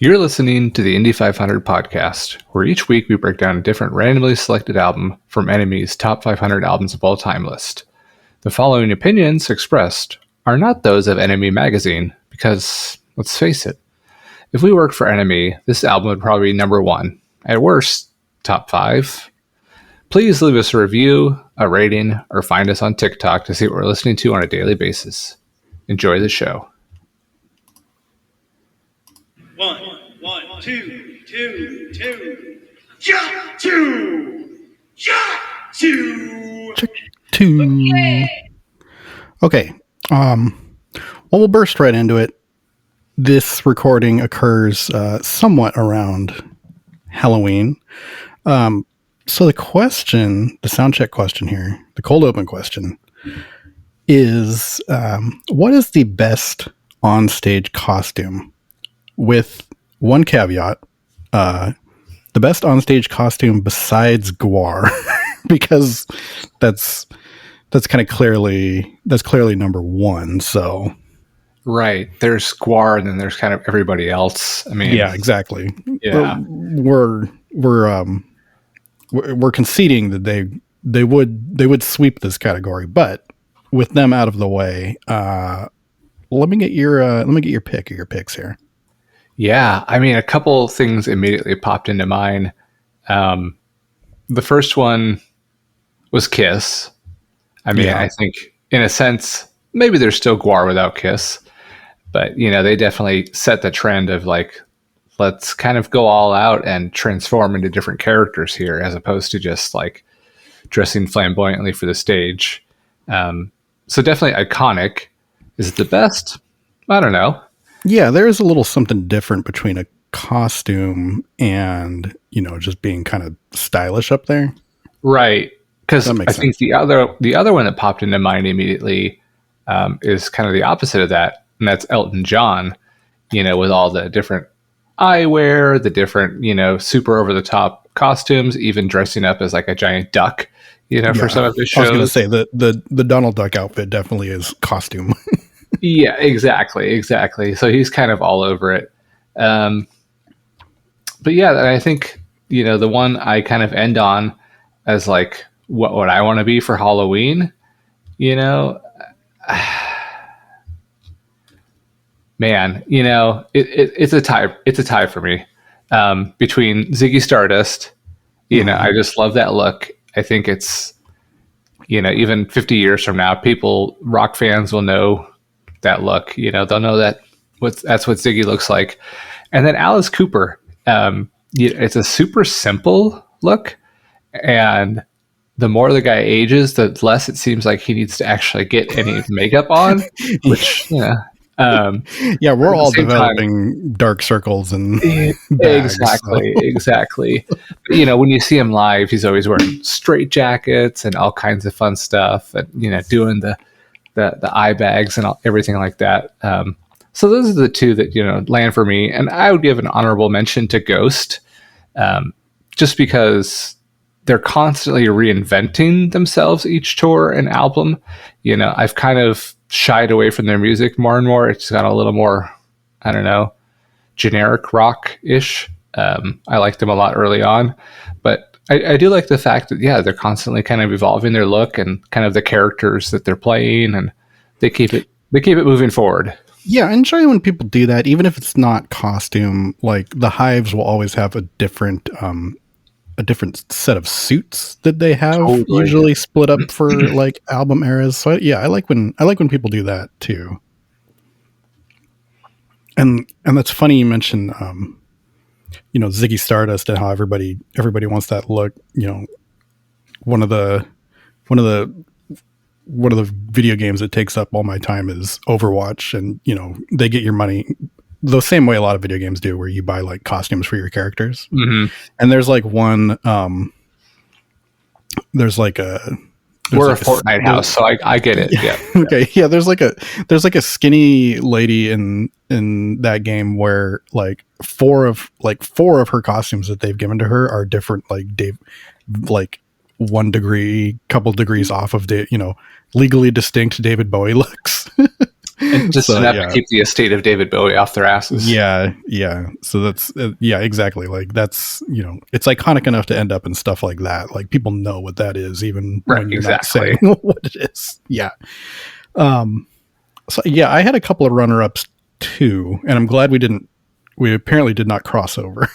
You're listening to the Indy 500 podcast, where each week we break down a different randomly selected album from NME's top 500 albums of all time list. The following opinions expressed are not those of NME magazine, because, let's face it, if we worked for NME, this album would probably be number one, at worst, top 5. Please leave us a review, a rating, or find us on TikTok to see what we're listening to on a daily basis. Enjoy the show. One, two, shot two. Check two. Okay. Well, we'll burst right into it. This recording occurs somewhat around Halloween. So the sound check question here, the cold open question is, what is the best onstage costume? With one caveat, the best onstage costume besides Gwar, because that's kind of clearly number one. So right, there's Gwar, and then there's kind of everybody else. I mean, yeah, exactly. Yeah, we're conceding that they would sweep this category, but with them out of the way, let me get your pick or your picks here. Yeah, I mean, a couple things immediately popped into mind. The first one was Kiss. I mean, yeah. I think in a sense, maybe there's still Gwar without Kiss, but they definitely set the trend of like, let's kind of go all out and transform into different characters here, as opposed to just like dressing flamboyantly for the stage. So definitely iconic. Is it the best? I don't know. Yeah, there is a little something different between a costume and, just being kind of stylish up there. Right. Because I think the other one that popped into mind immediately is kind of the opposite of that. And that's Elton John, with all the different eyewear, the different, super over the top costumes, even dressing up as like a giant duck, for some of his shows. I was going to say the Donald Duck outfit definitely is costume. Yeah, exactly. So he's kind of all over it. But yeah, I think, the one I kind of end on as like what I want to be for Halloween, man, it's a tie. It's a tie for me between Ziggy Stardust. I just love that look. I think it's, even 50 years from now, rock fans will know that look. They'll know that's what Ziggy looks like. And then Alice Cooper, it's a super simple look, and the more the guy ages, the less it seems like he needs to actually get any makeup on, which we're all developing dark circles and bags, exactly. When you see him live, he's always wearing straight jackets and all kinds of fun stuff, and doing the eye bags and everything like that. So those are the two that, land for me. And I would give an honorable mention to Ghost, just because they're constantly reinventing themselves each tour and album. I've kind of shied away from their music more and more. It's got a little more, I don't know, generic rock-ish. I liked them a lot early on, but I do like the fact that, they're constantly kind of evolving their look and kind of the characters that they're playing, and they keep it moving forward. Yeah, I enjoy when people do that, even if it's not costume. Like the Hives will always have a different set of suits that they have, usually split up for like album eras. So I like when people do that too. And that's funny you mentioned Ziggy Stardust and how everybody wants that look. One of the video games that takes up all my time is Overwatch, and they get your money the same way a lot of video games do, where you buy like costumes for your characters. Mm-hmm. And there's like one we're like a Fortnite house, so I get it. Yeah. Okay. Yeah. There's like a skinny lady in that game where like four of her costumes that they've given to her are different, like 1 degree, couple degrees off of legally distinct David Bowie looks. And just So, enough yeah. to keep the estate of David Bowie off their asses. Yeah, yeah. So that's yeah, exactly. Like that's it's iconic enough to end up in stuff like that. Like people know what that is, even Right, when you're exactly. not saying what it is. Yeah. So yeah, I had a couple of runner-ups too, and I'm glad we didn't. We apparently did not cross over.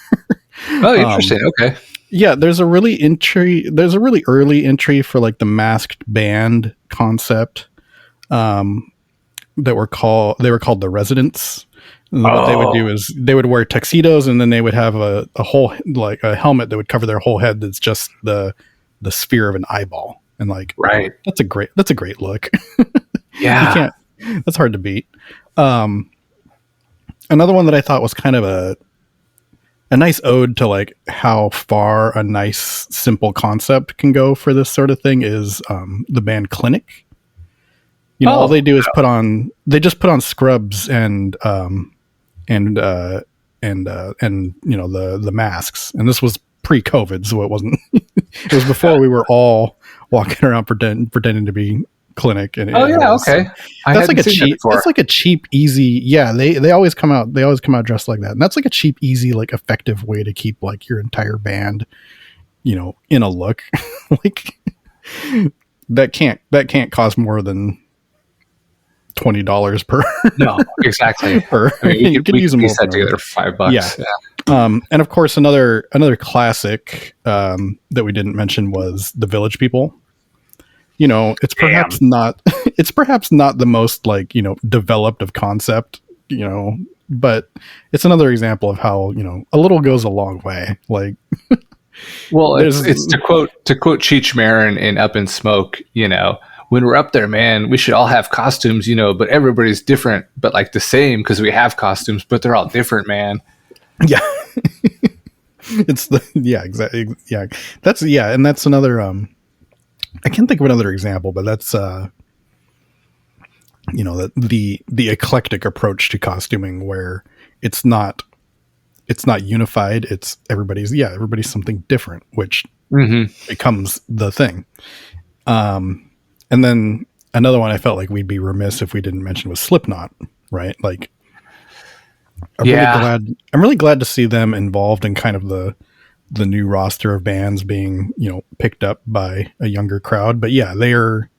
Oh, interesting. Okay. Yeah, there's a really early entry for like the masked band concept. They were called the Residents. And what they would do is they would wear tuxedos, and then they would have a whole like a helmet that would cover their whole head. That's just the sphere of an eyeball, and like Right. that's a great look. Yeah. You can't. That's hard to beat. Another one that I thought was kind of a nice ode to like how far a nice simple concept can go for this sort of thing is the band Clinic. All they do is put on scrubs and the masks. And this was pre-COVID, so it wasn't. It was before we were all walking around pretending to be Clinic. And okay. That's like a cheap. That's like a cheap, easy. Yeah, they always come out. They always come out dressed like that, and that's like a cheap, easy, like effective way to keep like your entire band, in a look. Like that can't cost more than $20 per. No, exactly. You could use them all that together for $5. Yeah. And of course, another classic that we didn't mention was the Village People. It's perhaps not the most like developed of concept, but it's another example of how a little goes a long way. Like, well, it's to quote Cheech Marin in Up in Smoke. When we're up there, man, we should all have costumes, but everybody's different, but like the same because we have costumes, but they're all different, man. Yeah. Exactly. Yeah. And that's another, I can't think of another example, but that's, the eclectic approach to costuming where it's not unified. It's everybody's something different, which becomes the thing. And then another one I felt like we'd be remiss if we didn't mention was Slipknot, right? Like, I'm really glad to see them involved in kind of the new roster of bands being, picked up by a younger crowd. But yeah, they're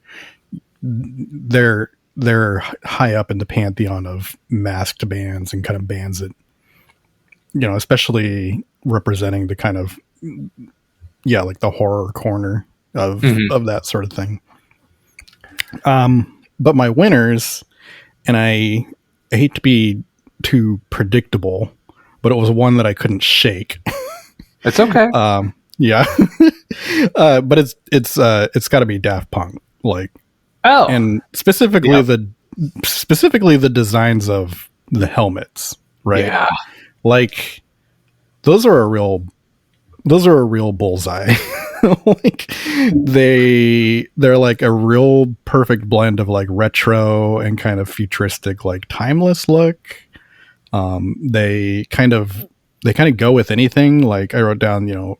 high up in the pantheon of masked bands and kind of bands that, especially representing the kind of, like the horror corner of that sort of thing. But my winners, and I hate to be too predictable, but it was one that I couldn't shake. It's okay. Yeah. But it's got to be Daft Punk. Like, and specifically the designs of the helmets, right? Yeah. Like those are a real bullseye. Like they're like a real perfect blend of like retro and kind of futuristic, like timeless look. They kind of go with anything. Like I wrote down,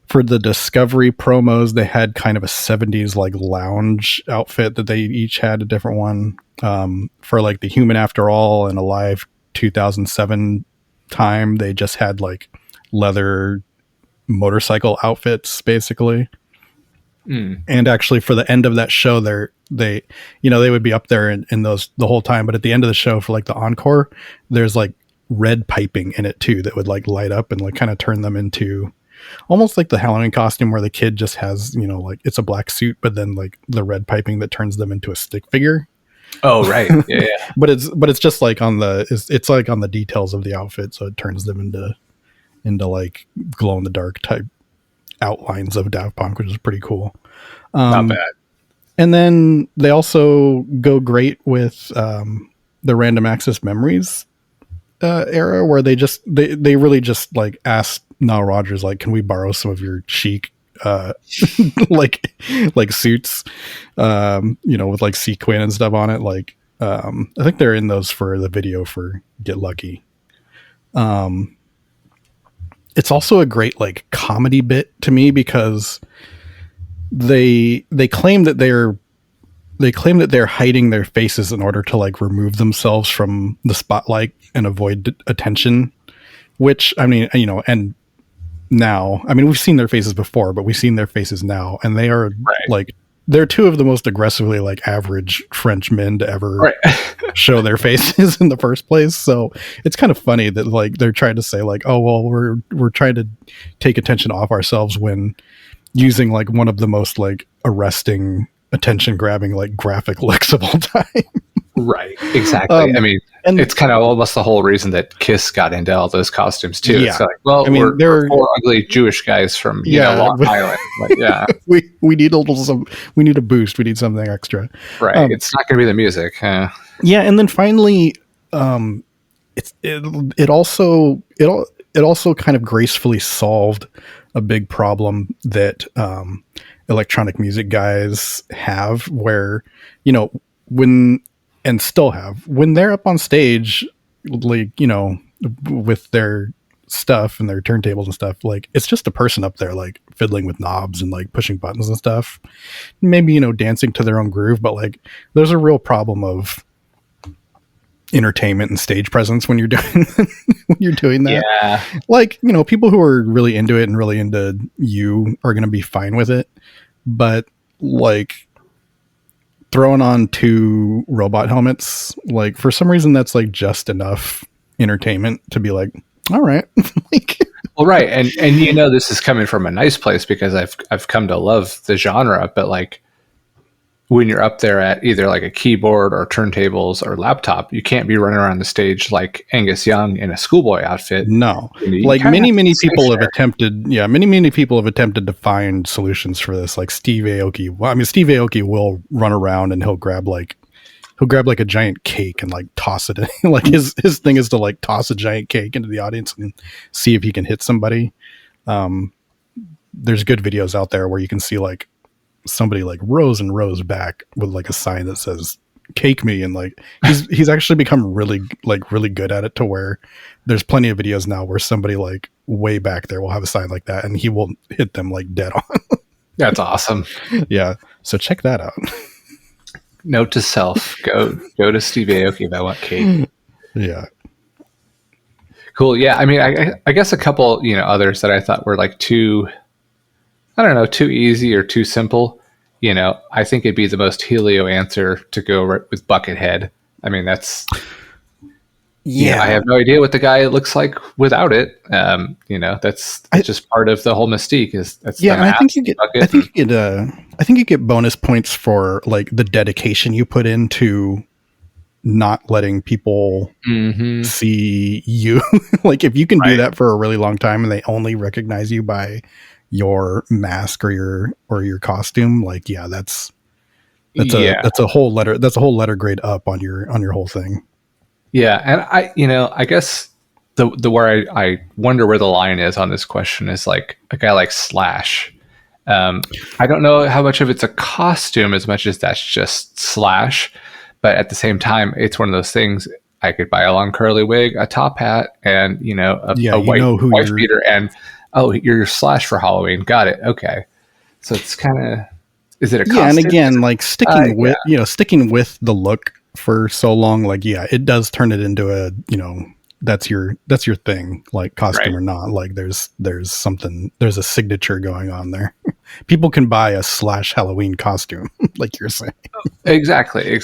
for the Discovery promos, they had kind of a 70s like lounge outfit that they each had a different one. For like the Human After All and Alive 2007 time, they just had like leather motorcycle outfits basically. And actually for the end of that show they would be up there in those the whole time, but at the end of the show for like the encore, there's like red piping in it too that would like light up and like kind of turn them into almost like the Halloween costume where the kid just has like it's a black suit but then like the red piping that turns them into a stick figure. Oh right. Yeah. but it's just like on it's like on the details of the outfit, so it turns them into like glow in the dark type outlines of Daft Punk, which is pretty cool. Not bad. And then they also go great with the Random Access Memories era, where they really just like asked Nile Rodgers, like, can we borrow some of your chic like suits, with like sequin and stuff on it. Like, I think they're in those for the video for Get Lucky. It's also a great like comedy bit to me because they claim that they're they claim that they're hiding their faces in order to like remove themselves from the spotlight and avoid attention. Which, I mean, and now, I mean, we've seen their faces before, but we've seen their faces now, and they are like, they're two of the most aggressively like average French men to ever show their faces in the first place. So it's kind of funny that like they're trying to say like, oh well, we're trying to take attention off ourselves when using like one of the most like arresting, attention grabbing like graphic looks of all time. Right, exactly. I mean, and it's kind of almost the whole reason that Kiss got into all those costumes too. Yeah. It's like, well, I mean, we're four ugly Jewish guys from Long Island. Like, yeah, we need we need a boost. We need something extra. Right. It's not going to be the music. Yeah, and then finally, it also kind of gracefully solved a big problem that electronic music guys have, where when they're up on stage, like with their stuff and their turntables and stuff, like it's just a person up there like fiddling with knobs and like pushing buttons and stuff, maybe dancing to their own groove, but like there's a real problem of entertainment and stage presence when you're doing that. Yeah. Like, people who are really into it and really into you are going to be fine with it, but like throwing on 2 robot helmets, like for some reason that's like just enough entertainment to be like, all right. Like, well, right. And this is coming from a nice place because I've come to love the genre, but like when you're up there at either like a keyboard or turntables or laptop, you can't be running around the stage like Angus Young in a schoolboy outfit. No, like many people have attempted. Yeah, many people have attempted to find solutions for this. Like Steve Aoki. Well, I mean, Steve Aoki will run around and he'll grab like a giant cake and like toss it in. Like his thing is to like toss a giant cake into the audience and see if he can hit somebody. There's good videos out there where you can see like somebody like rows and rows back with like a sign that says "cake me," and like he's actually become really good at it, to where there's plenty of videos now where somebody like way back there will have a sign like that and he will hit them like dead on. That's awesome. Yeah, so check that out. Note to self: go to Steve Aoki if I want cake. Yeah, cool. Yeah, I mean, I guess a couple others that I thought were like too easy or too simple. I think it'd be the most Helio answer to go right with Buckethead. I mean, that's I have no idea what the guy looks like without it. That's just part of the whole mystique. I think you get bonus points for like the dedication you put into not letting people see you. Like if you can do that for a really long time and they only recognize you by your mask or your costume, like that's a whole letter grade up on your whole thing. Yeah, and I guess the where I wonder where the line is on this question is like a guy like Slash. I don't know how much of it's a costume as much as that's just Slash, but at the same time, it's one of those things. I could buy a long curly wig, a top hat, and a white beater, and you're Slash for Halloween. Got it. Okay, so it's kind of, is it a costume? Yeah, and again, like sticking with the look for so long, like it does turn it into a that's your thing, like costume or not. Like there's a signature going on there. People can buy a Slash Halloween costume, like you're saying. Exactly.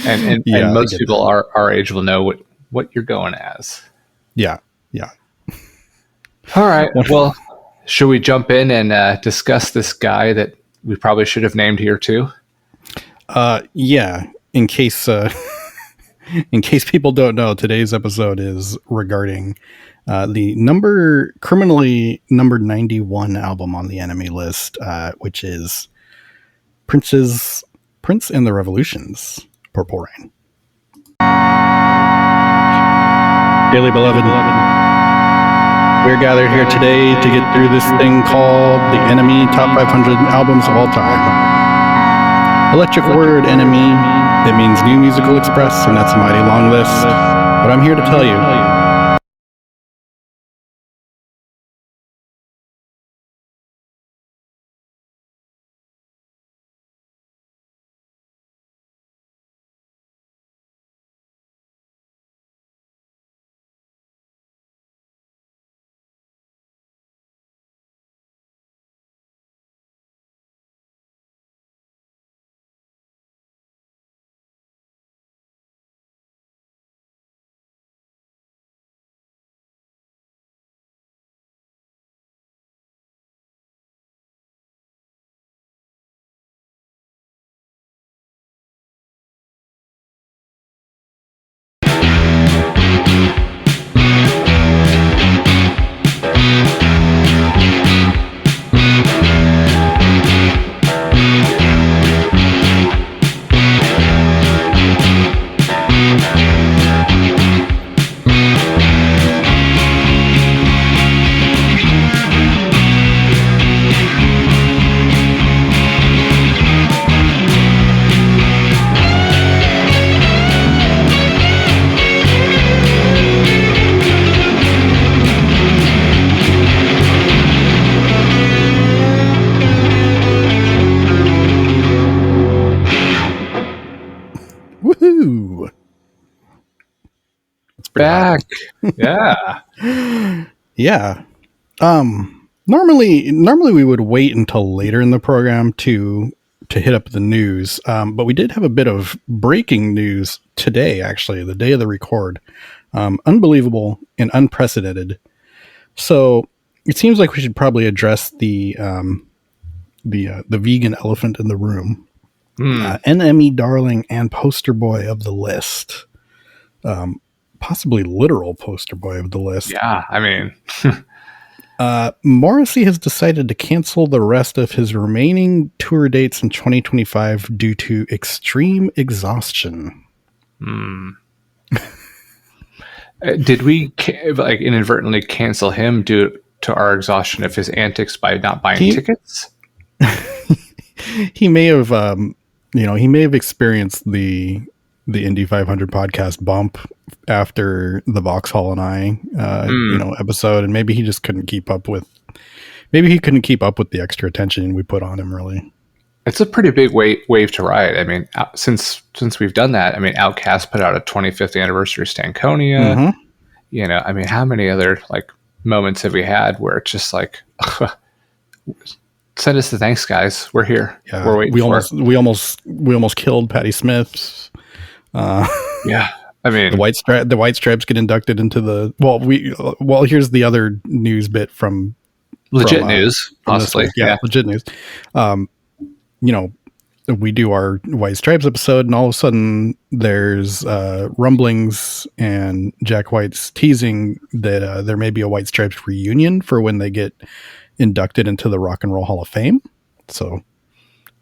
And most people our age will know what you're going as. Yeah. All right. Well, should we jump in and discuss this guy that we probably should have named here too? Yeah. In case people don't know, today's episode is regarding the criminally number 91 album on the Enemy list, which is Prince and the Revolution's Purple Rain. Dearly beloved, we're gathered here today to get through this thing called the Enemy Top 500 Albums of All Time. Electric word, enemy. It means New Musical Express, and that's a mighty long list. But I'm here to tell you, pretty hot. Back. Yeah. Yeah. Normally we would wait until later in the program to hit up the news. But we did have a bit of breaking news today, actually, the day of the record. Unbelievable and unprecedented. So it seems like we should probably address the vegan elephant in the room. NME darling and poster boy of the list. Possibly literal poster boy of the list. Yeah, I mean, Morrissey has decided to cancel the rest of his remaining tour dates in 2025 due to extreme exhaustion. Did we like inadvertently cancel him due to our exhaustion of his antics by not buying tickets? He may have, he may have experienced the Indy 500 podcast bump after the Vauxhall and I, episode, and maybe he just couldn't keep up with. Maybe he couldn't keep up with the extra attention we put on him. Really, it's a pretty big wave to ride. I mean, since we've done that, I mean, Outkast put out a 25th anniversary Stankonia. Mm-hmm. I mean, how many other like moments have we had where it's just like, send us the thanks, guys. We're here. Yeah, we're waiting. We almost killed Patti Smith. Yeah, I mean, the White Stripes get inducted into the here's the other news bit from legit news, possibly. Yeah, legit news. We do our White Stripes episode, and all of a sudden there's rumblings and Jack White's teasing that there may be a White Stripes reunion for when they get inducted into the Rock and Roll Hall of Fame. So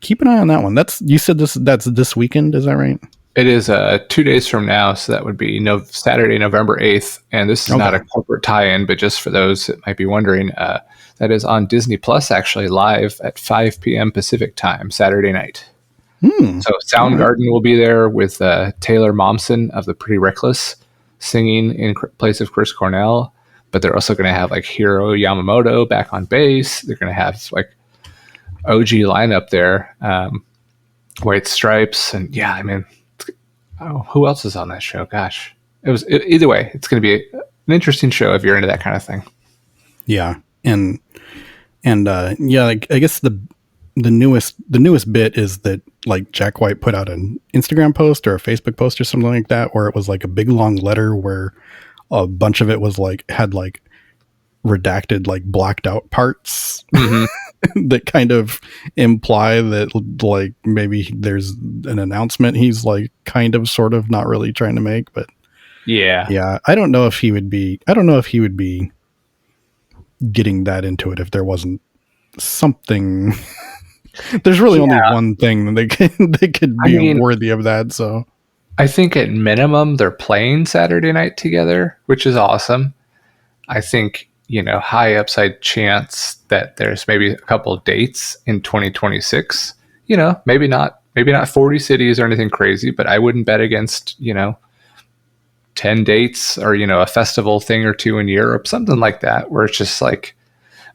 keep an eye on that one. That's this weekend, is that right? It is 2 days from now, so that would be Saturday, November 8th. And this is not a corporate tie-in, but just for those that might be wondering, that is on Disney Plus, actually live at 5 p.m. Pacific time, Saturday night. So Soundgarden will be there with Taylor Momsen of The Pretty Reckless singing in place of Chris Cornell. But they're also going to have like Hiro Yamamoto back on bass. They're going to have like OG lineup there, White Stripes, and yeah, I mean, who else is on that show? Gosh, either way, it's going to be an interesting show if you're into that kind of thing. Yeah, and I guess the newest bit is that like Jack White put out an Instagram post or a Facebook post or something like that, where it was like a big long letter where a bunch of it was like had like redacted, like blacked out parts that kind of imply that like maybe there's an announcement he's like kind of sort of not really trying to make. But yeah, I don't know if he would be getting that into it if there wasn't something. There's really only one thing that they could be worthy of that. So I think at minimum they're playing Saturday night together, which is awesome. I think, high upside chance that there's maybe a couple of dates in 2026. Maybe not 40 cities or anything crazy, but I wouldn't bet against, 10 dates or, a festival thing or two in Europe, something like that, where it's just like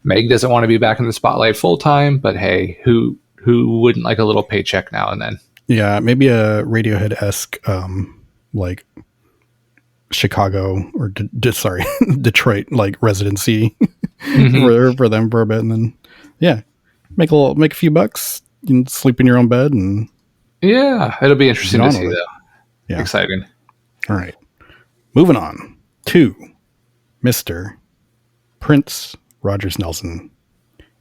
Meg doesn't want to be back in the spotlight full time, but hey, who wouldn't like a little paycheck now and then? Yeah, maybe a Radiohead-esque, like Chicago or Detroit, like residency for them for a bit, and then make a few bucks, you can sleep in your own bed, and it'll be interesting to see though. Yeah, exciting. All right, moving on to Mr. Prince Rogers Nelson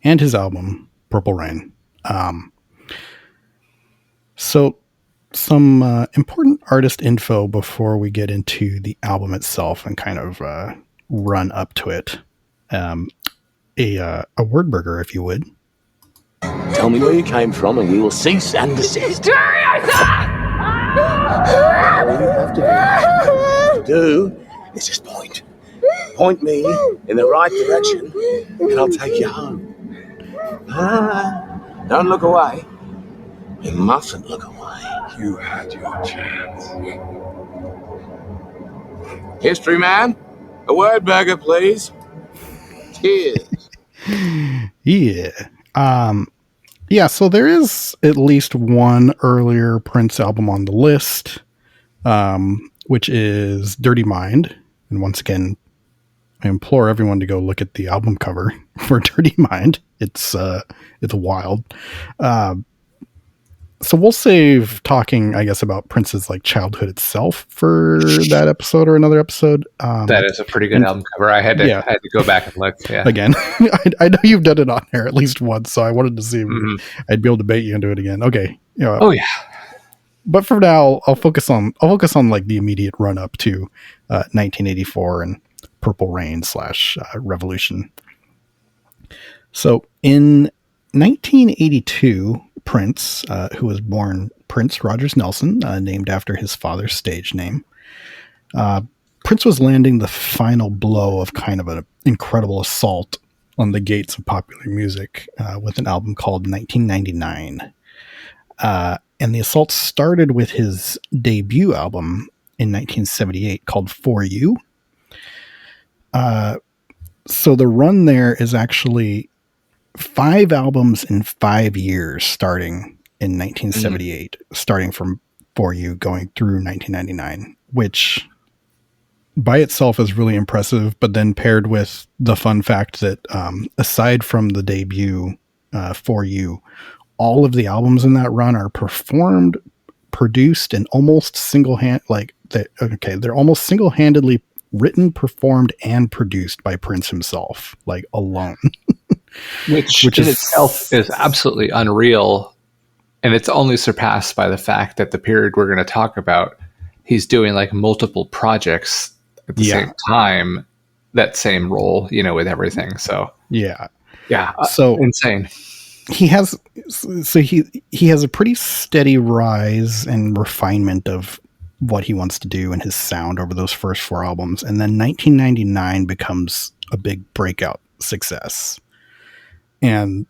and his album Purple Rain. So some important artist info before we get into the album itself and kind of run up to it. A word burger, if you would. Tell me where you came from and we will cease and desist. All you have to do is just point. Point me in the right direction and I'll take you home. Don't look away. You mustn't look away. You had your chance. History man, a word burger, please. Cheers. Yeah, so there is at least one earlier Prince album on the list, which is Dirty Mind. And once again, I implore everyone to go look at the album cover for Dirty Mind. It's wild. So we'll save talking, I guess, about Prince's like childhood itself for that episode or another episode. That is a pretty good album cover. I had to go back and look. Yeah. Again, I know you've done it on there at least once, so I wanted to see if I'd be able to bait you into it again. Okay. Oh yeah. But for now, I'll focus on like the immediate run up to 1984 and Purple Rain / Revolution. So in 1982, Prince, who was born Prince Rogers Nelson, named after his father's stage name, Prince was landing the final blow of kind of an incredible assault on the gates of popular music with an album called 1999. And the assault started with his debut album in 1978 called For You. So the run there is actually 5 albums in 5 years, starting in 1978, starting from For You, going through 1999, which by itself is really impressive. But then paired with the fun fact that aside from the debut For You, all of the albums in that run are performed, produced, and almost they're almost single-handedly written, performed, and produced by Prince himself, like alone. which in itself is absolutely unreal, and it's only surpassed by the fact that the period we're going to talk about, he's doing like multiple projects at the same time, that same role, with everything. So so insane. He has a pretty steady rise and refinement of what he wants to do and his sound over those first 4 albums, and then 1999 becomes a big breakout success. And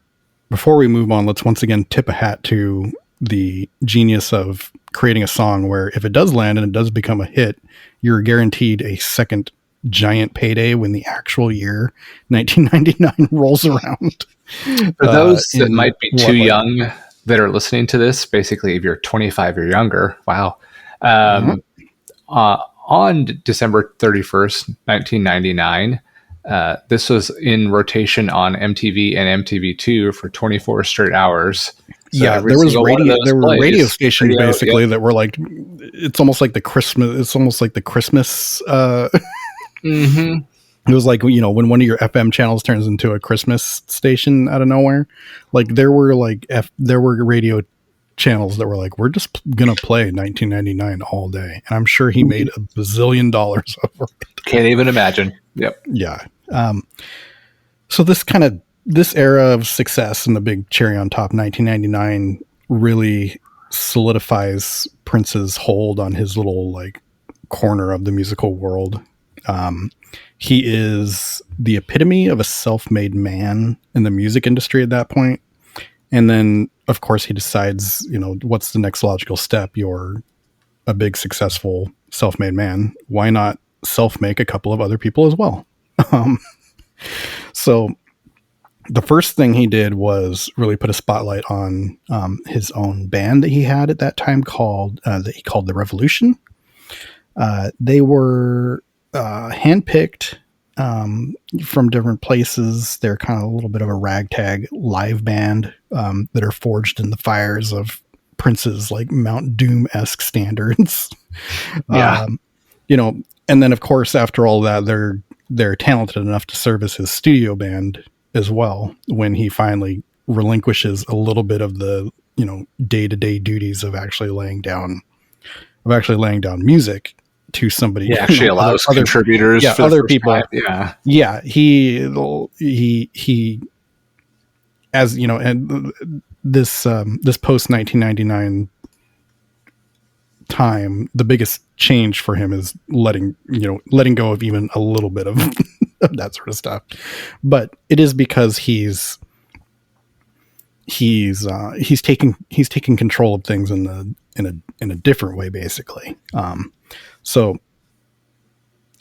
before we move on, let's once again tip a hat to the genius of creating a song where if it does land and it does become a hit, you're guaranteed a second giant payday when the actual year 1999 rolls around. For those that might be too young that are listening to this, basically if you're 25 or younger, wow. On December 31st, 1999, this was in rotation on MTV and MTV2 for 24 straight hours. So there were radio stations basically that were like, it's almost like the Christmas. It was like, when one of your FM channels turns into a Christmas station out of nowhere, like there were radio channels that were like, we're just gonna play 1999 all day, and I'm sure he made $1 bazillion over it. Can't even imagine. Yep. Yeah. So this era of success and the big cherry on top, 1999, really solidifies Prince's hold on his little like corner of the musical world. He is the epitome of a self-made man in the music industry at that point. And then, of course, he decides, what's the next logical step? You're a big, successful, self-made man. Why not self-make a couple of other people as well? So the first thing he did was really put a spotlight on his own band that he had at that time that he called The Revolution. They were handpicked from different places. They're kind of a little bit of a ragtag live band that are forged in the fires of Prince's like Mount Doom-esque standards. And then of course after all that, they're talented enough to serve as his studio band as well when he finally relinquishes a little bit of the day-to-day duties of actually laying down music to somebody. Yeah, actually allows other contributors, for other people. Time. Yeah. He as and this post 1999 time, the biggest change for him is letting go of even a little bit of that sort of stuff. But it is because he's taking control of things in a different way, basically. So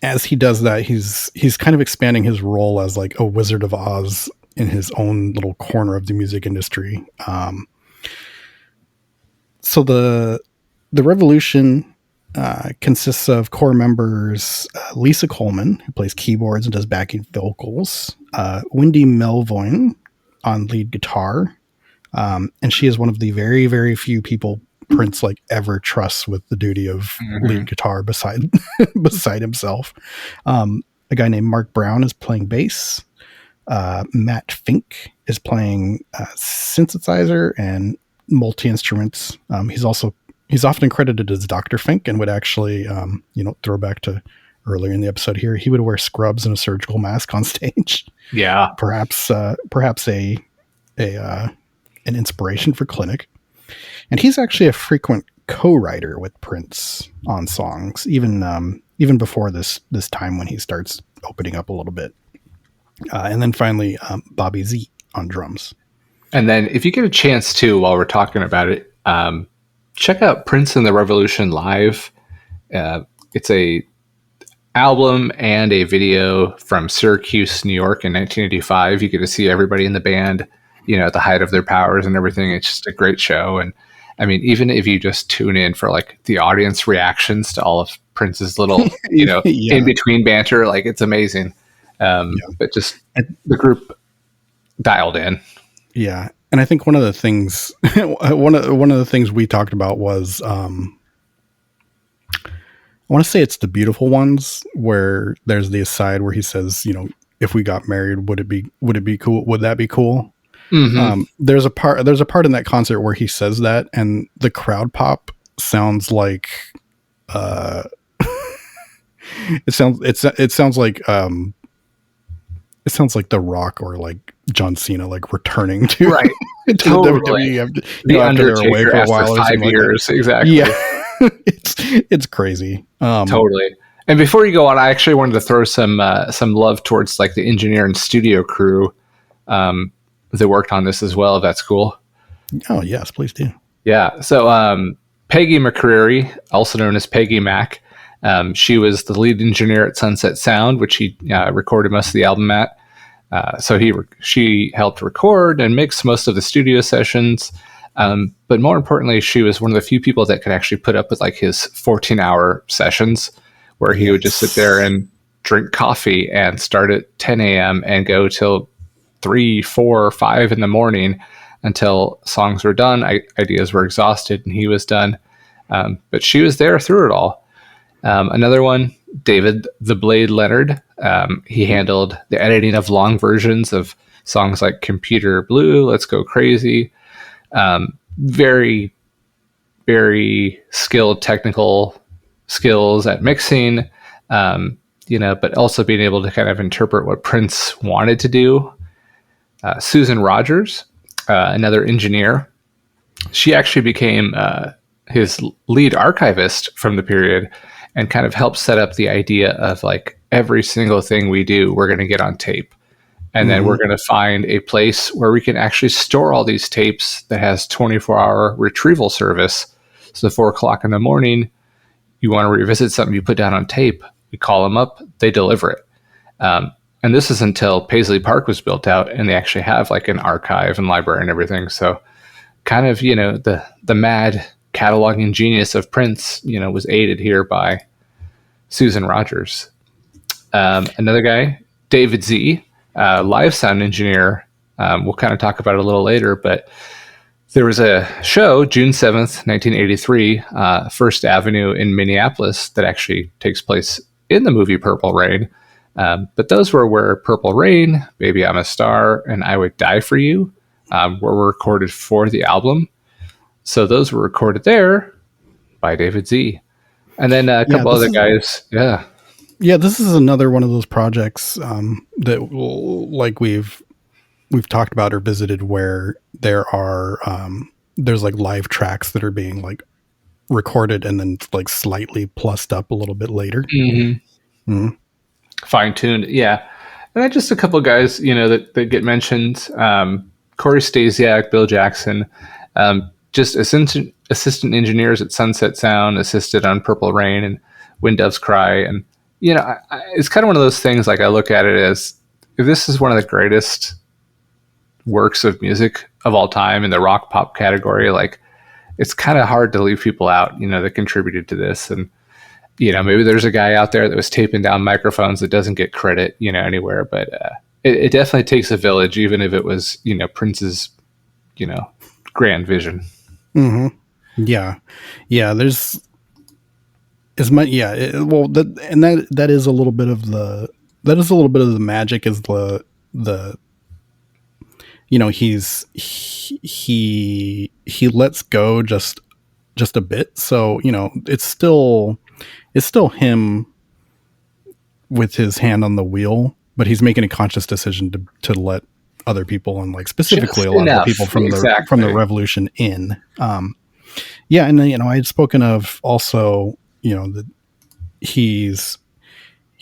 as he does that, he's kind of expanding his role as like a Wizard of Oz in his own little corner of the music industry. So the Revolution consists of core members Lisa Coleman, who plays keyboards and does backing vocals, Wendy Melvoin on lead guitar, and she is one of the very, very few people Prince like ever trusts with the duty of lead guitar beside himself. A guy named Mark Brown is playing bass. Matt Fink is playing synthesizer and multi-instruments. He's often credited as Dr. Fink, and would actually, throw back to earlier in the episode here, he would wear scrubs and a surgical mask on stage. Yeah. Perhaps an inspiration for Clinic. And he's actually a frequent co-writer with Prince on songs, even before this time when he starts opening up a little bit. And then finally, Bobby Z on drums. And then if you get a chance to, while we're talking about it, check out Prince and the Revolution live. It's a album and a video from Syracuse, New York in 1985. You get to see everybody in the band, at the height of their powers and everything. It's just a great show. And I mean, even if you just tune in for like the audience reactions to all of Prince's little, in between banter, like it's amazing. But just the group dialed in. Yeah. And I think one of the things we talked about was, I want to say it's The Beautiful Ones, where there's the aside where he says, if we got married, would it be cool? Would that be cool? Mm-hmm. There's a part in that concert where he says that, and the crowd pop sounds like, it sounds like The Rock or like John Cena, like returning to right to totally. the WWE The after they're away Undertaker for a while, after 5 years, like exactly. Yeah, it's crazy. Totally. And before you go on, I actually wanted to throw some love towards like the engineer and studio crew that worked on this as well. If that's cool. Oh yes, please do. Yeah. So Peggy McCreary, also known as Peggy Mac, she was the lead engineer at Sunset Sound, which he recorded most of the album at. So she helped record and mix most of the studio sessions. But more importantly, she was one of the few people that could actually put up with like his 14-hour sessions where he would just sit there and drink coffee and start at 10 a.m. and go till 3, 4, 5 in the morning until songs were done, ideas were exhausted, and he was done. But she was there through it all. Another one, David the Blade Leonard. He handled the editing of long versions of songs like Computer Blue, Let's Go Crazy. Very, very skilled technical skills at mixing, but also being able to kind of interpret what Prince wanted to do. Susan Rogers, another engineer. She actually became his lead archivist from the period and kind of helped set up the idea of like every single thing we do, we're going to get on tape. And then we're going to find a place where we can actually store all these tapes that has 24-hour retrieval service. So 4 o'clock in the morning, you want to revisit something you put down on tape, we call them up, they deliver it. And this is until Paisley Park was built out and they actually have like an archive and library and everything. So kind of, the mad cataloging genius of Prince, was aided here by Susan Rogers. Another guy, David Z., live sound engineer. We'll kind of talk about it a little later, but there was a show, June 7th, 1983, First Avenue in Minneapolis, that actually takes place in the movie Purple Rain. But those were where Purple Rain, Baby I'm a Star, and I Would Die for You were recorded for the album. So those were recorded there by David Z. And then a couple other guys. Yeah. Yeah, this is another one of those projects that like we've talked about or visited where there's like live tracks that are being like recorded and then like slightly plussed up a little bit later. Mm-hmm. Mm-hmm. Fine-tuned, yeah. And then just a couple of guys, that get mentioned. Corey Stasiak, Bill Jackson, just assistant engineers at Sunset Sound, assisted on Purple Rain and When Doves Cry. And, it's kind of one of those things, like I look at it as, if this is one of the greatest works of music of all time in the rock pop category, like it's kind of hard to leave people out, that contributed to this. And maybe there's a guy out there that was taping down microphones that doesn't get credit, anywhere. But it definitely takes a village, even if it was, Prince's, grand vision. Mm-hmm. Yeah. There's as much. Yeah. That is a little bit of the magic is the he lets go just a bit. So, it's still him with his hand on the wheel, but he's making a conscious decision to let other people, and like specifically just a lot of people from the revolution in. And then, I had spoken of also, that he's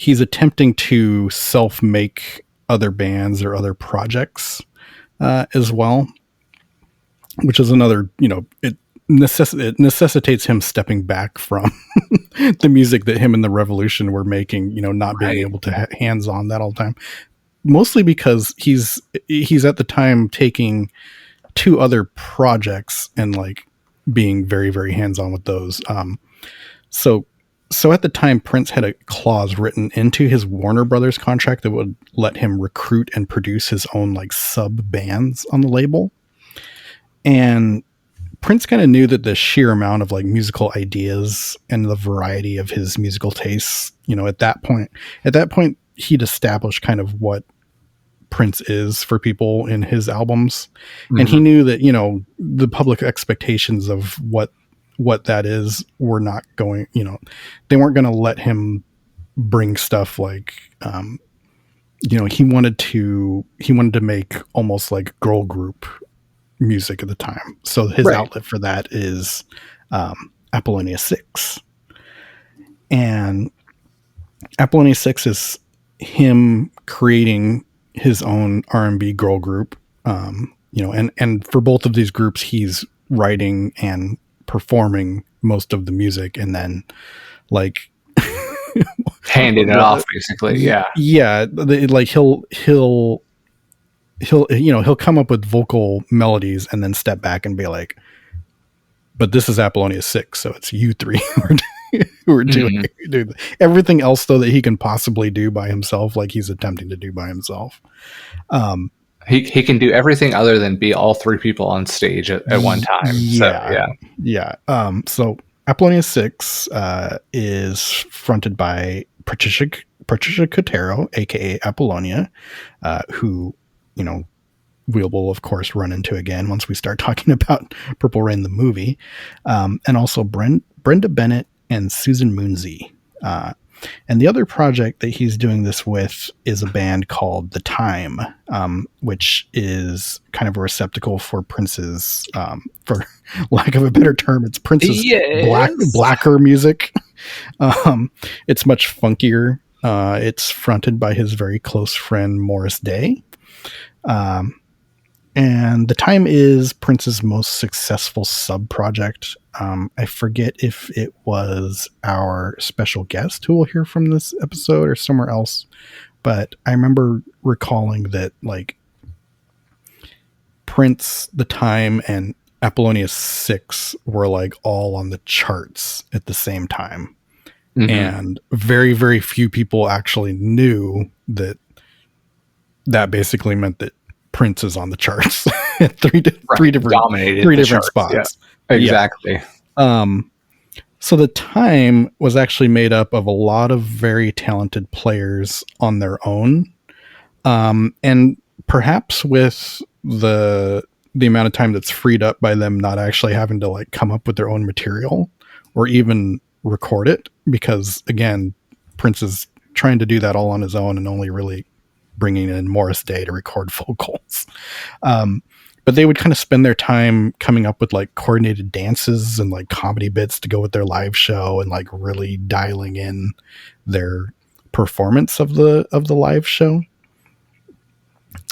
attempting to self-make other bands or other projects as well, which is another, it necessitates him stepping back from the music that him and the revolution were making, not being able to hands on that all the time, mostly because he's at the time taking 2 other projects and like being very, very hands on with those. So at the time, Prince had a clause written into his Warner Brothers contract that would let him recruit and produce his own like sub bands on the label. And Prince kind of knew that the sheer amount of like musical ideas and the variety of his musical tastes, at that point, he'd established kind of what Prince is for people in his albums. Mm-hmm. And he knew that, the public expectations of what that is were not going, they weren't going to let him bring stuff like, he wanted to make almost like girl group music at the time. So his outlet for that is Apollonia 6. And Apollonia 6 is him creating his own R&B girl group. And for both of these groups, he's writing and performing most of the music, and then like handing it off basically. He'll come up with vocal melodies and then step back and be like, but this is Apollonia 6, so it's you 3 who are doing everything else though that he can possibly do by himself, like he's attempting to do by himself. He can do everything other than be all 3 people on stage at one time. So Apollonia 6 is fronted by Patricia Cotero, aka Apollonia, who we will of course run into again once we start talking about Purple Rain the movie, and also Brenda Bennett and Susan Moonsey. And the other project that he's doing this with is a band called The Time, which is kind of a receptacle for Prince's, for lack of a better term, it's Prince's blacker music. It's much funkier. It's fronted by his very close friend Morris Day. And The Time is Prince's most successful sub-project. I forget if it was our special guest who we'll hear from this episode or somewhere else, but I remember recalling that like Prince, The Time, and Apollonia 6 were like all on the charts at the same time. Mm-hmm. And very, very few people actually knew that basically meant that Prince is on the charts at three different spots. Yeah, exactly. So The Time was actually made up of a lot of very talented players on their own. And perhaps with the amount of time that's freed up by them not actually having to like come up with their own material or even record it, because again, Prince is trying to do that all on his own and only really bringing in Morris Day to record vocals. But they would kind of spend their time coming up with like coordinated dances and like comedy bits to go with their live show and like really dialing in their performance of the live show.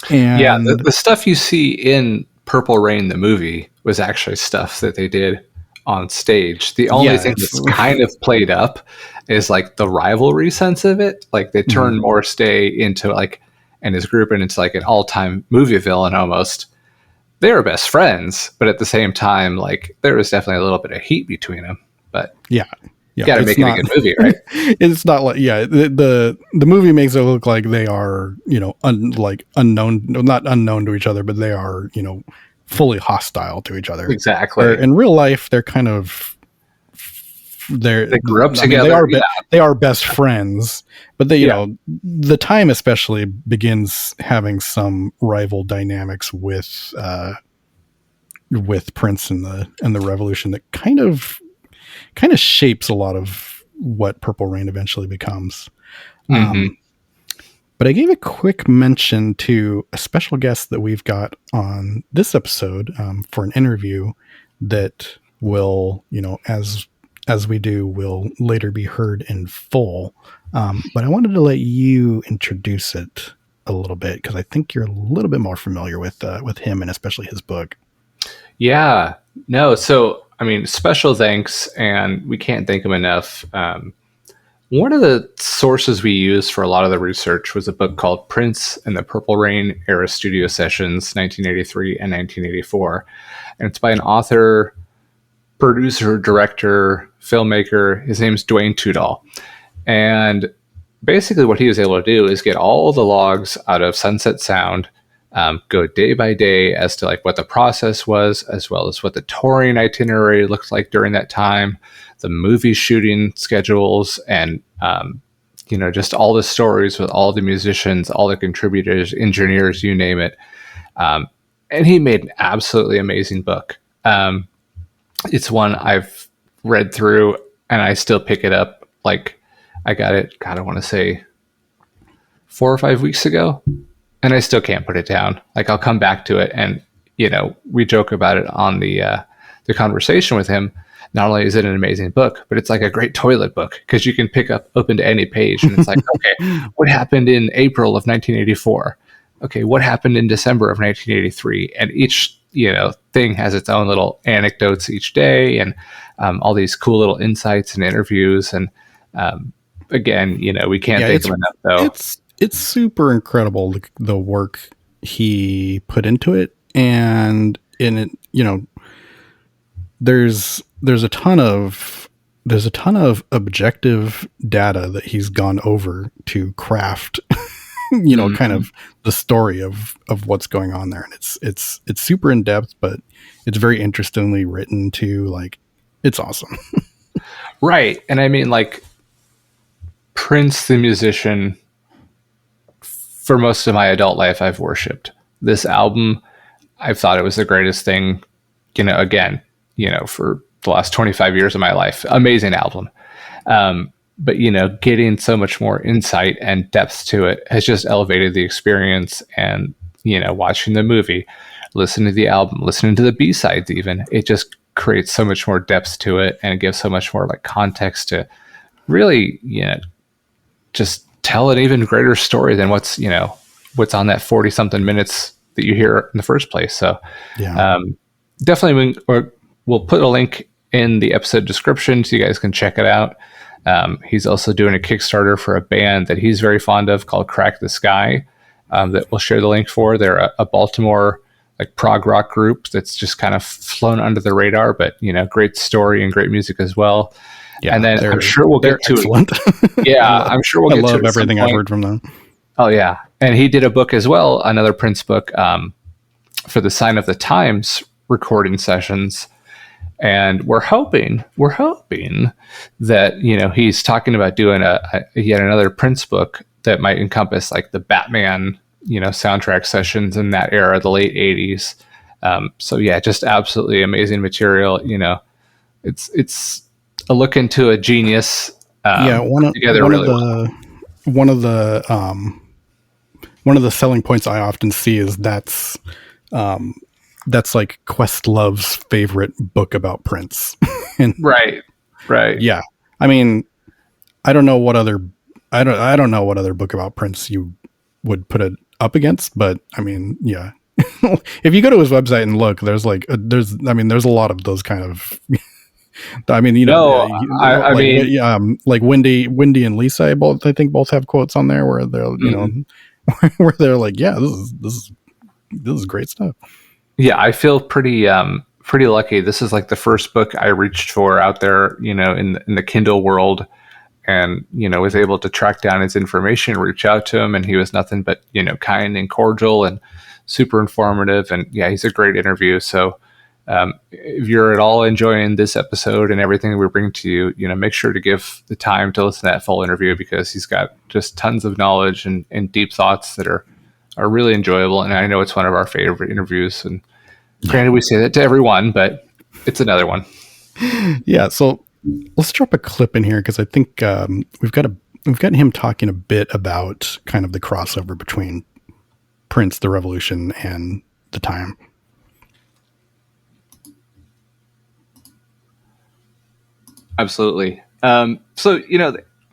And yeah, the stuff you see in Purple Rain, the movie, was actually stuff that they did on stage. The only thing that's kind of played up is like the rivalry sense of it. Like they turned Morris Day into like, and his group into like an all-time movie villain almost. They were best friends, but at the same time, like there was definitely a little bit of heat between them. But yeah, Yeah, got to make it a good movie, right? It's not like the movie makes it look like they are unknown, not unknown to each other, but they are fully hostile to each other. Exactly. Where in real life, they're kind of they grew up together. They are best friends, but the time especially begins having some rival dynamics with Prince and the Revolution that kind of shapes a lot of what Purple Rain eventually becomes. But I gave a quick mention to a special guest that we've got on this episode for an interview that will, as we do, will later be heard in full. But I wanted to let you introduce it a little bit because I think you're a little bit more familiar with him and especially his book. Yeah, no. So, I mean, special thanks, and we can't thank him enough. One of the sources we used for a lot of the research was a book called Prince and the Purple Rain Era Studio Sessions, 1983 and 1984. And it's by an author, producer, director, filmmaker. His name's Duane Tudahl. And basically what he was able to do is get all the logs out of Sunset Sound, go day by day as to like what the process was, as well as what the touring itinerary looked like during that time, the movie shooting schedules, and just all the stories with all the musicians, all the contributors, engineers, you name it. And he made an absolutely amazing book. It's one I've read through and I still pick it up. Like I got it, God, I want to say 4 or 5 weeks ago, and I still can't put it down. Like I'll come back to it, and we joke about it on the conversation with him. Not only is it an amazing book, but it's like a great toilet book because you can open to any page, and it's like, okay, what happened in April of 1984? Okay, what happened in December of 1983? And each thing has its own little anecdotes each day, and all these cool little insights and interviews. And again, we can't thank him enough, though. It's super incredible the work he put into it, and in it, there's a ton of objective data that he's gone over to craft, kind of the story of what's going on there, and it's super in depth, but it's very interestingly written too. Like, it's awesome. Right, and I mean, like Prince, the musician. For most of my adult life, I've worshipped this album. I've thought it was the greatest thing, for the last 25 years of my life. Amazing album. But, getting so much more insight and depth to it has just elevated the experience. And, watching the movie, listening to the album, listening to the B-sides even, it just creates so much more depth to it, and it gives so much more like context to really, just tell an even greater story than what's on that 40 something minutes that you hear in the first place. So definitely we'll put a link in the episode description so you guys can check it out. He's also doing a Kickstarter for a band that he's very fond of called Crack the Sky, that we'll share the link for. They're a Baltimore like prog rock group that's just kind of flown under the radar, but great story and great music as well. Yeah, and then I'm sure we'll get to excellent. it. Yeah, I'm sure we'll get to it. I love everything I've heard from them. Oh, yeah. And he did a book as well, another Prince book, for the Sign of the Times recording sessions. And we're hoping that, he's talking about doing yet another Prince book that might encompass like the Batman, soundtrack sessions in that era, the late 80s. So, yeah, just absolutely amazing material. It's a look into a genius. One of the selling points I often see is that's like Questlove's favorite book about Prince. And right. Yeah. I mean, I don't know what other book about Prince you would put it up against, but I mean, yeah. If you go to his website and look, there's a lot of those kind of I mean, like Wendy and Lisa, I think both have quotes on there where they're, where they're like, yeah, this is great stuff. Yeah, I feel pretty pretty lucky. This is like the first book I reached for out there, in the Kindle world, and was able to track down his information, reach out to him, and he was nothing but kind and cordial and super informative. And yeah, he's a great interview. So if you're at all enjoying this episode and everything we bring to you, make sure to give the time to listen to that full interview, because he's got just tons of knowledge and deep thoughts that are really enjoyable. And I know it's one of our favorite interviews. And granted, we say that to everyone, but it's another one. Yeah. So let's drop a clip in here, because I think we've got him talking a bit about kind of the crossover between Prince, the Revolution, and the time. Absolutely. So,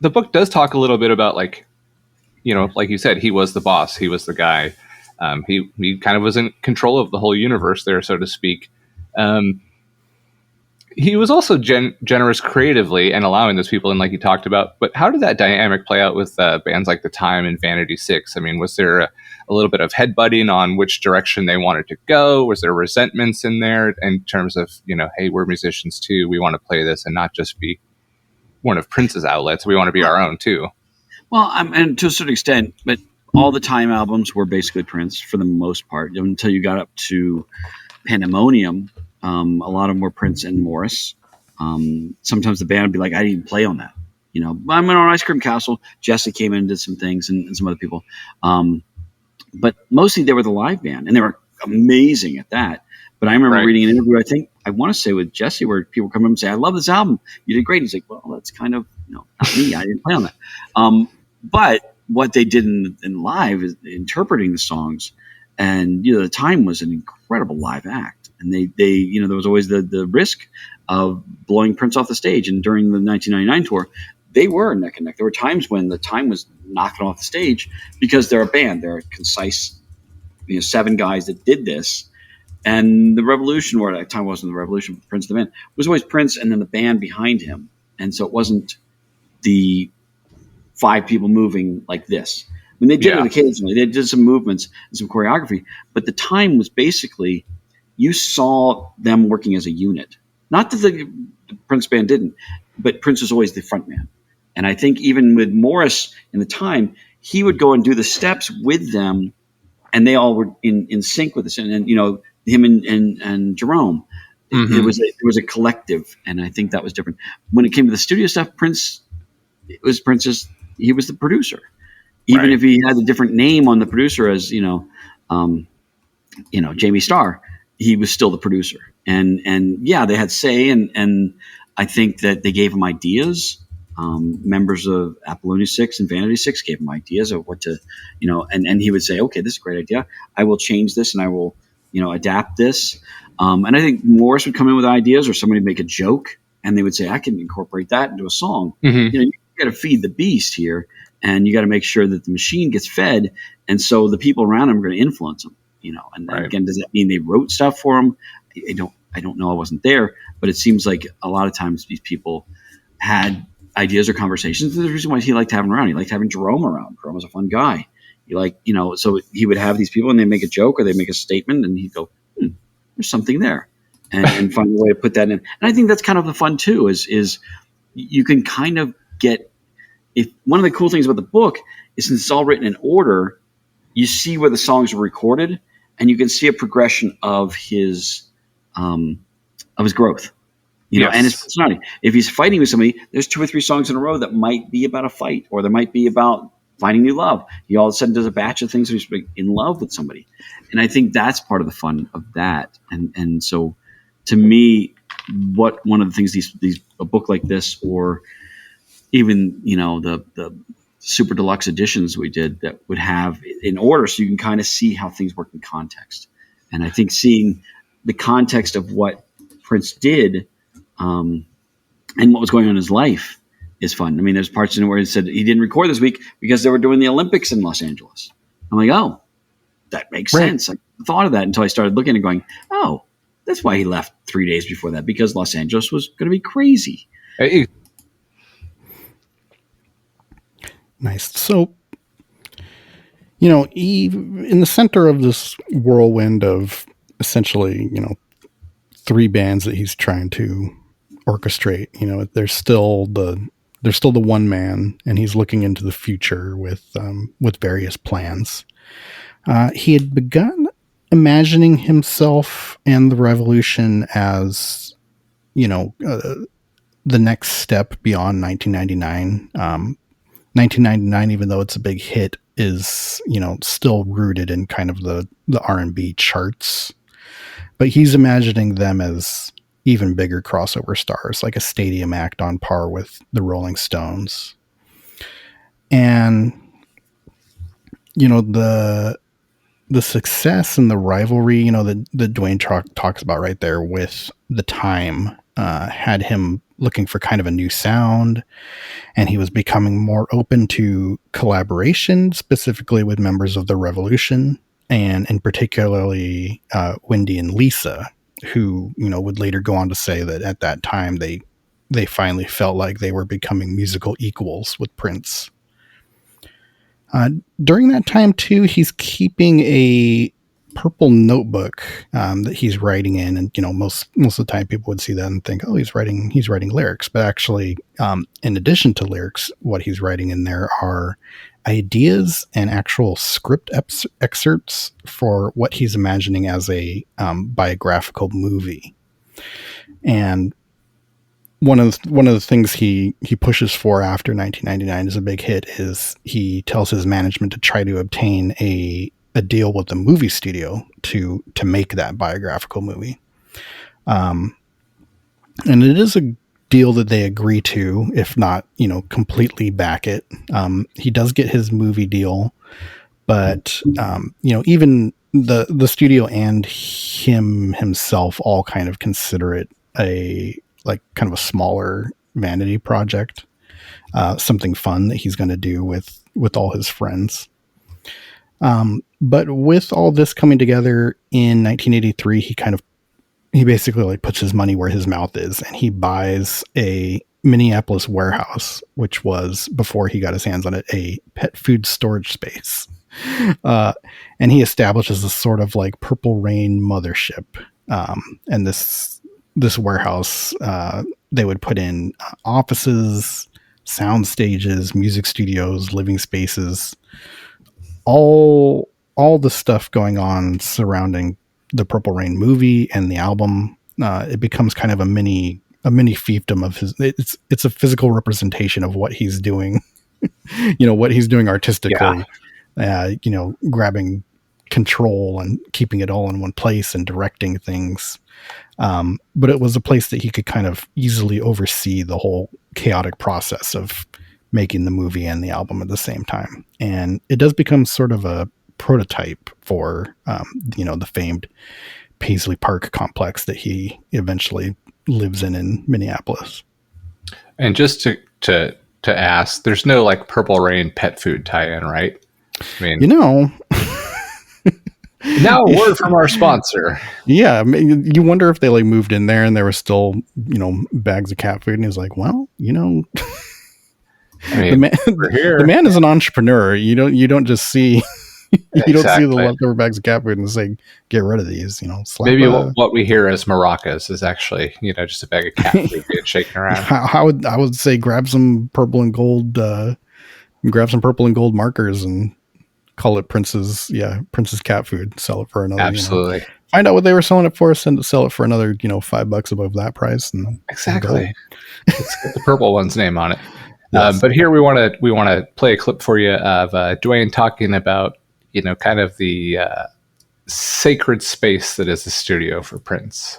the book does talk a little bit about like you said, he was the boss. He was the guy. He kind of was in control of the whole universe there, so to speak. He was also generous creatively and allowing those people in, like you talked about. But how did that dynamic play out with bands like The Time and Vanity Six? I mean, was there a little bit of headbutting on which direction they wanted to go? Was there resentments in there in terms of, hey, we're musicians too. We want to play this and not just be one of Prince's outlets. We want to be our own too. Well, and to a certain extent, but all the Time albums were basically Prince for the most part, until you got up to Pandemonium. A lot of them were Prince and Morris. Sometimes the band would be like, I didn't even play on that. I'm on Ice Cream Castle. Jesse came in and did some things, and some other people. But mostly they were the live band, and they were amazing at that. But I remember reading an interview, I want to say with Jesse, where people come up and say, I love this album. You did great. He's like, well, that's kind of, not me. I didn't play on that. But what they did in live is interpreting the songs. And, The Time was an incredible live act. And they there was always the risk of blowing Prince off the stage. And during the 1999 tour, they were neck and neck. There were times when The Time was knocking off the stage because they're a band. They're a concise, 7 guys that did this. And the Revolution, or at that time wasn't the Revolution, Prince the band, was always Prince and then the band behind him. And so it wasn't the 5 people moving like this. I mean, they did it occasionally. They did some movements and some choreography. But The Time was basically, you saw them working as a unit. Not that the Prince band didn't, but Prince was always the front man. And I think even with Morris in The Time, he would go and do the steps with them, and they all were in sync with us. And him and Jerome, it was a collective, and I think that was different. When it came to the studio stuff, he was the producer, even if he had a different name on the producer as Jamie Starr, he was still the producer. And they had say, and I think that they gave him ideas. Members of Apollonia 6 and Vanity 6 gave him ideas of what to, and he would say, okay, this is a great idea. I will change this and I will, adapt this. And I think Morris would come in with ideas, or somebody would make a joke and they would say, I can incorporate that into a song. You got to feed the beast here, and you got to make sure that the machine gets fed. And so the people around him are going to influence him, and again, does that mean they wrote stuff for him? I don't know. I wasn't there, but it seems like a lot of times these people had ideas or conversations. There's a reason why he liked having around. He liked having Jerome around. Jerome was a fun guy. So he would have these people and they make a joke or they make a statement and he'd go, there's something there, and find a way to put that in. And I think that's kind of the fun too, is you can kind of get, if one of the cool things about the book is, since it's all written in order, you see where the songs were recorded and you can see a progression of his growth. And his personality. If he's fighting with somebody, there's 2 or 3 songs in a row that might be about a fight, or there might be about finding new love. He all of a sudden does a batch of things where he's in love with somebody. And I think that's part of the fun of that. And so to me, one of the things a book like this, or even, the super deluxe editions we did that would have in order, so you can kind of see how things work in context. And I think seeing the context of what Prince did, and what was going on in his life is fun. I mean, there's parts in it where he said he didn't record this week because they were doing the Olympics in Los Angeles. I'm like, oh, that makes sense. I thought of that until I started looking and going, oh, that's why he left 3 days before that, because Los Angeles was going to be crazy. Nice. So, in the center of this whirlwind of essentially, 3 bands that he's trying to orchestrate. You know, there's still the one man, and he's looking into the future with various plans. He had begun imagining himself and the revolution as, the next step beyond 1999. 1999, even though it's a big hit, is, still rooted in kind of the R&B charts. But he's imagining them as even bigger crossover stars, like a stadium act on par with the Rolling Stones. And, the success and the rivalry, that Duane talks about right there with the time, had him looking for kind of a new sound, and he was becoming more open to collaboration, specifically with members of the Revolution, and particularly Wendy and Lisa, who, would later go on to say that at that time they finally felt like they were becoming musical equals with Prince. During that time too, he's keeping a purple notebook that he's writing in, and most of the time people would see that and think, oh, he's writing lyrics, but actually, in addition to lyrics, what he's writing in there are ideas and actual script excerpts for what he's imagining as a biographical movie. And one of the things he pushes for after 1999 is a big hit is he tells his management to try to obtain a deal with the movie studio to make that biographical movie. And it is a deal that they agree to, if not, completely back it. He does get his movie deal, but, even the studio and himself all kind of consider it kind of a smaller vanity project, something fun that he's going to do with all his friends. But with all this coming together in 1983, he basically puts his money where his mouth is, and he buys a Minneapolis warehouse, which was, before he got his hands on it, a pet food storage space. And he establishes a sort of Purple Rain mothership. And this warehouse, they would put in offices, sound stages, music studios, living spaces, all the stuff going on surrounding the Purple Rain movie and the album. It becomes kind of a mini fiefdom of his. It's a physical representation of what he's doing, what he's doing artistically, grabbing control and keeping it all in one place and directing things. But it was a place that he could kind of easily oversee the whole chaotic process of making the movie and the album at the same time. And it does become sort of a prototype for, the famed Paisley Park complex that he eventually lives in Minneapolis. And just to ask, there's no Purple Rain pet food tie-in, right? I mean, now a word from our sponsor. Yeah. You wonder if they moved in there and there were still, bags of cat food. And he's like, well, I mean, the man is an entrepreneur. You don't just see, you don't see the leftover bags of cat food and say, get rid of these, maybe what we hear as maracas is actually, just a bag of cat food being shaken around. I would say grab some purple and gold markers and call it Prince's cat food. Sell it for another. Absolutely. Find out what they were selling it for, sell it for another, $5 above that price. And exactly. Let's get the purple one's name on it. Yes. But here we want to play a clip for you of Duane talking about, kind of the sacred space that is the studio for Prince.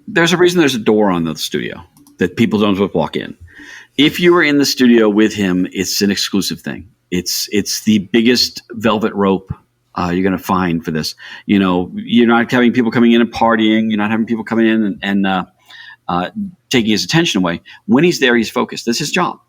There's a reason there's a door on the studio that people don't just walk in. If you were in the studio with him, it's an exclusive thing. It's the biggest velvet rope you're going to find for this. You're not having people coming in and partying. You're not having people coming in and taking his attention away. When he's there, he's focused. That's his job.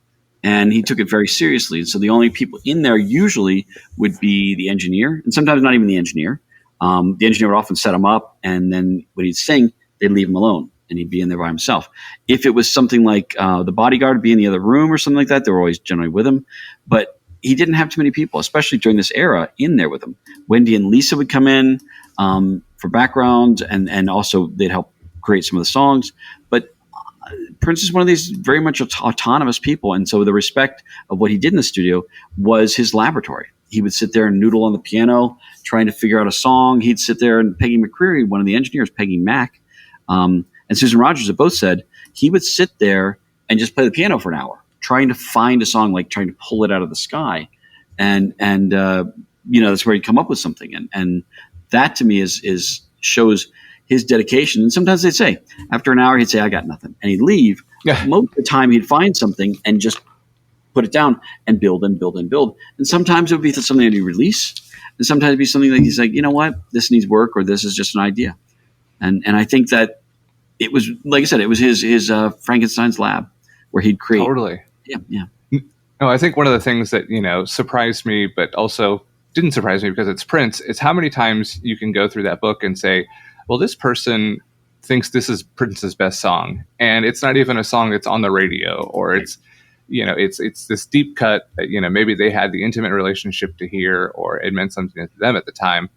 And he took it very seriously. And so the only people in there usually would be the engineer, and sometimes not even the engineer. The engineer would often set him up, and then when he'd sing, they'd leave him alone, and he'd be in there by himself. If it was something like the bodyguard would be in the other room or something like that, they were always generally with him. But he didn't have too many people, especially during this era, in there with him. Wendy and Lisa would come in for background, and also they'd help create some of the songs. But Prince is one of these very much autonomous people, and so the respect of what he did in the studio was his laboratory. He would sit there and noodle on the piano, trying to figure out a song. He'd sit there, and Peggy McCreary, one of the engineers, Peggy Mack, and Susan Rogers have both said he would sit there and just play the piano for an hour, trying to find a song, like trying to pull it out of the sky, and that's where he'd come up with something, and that to me is shows his dedication. And sometimes they'd say, after an hour, he'd say, I got nothing. And he'd leave. Yeah. Most of the time, he'd find something and just put it down and build and build and build. And sometimes it would be something that he'd release. And sometimes it'd be something that he's like, you know what, this needs work, or this is just an idea. And I think that it was, like I said, it was his Frankenstein's lab where he'd create. Totally. Yeah. No, I think one of the things that, surprised me, but also didn't surprise me because it's Prince, is how many times you can go through that book and say, well, this person thinks this is Prince's best song, and it's not even a song that's on the radio, or it's this deep cut that, maybe they had the intimate relationship to hear, or it meant something to them at the time.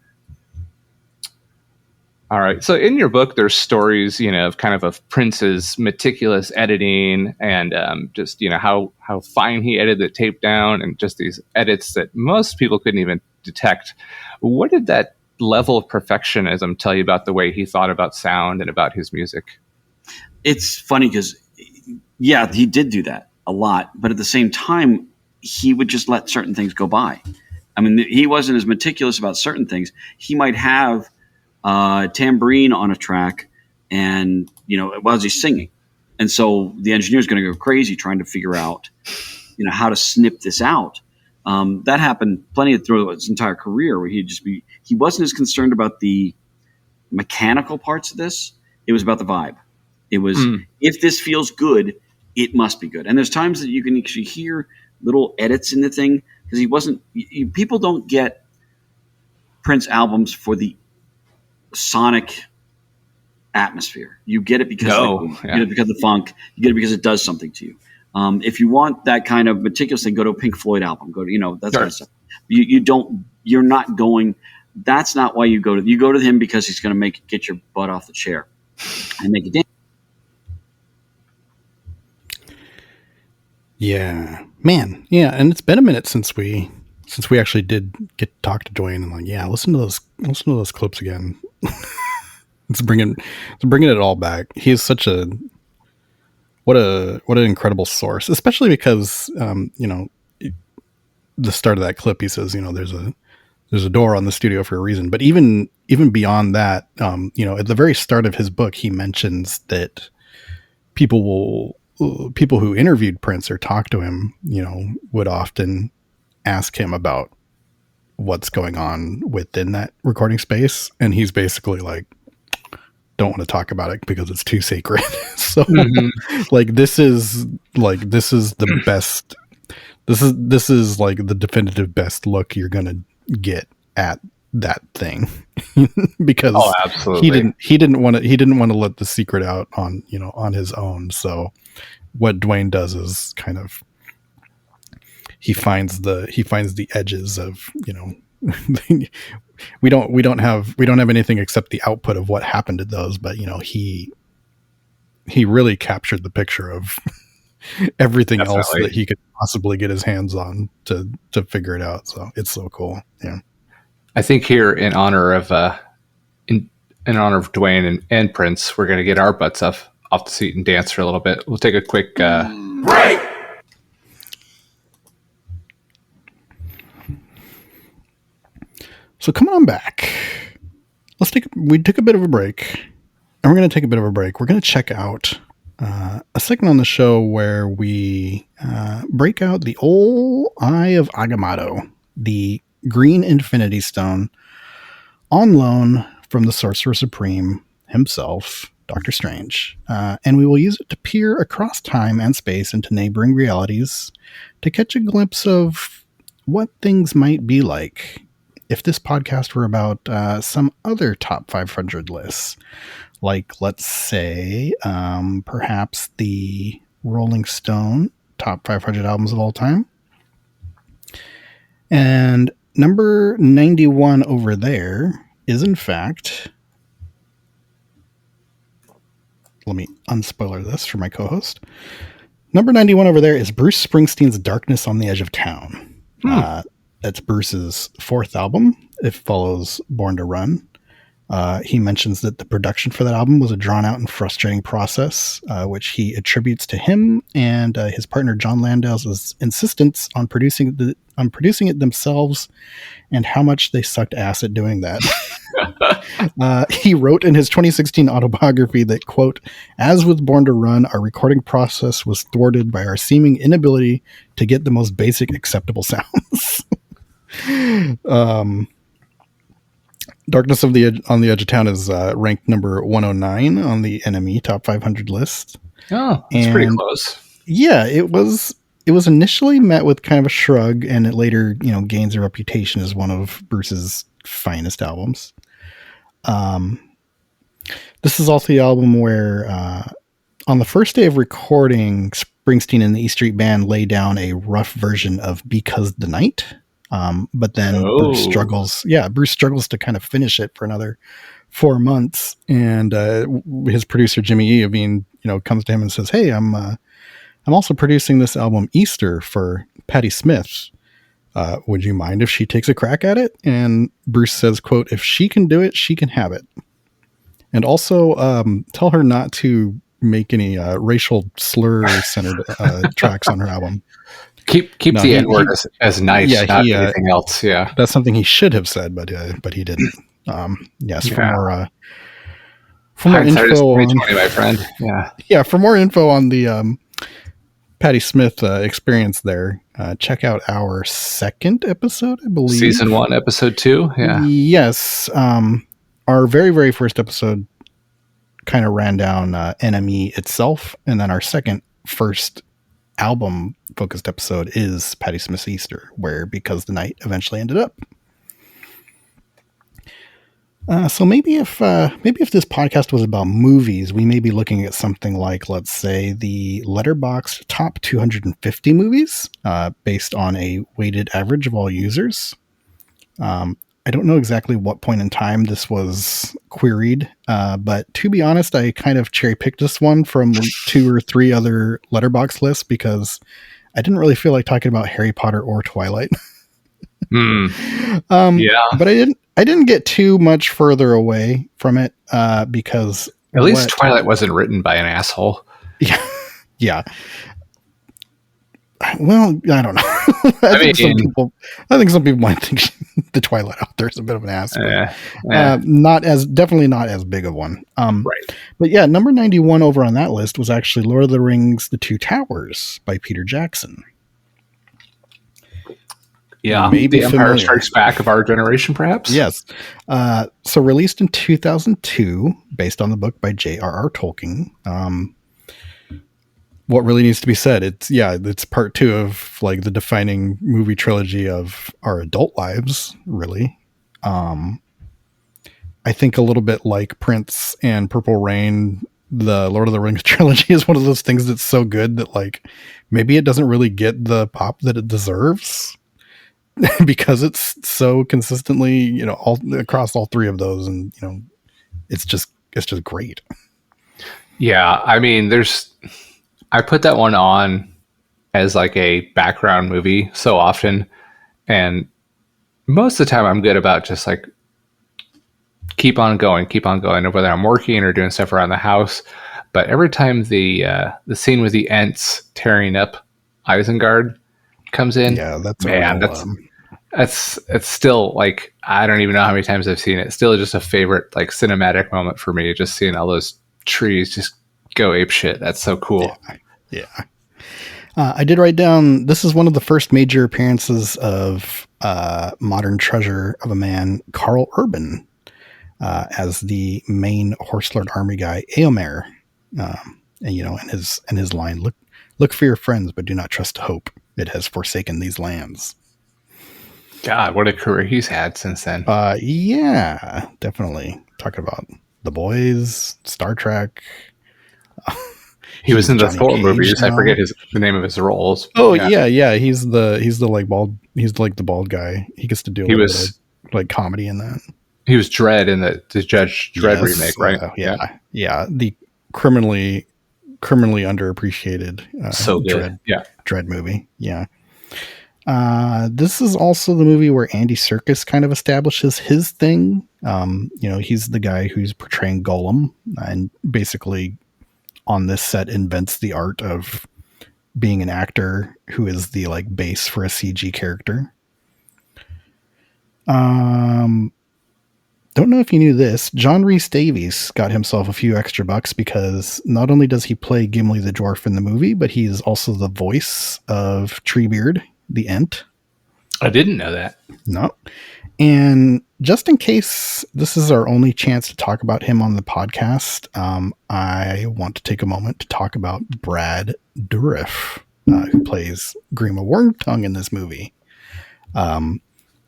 All right. So in your book, there's stories, of Prince's meticulous editing and just, how fine he edited the tape down, and just these edits that most people couldn't even detect. What did that level of perfectionism tell you about the way he thought about sound and about his music? It's funny because, he did do that a lot, but at the same time, he would just let certain things go by. I mean, he wasn't as meticulous about certain things. He might have tambourine on a track, and while he's singing, and so the engineer is going to go crazy trying to figure out how to snip this out. That happened plenty through his entire career, where he wasn't as concerned about the mechanical parts of this. It was about the vibe. It was, if this feels good, it must be good. And there's times that you can actually hear little edits in the thing, because people don't get Prince albums for the sonic atmosphere. You get it because you get it because of the funk. You get it because it does something to you. If you want that kind of meticulous thing, go to a Pink Floyd album. Go to that kind of stuff. You're not going. That's not why you go to him, because he's going to get your butt off the chair and make it dance. Yeah, man. Yeah, and it's been a minute since we actually did get to talk to Duane, and listen to those clips again. It's bringing it all back. He is such what an incredible source, especially because the start of that clip, he says, there's a door on the studio for a reason. But even beyond that, at the very start of his book, he mentions that people who interviewed Prince or talked to him, would often ask him about what's going on within that recording space. And he's basically like, don't want to talk about it because it's too sacred. So this is the best, this is like the definitive best look you're going to get at that thing. Because absolutely. he didn't want to let the secret out on his own. So what Duane does is kind of, he finds the edges of, we don't have anything except the output of what happened to those, but he really captured the picture of everything else that he could possibly get his hands on to figure it out. So it's so cool. Yeah. I think here in honor of Duane and Prince, we're going to get our butts off the seat and dance for a little bit. We'll take a quick break. So come on back. We took a bit of a break, and we're going to take a bit of a break. We're going to check out a segment on the show where we break out the old Eye of Agamotto, the green infinity stone, on loan from the Sorcerer Supreme himself, Doctor Strange. And we will use it to peer across time and space into neighboring realities to catch a glimpse of what things might be like if this podcast were about some other top 500 lists, like, let's say, perhaps the Rolling Stone top 500 albums of all time. And number 91 over there is, in fact, let me unspoiler this for my co-host. Number 91 over there is Bruce Springsteen's Darkness on the Edge of Town. That's Bruce's fourth album. It follows Born to Run. He mentions that the production for that album was a drawn-out and frustrating process, which he attributes to him and his partner John Landau's insistence on producing it themselves, and how much they sucked ass at doing that. He wrote in his 2016 autobiography that, quote, "As with Born to Run, our recording process was thwarted by our seeming inability to get the most basic acceptable sounds." Darkness on the Edge of Town is ranked number 109 on the NME Top 500 list. Oh, that's pretty close. Yeah, it was initially met with kind of a shrug, and it later, gains a reputation as one of Bruce's finest albums. This is also the album where, on the first day of recording, Springsteen and the E Street Band lay down a rough version of Because the Night. But then Bruce struggles to kind of finish it for another 4 months. And his producer, Jimmy Iovine, comes to him and says, "Hey, I'm also producing this album Easter for Patti Smith. Would you mind if she takes a crack at it?" And Bruce says, quote, "If she can do it, she can have it. And also tell her not to make any racial slur-centered tracks on her album." Keep the N-word as nice, not anything else. Yeah, that's something he should have said, but he didn't. Yes, for more info, my friend. For more info on the Patti Smith experience there, check out our second episode, I believe. Season 1, episode 2. Yeah. Yes. Our very, very first episode kind of ran down NME itself, and then our first album focused episode is Patti Smith's Easter, where Because the Night eventually ended up. So maybe if this podcast was about movies, we may be looking at something like, let's say, the Letterboxd top 250 movies, based on a weighted average of all users. I don't know exactly what point in time this was queried, but to be honest, I kind of cherry-picked this one from 2 or 3 other Letterboxd lists because I didn't really feel like talking about Harry Potter or Twilight. But I didn't get too much further away from it because at least Twilight wasn't written by an asshole. Yeah. Well, I don't know. I think some people might think the Twilight author is a bit of an ass. Definitely not as big of one. Right. But yeah, number 91 over on that list was actually Lord of the Rings: The Two Towers by Peter Jackson. Yeah, maybe The Empire Strikes Back of our generation, perhaps. Yes. So released in 2002, based on the book by J.R.R. Tolkien. What really needs to be said? It's part 2 of like the defining movie trilogy of our adult lives. Really, I think a little bit like Prince and Purple Rain. The Lord of the Rings trilogy is one of those things that's so good that like maybe it doesn't really get the pop that it deserves. Because it's so consistently, all across all 3 of those, and it's just great. Yeah, I mean, I put that one on as like a background movie so often, and most of the time I'm good about just like keep on going, whether I'm working or doing stuff around the house. But every time the scene with the Ents tearing up Isengard comes in, it's still like, I don't even know how many times I've seen it. It's still just a favorite like cinematic moment for me, just seeing all those trees just go apeshit. That's so cool. Yeah. I did write down, this is one of the first major appearances of modern treasure of a man, Carl Urban, as the main Horse Lord army guy, Eomer. And his line, look for your friends, but do not trust hope. It has forsaken these lands. God, what a career he's had since then. Yeah, definitely. Talking about The Boys, Star Trek. He was in the Johnny Thor Cage movies. I now. forget the name of his roles. Oh yeah. He's the like bald. He's like the bald guy. He gets to do a He little bit of was like comedy in that. he was Dredd in the Judge Dredd Yes, remake, right? yeah. The criminally underappreciated So good. Dread movie. Yeah. This is also the movie where Andy Serkis kind of establishes his thing. He's the guy who's portraying Gollum and basically on this set invents the art of being an actor who is the like base for a CG character. Don't know if you knew this. John Rhys Davies got himself a few extra bucks because not only does he play Gimli the Dwarf in the movie, but he's also the voice of Treebeard, the Ent. I didn't know that. No. And just in case this is our only chance to talk about him on the podcast, I want to take a moment to talk about Brad Dourif, who plays Grima Wormtongue in this movie,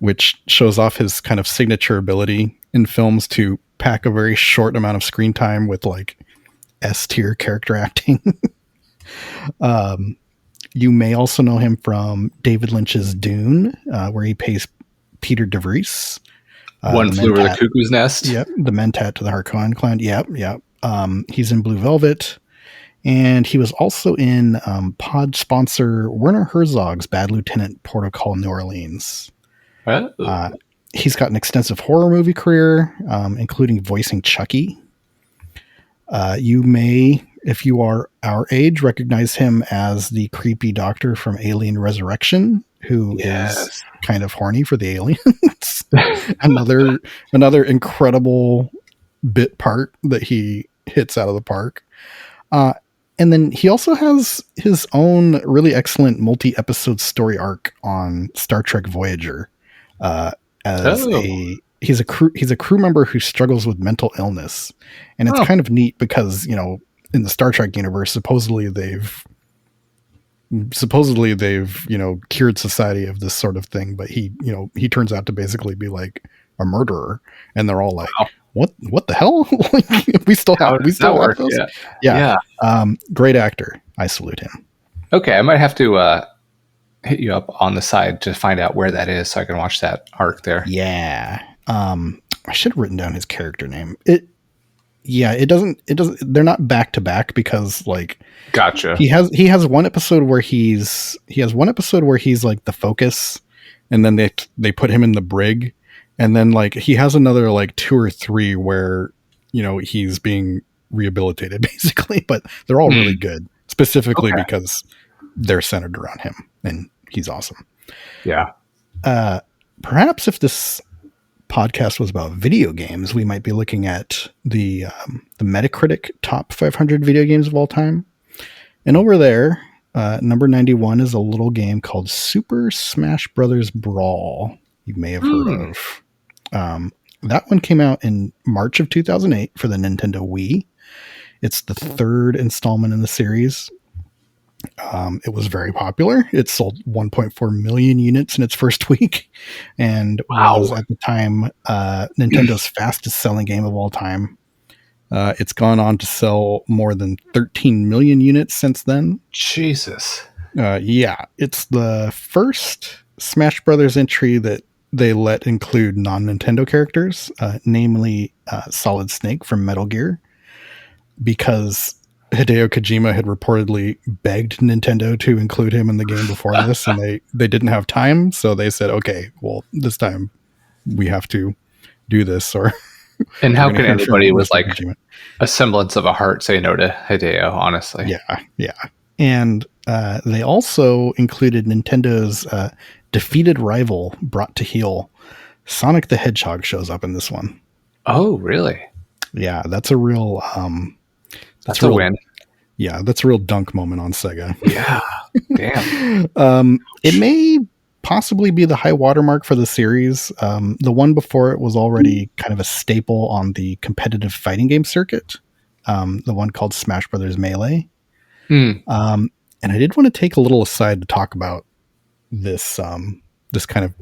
which shows off his kind of signature ability in films to pack a very short amount of screen time with like S-tier character acting. You may also know him from David Lynch's Dune, where he plays Peter De Vries. One Flew Over the Cuckoo's Nest. Yep, the Mentat to the Harkonnen clan. Yep. He's in Blue Velvet. And he was also in pod sponsor Werner Herzog's Bad Lieutenant Protocol New Orleans. He's got an extensive horror movie career, including voicing Chucky. You may, if you are our age, recognize him as the creepy doctor from Alien Resurrection, who is kind of horny for the aliens. another incredible bit part that he hits out of the park. And then he also has his own really excellent multi-episode story arc on Star Trek Voyager. He's a crew member who struggles with mental illness, and it's kind of neat because in the Star Trek universe, supposedly they've cured society of this sort of thing, but he turns out to basically be like a murderer, and they're all like, what the hell? Like, we still have those. Yeah. Great actor. I salute him. Okay, I might have to hit you up on the side to find out where that is so I can watch that arc there. Yeah. I should have written down his character name. It doesn't, they're not back to back because like, gotcha. He has one episode where he's like the focus, and then they put him in the brig, and then like he has another like 2 or 3 where, he's being rehabilitated basically, but they're all really good specifically because they're centered around him and he's awesome. Yeah. Perhaps if this podcast was about video games, we might be looking at the Metacritic top 500 video games of all time. And over there, number 91 is a little game called Super Smash Brothers Brawl. You may have heard of. That one came out in March of 2008 for the Nintendo Wii. It's the 3rd installment in the series. It was very popular. It sold 1.4 million units in its first week, and was at the time Nintendo's fastest selling game of all time. It's gone on to sell more than 13 million units since then. Jesus. It's the first Smash Brothers entry that they let include non-Nintendo characters, namely Solid Snake from Metal Gear, because Hideo Kojima had reportedly begged Nintendo to include him in the game before this, and they didn't have time, so they said, okay, well, this time we have to do this. And how can anybody with like a semblance of a heart say no to Hideo, honestly? Yeah. And they also included Nintendo's defeated rival brought to heel. Sonic the Hedgehog shows up in this one. Oh, really? Yeah, that's a real... That's a win. Yeah, that's a real dunk moment on Sega. Yeah, damn. It may possibly be the high watermark for the series. The one before it was already kind of a staple on the competitive fighting game circuit. The one called Smash Brothers Melee. And I did want to take a little aside to talk about this kind of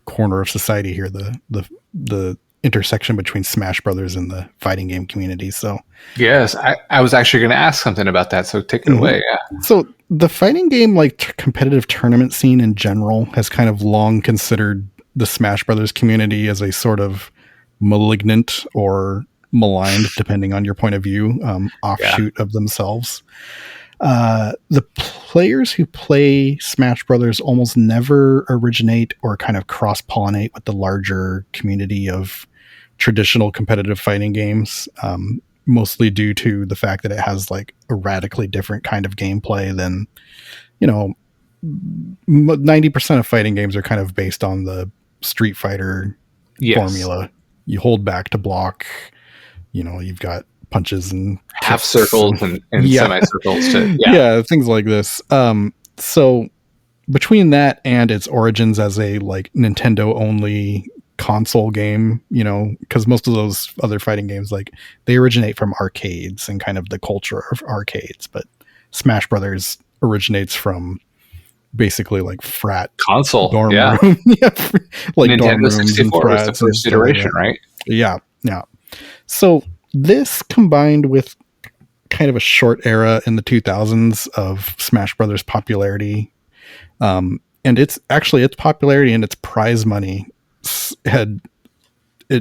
corner of society here, the intersection between Smash Brothers and the fighting game community. So Yes, I was actually going to ask something about that, so take it away. Yeah. So the fighting game, like competitive tournament scene in general, has kind of long considered the Smash Brothers community as a sort of malignant or maligned, depending on your point of view, offshoot of themselves. The players who play Smash Brothers almost never originate or kind of cross-pollinate with the larger community of traditional competitive fighting games. Mostly due to the fact that it has like a radically different kind of gameplay than, 90% of fighting games are kind of based on the Street Fighter formula. You hold back to block, you've got punches and half circles and semicircles. Things like this. So between that and its origins as a like Nintendo only console game, because most of those other fighting games, like they originate from arcades and kind of the culture of arcades, but Smash Brothers originates from basically like frat console dorm room. Like Nintendo dorm rooms 64 was the first iteration, right? Yeah. So this combined with kind of a short era in the 2000s of Smash Brothers popularity, and its popularity and its prize money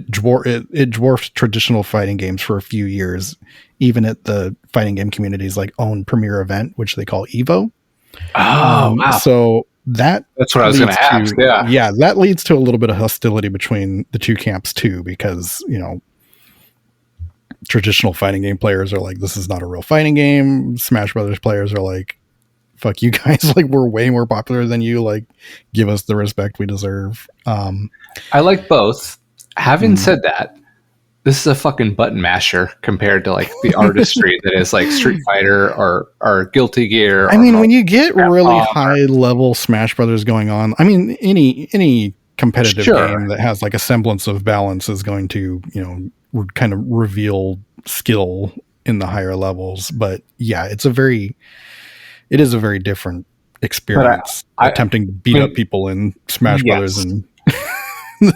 dwarfed traditional fighting games for a few years, even at the fighting game community's like own premier event, which they call Evo. Wow. So that's what I was going to ask. Yeah, that leads to a little bit of hostility between the two camps too, because traditional fighting game players are like, this is not a real fighting game. Smash Brothers players are like, fuck you guys, like we're way more popular than you, like give us the respect we deserve. I like both. Having said that, this is a fucking button masher compared to like the artistry that is like Street Fighter or Guilty Gear. I mean, when you get really high level Smash Brothers going on, I mean, any competitive game that has like a semblance of balance is going to, kind of reveal skill in the higher levels. But yeah, it is a very different experience attempting to beat up people in Smash Brothers. And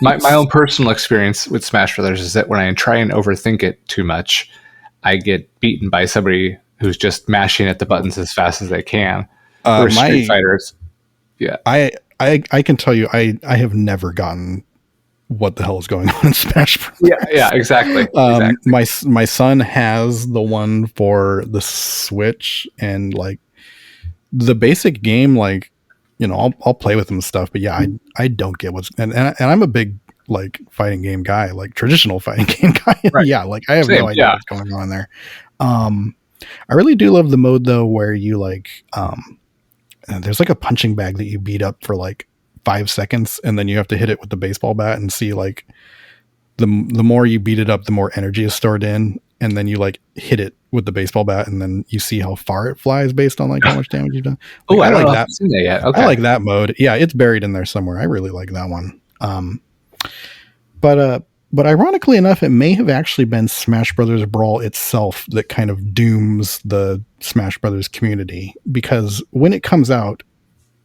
my own personal experience with Smash Brothers is that when I try and overthink it too much, I get beaten by somebody who's just mashing at the buttons as fast as they can. Street Fighters, I can tell you, I have never gotten what the hell is going on in Smash Brothers. Yeah, exactly. My son has the one for the Switch, and like the basic game, like I'll play with him and stuff, but yeah, I don't get what's and I'm a big like fighting game guy, like traditional fighting game guy. Right. Yeah, like I have no idea what's going on there. I really do love the mode though where you like there's like a punching bag that you beat up for like 5 seconds, and then you have to hit it with the baseball bat and see like the more you beat it up, the more energy is stored in, and then you like hit it with the baseball bat, and then you see how far it flies based on like how much damage you've done. Like, I don't like that. Seen that yet. Okay. I like that mode. Yeah, it's buried in there somewhere. I really like that one. But ironically enough, it may have actually been Smash Brothers Brawl itself that kind of dooms the Smash Brothers community, because when it comes out,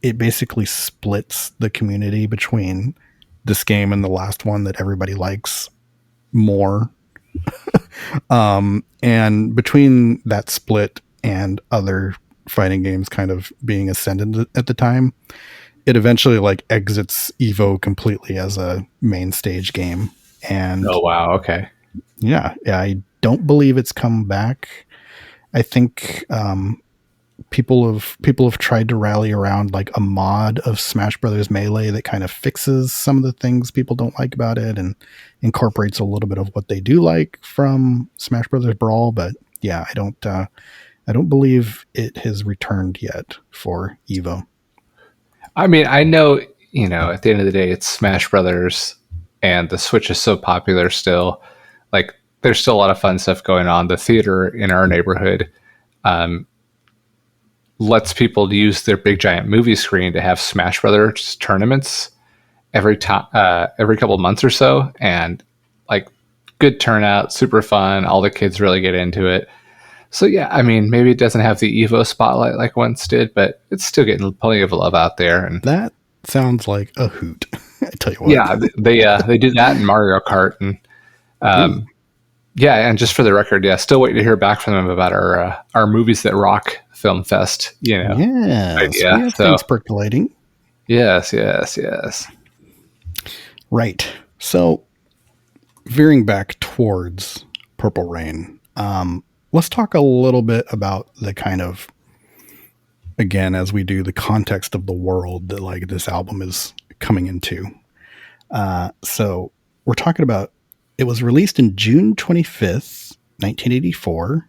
it basically splits the community between this game and the last one that everybody likes more. And between that split and other fighting games kind of being ascendant at the time, it eventually like exits Evo completely as a main stage game. And oh wow, okay. Yeah, I don't believe it's come back. I think people have tried to rally around like a mod of Smash Brothers Melee that kind of fixes some of the things people don't like about it and incorporates a little bit of what they do like from Smash Brothers Brawl. But yeah, I don't believe it has returned yet for Evo. I mean, I know, at the end of the day, it's Smash Brothers, and the Switch is so popular still. Like, there's still a lot of fun stuff going on. The theater in our neighborhood lets people use their big giant movie screen to have Smash Brothers tournaments every couple of months or so, and like good turnout, super fun. All the kids really get into it. So yeah, I mean, maybe it doesn't have the Evo spotlight like once did, but it's still getting plenty of love out there. And that sounds like a hoot. I tell you what. Yeah, they do that in Mario Kart, and Yeah, and just for the record, still waiting to hear back from them about our Movies That Rock Film Fest. Yes, we have things percolating. Yes. Right. So, veering back towards Purple Rain, let's talk a little bit about the kind of, again, as we do, the context of the world that like this album is coming into. So we're talking about, it was released in June 25th, 1984.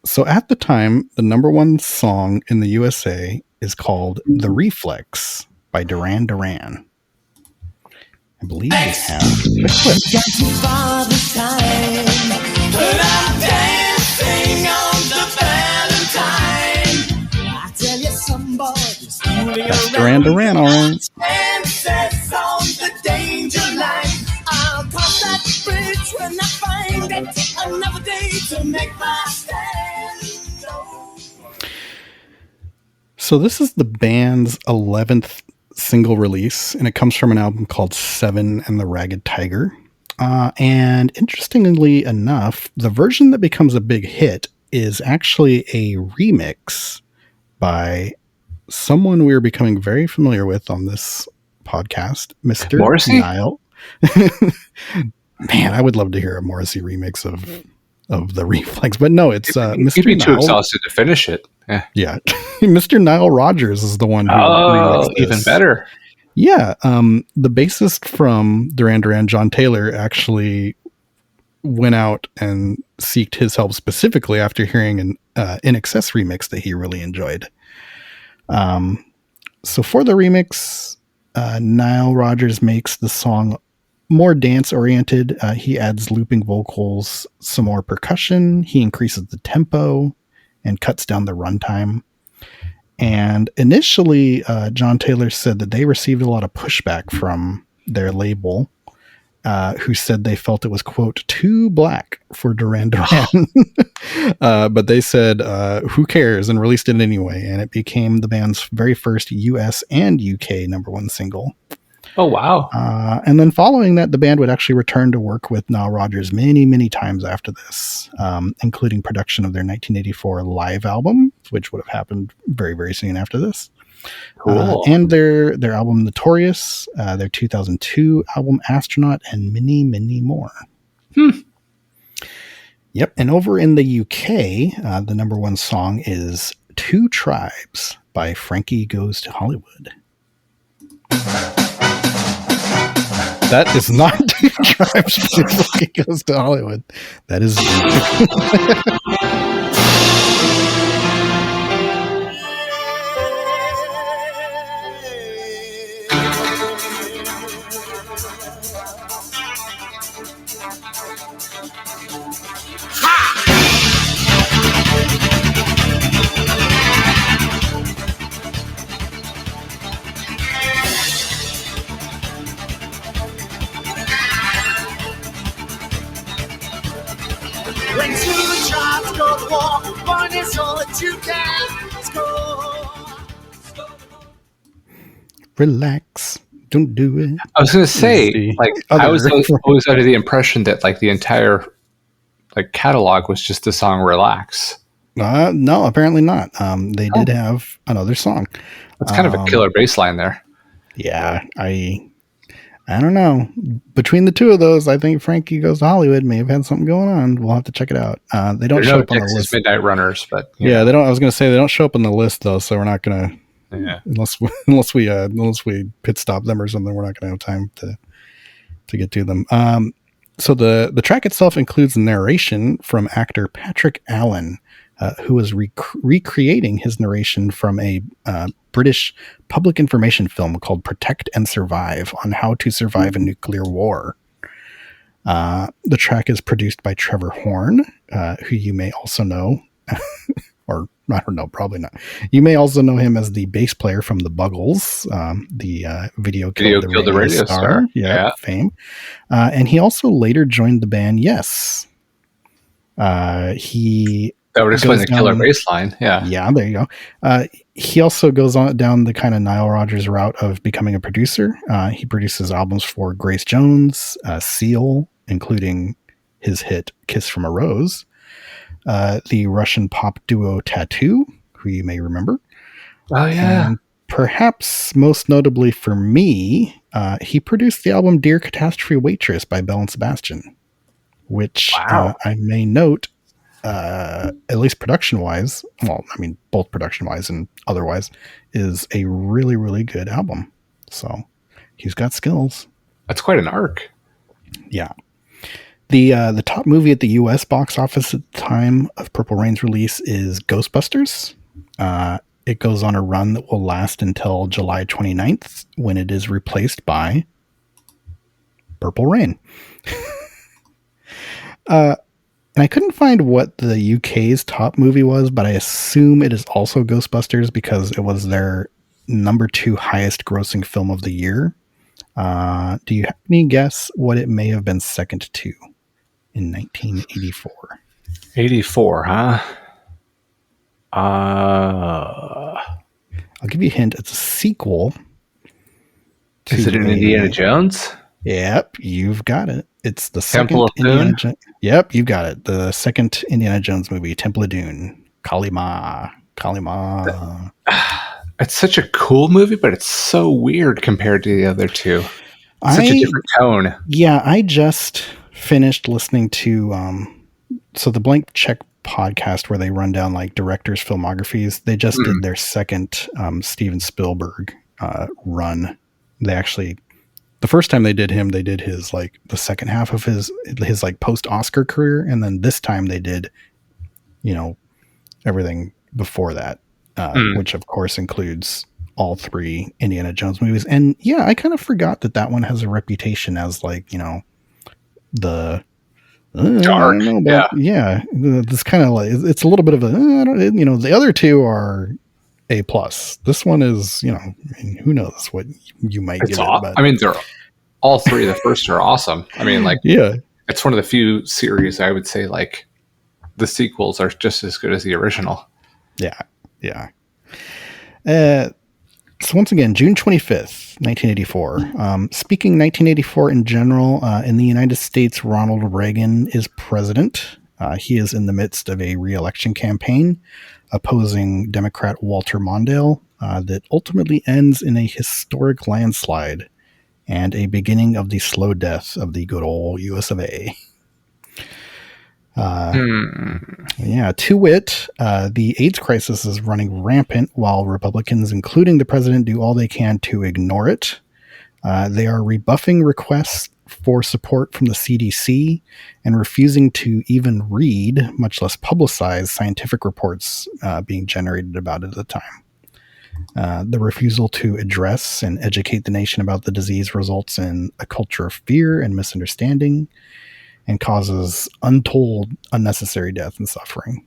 So at the time, the number one song in the USA is called The Reflex by Duran Duran. I believe we have a clip. That's Duran Duran, all right. So this is the band's 11th single release, and it comes from an album called Seven and the Ragged Tiger. And interestingly enough, the version that becomes a big hit is actually a remix by someone we're becoming very familiar with on this podcast, Mr. Morrissey? Nile. Man, I would love to hear a Morrissey remix of the Reflex, but no, it's Mr. You'd be too Nile. exhausted to finish it. Yeah. Mr. Nile Rodgers is the one who remixed this. Even better. Yeah. The bassist from Duran Duran, John Taylor, actually went out and sought his help specifically after hearing an In Excess remix that he really enjoyed. So for the remix, Nile Rodgers makes the song more dance oriented. He adds looping vocals, some more percussion. He increases the tempo and cuts down the runtime. And initially, John Taylor said that they received a lot of pushback from their label, who said they felt it was, quote, too black for Duran Duran. But they said, who cares, and released it anyway. And it became the band's very first US and UK number one single. Oh, wow. And then following that, the band would actually return to work with Nile Rodgers many, many times after this, including production of their 1984 live album, which would have happened very, very soon after this. Cool. And their album Notorious, their 2002 album Astronaut, and many, many more. Yep. And over in the UK, the number one song is Two Tribes by Frankie Goes to Hollywood. That is not Two Tribes by Frankie Goes to Hollywood. That is... When two tribes go to war, one is all that you can score. Relax. Don't do it. I was going to say, like, I was always under the impression that, like, the entire, like, catalog was just the song Relax. No, apparently not. They did have another song. That's kind of a killer bass line there. Yeah, I don't know. Between the two of those, I think Frankie Goes to Hollywood may have had something going on. We'll have to check it out. They don't show up on the list. Midnight Runners, but yeah, they don't. I was going to say they don't show up on the list though, so we're not going to. Yeah. Unless we pit stop them or something, we're not going to have time to get to them. So the track itself includes narration from actor Patrick Allen, who was recreating his narration from a British public information film called Protect and Survive on how to survive a nuclear war. The track is produced by Trevor Horn, who you may also know, or I don't know, probably not. You may also know him as the bass player from the Buggles, the Video Killed the Radio Star. Yeah, fame. And he also later joined the band Yes. He That would explain the goes killer down- bass line. Yeah. Yeah, there you go. He also goes on down the kind of Nile Rodgers route of becoming a producer. He produces albums for Grace Jones, Seal, including his hit Kiss from a Rose, the Russian pop duo Tattoo, who you may remember. Oh, yeah. And perhaps most notably for me, he produced the album Dear Catastrophe Waitress by Belle and Sebastian, which Wow. I may note, at least production-wise, well, I mean, both production-wise and otherwise, is a really, really good album. So he's got skills. That's quite an arc. Yeah. The top movie at the U.S. box office at the time of Purple Rain's release is Ghostbusters. It goes on a run that will last until July 29th, when it is replaced by Purple Rain. And I couldn't find what the UK's top movie was, but I assume it is also Ghostbusters because it was their number 2 highest grossing film of the year. Do you have any guess what it may have been second to in 1984? 84, huh? I'll give you a hint. It's a sequel. Is it an Indiana Jones? Yep, you've got it. It's the Temple second of Indiana Doom? Yep, you got it. The second Indiana Jones movie, Temple of Doom. Kalima. It's such a cool movie, but it's so weird compared to the other two. Such a different tone. Yeah, I just finished listening to the Blank Check podcast where they run down like directors' filmographies. They just did their second Steven Spielberg run. They actually, the first time they did him, they did his like the second half of his like post-Oscar career, and then this time they did, everything before that, which of course includes all 3 Indiana Jones movies. And yeah, I kind of forgot that one has a reputation as like, the Dark. this kind of like, it's a little bit of a, the other 2 are A+. This one is, who knows what you might give it. But I mean, they're all 3 of the first are awesome. I mean, like, yeah, it's one of the few series I would say like the sequels are just as good as the original. Yeah. So once again, June 25th, 1984. Speaking 1984 in general, in the United States, Ronald Reagan is president. He is in the midst of a re-election campaign opposing Democrat Walter Mondale that ultimately ends in a historic landslide and a beginning of the slow death of the good old US of A. Yeah, to wit, the AIDS crisis is running rampant while Republicans, including the president, do all they can to ignore it. They are rebuffing requests for support from the CDC and refusing to even read, much less publicize, scientific reports being generated about it at the time. The refusal to address and educate the nation about the disease results in a culture of fear and misunderstanding, and causes untold unnecessary death and suffering.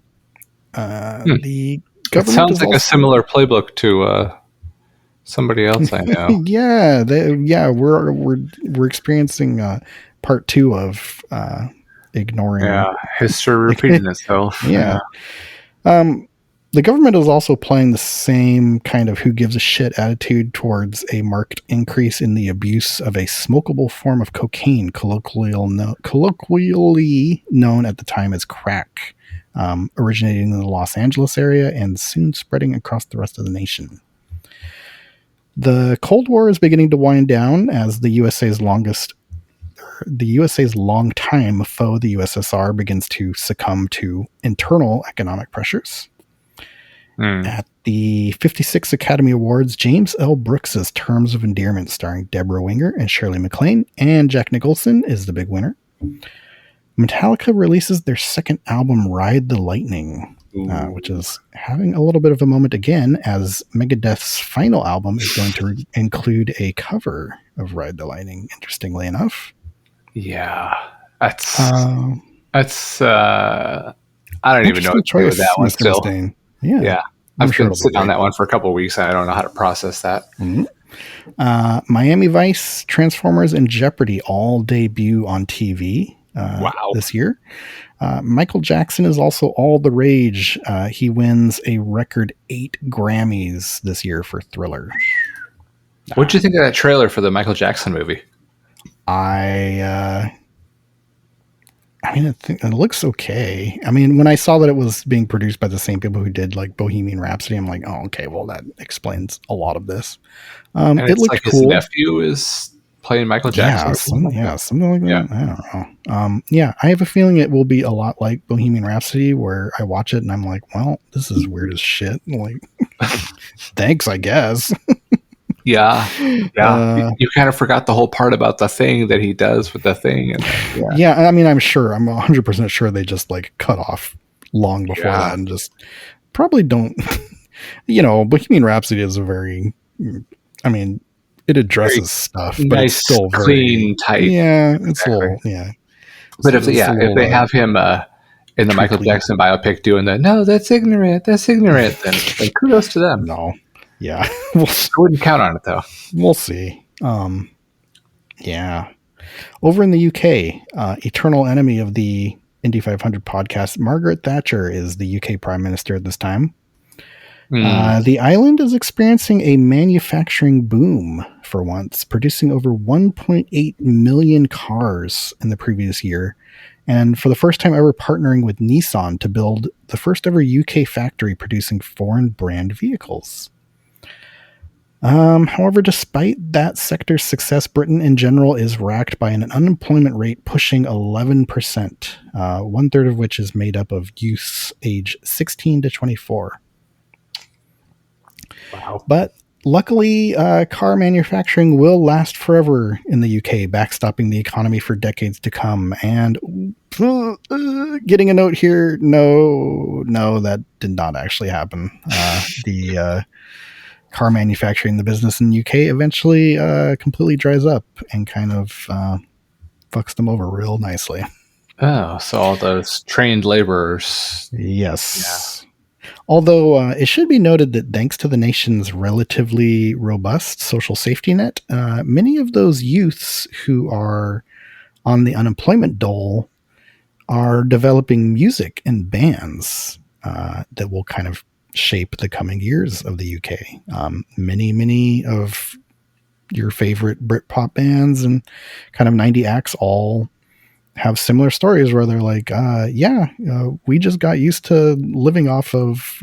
The government It sounds like a similar playbook to somebody else I know. We're experiencing part 2 of ignoring. Yeah, history repeating itself. Yeah. The government is also playing the same kind of who gives a shit attitude towards a marked increase in the abuse of a smokable form of cocaine, colloquially known at the time as crack, originating in the Los Angeles area and soon spreading across the rest of the nation. The Cold War is beginning to wind down as the USA's longtime foe, the USSR, begins to succumb to internal economic pressures. At the 56 Academy Awards, James L. Brooks's Terms of Endearment, starring Deborah Winger and Shirley MacLaine, and Jack Nicholson, is the big winner. Metallica releases their second album, Ride the Lightning, which is having a little bit of a moment again, as Megadeth's final album is going to include a cover of Ride the Lightning, interestingly enough. Yeah, that's I don't even know what to do with that one still. Yeah. I've been sitting on that one for a couple of weeks and I don't know how to process that. Miami Vice, Transformers, and Jeopardy all debut on TV. this year. Michael Jackson is also all the rage. He wins a record 8 Grammys this year for Thriller. What'd you think of that trailer for the Michael Jackson movie? I mean, I think it looks okay. I mean, when I saw that it was being produced by the same people who did like Bohemian Rhapsody, I'm like, oh, okay, well, that explains a lot of this. And it it's looked like cool. His nephew is playing Michael Jackson. Something like that. I don't know. I have a feeling it will be a lot like Bohemian Rhapsody, where I watch it and I'm like, well, this is weird as shit. Like, thanks, I guess. Yeah. You kind of forgot the whole part about the thing that he does with the thing. And I mean, I'm 100% sure they just like cut off long before that and just probably don't, Bohemian Rhapsody is a very, I mean, it addresses very stuff, but nice, it's still clean, tight. Yeah, it's a little, But if they have him in the Michael Jackson biopic doing that, no, that's ignorant, then kudos to them. No. Yeah. I wouldn't count on it, though. We'll see. Over in the UK, eternal enemy of the Indy 500 podcast, Margaret Thatcher is the UK Prime Minister at this time. The island is experiencing a manufacturing boom for once, producing over 1.8 million cars in the previous year, and for the first time ever partnering with Nissan to build the first ever UK factory producing foreign brand vehicles. However, despite that sector's success, Britain in general is racked by an unemployment rate pushing 11%, 1/3 of which is made up of youths age 16 to 24. Wow. But luckily, car manufacturing will last forever in the UK, backstopping the economy for decades to come. And getting a note here, no, that did not actually happen. The car manufacturing, the business in the UK eventually completely dries up and kind of fucks them over real nicely. Oh, so all those trained laborers. Yes. Yeah. Although it should be noted that thanks to the nation's relatively robust social safety net, many of those youths who are on the unemployment dole are developing music and bands that will kind of shape the coming years of the UK. Many of your favorite Britpop bands and kind of 90 acts all have similar stories where they're like, we just got used to living off of,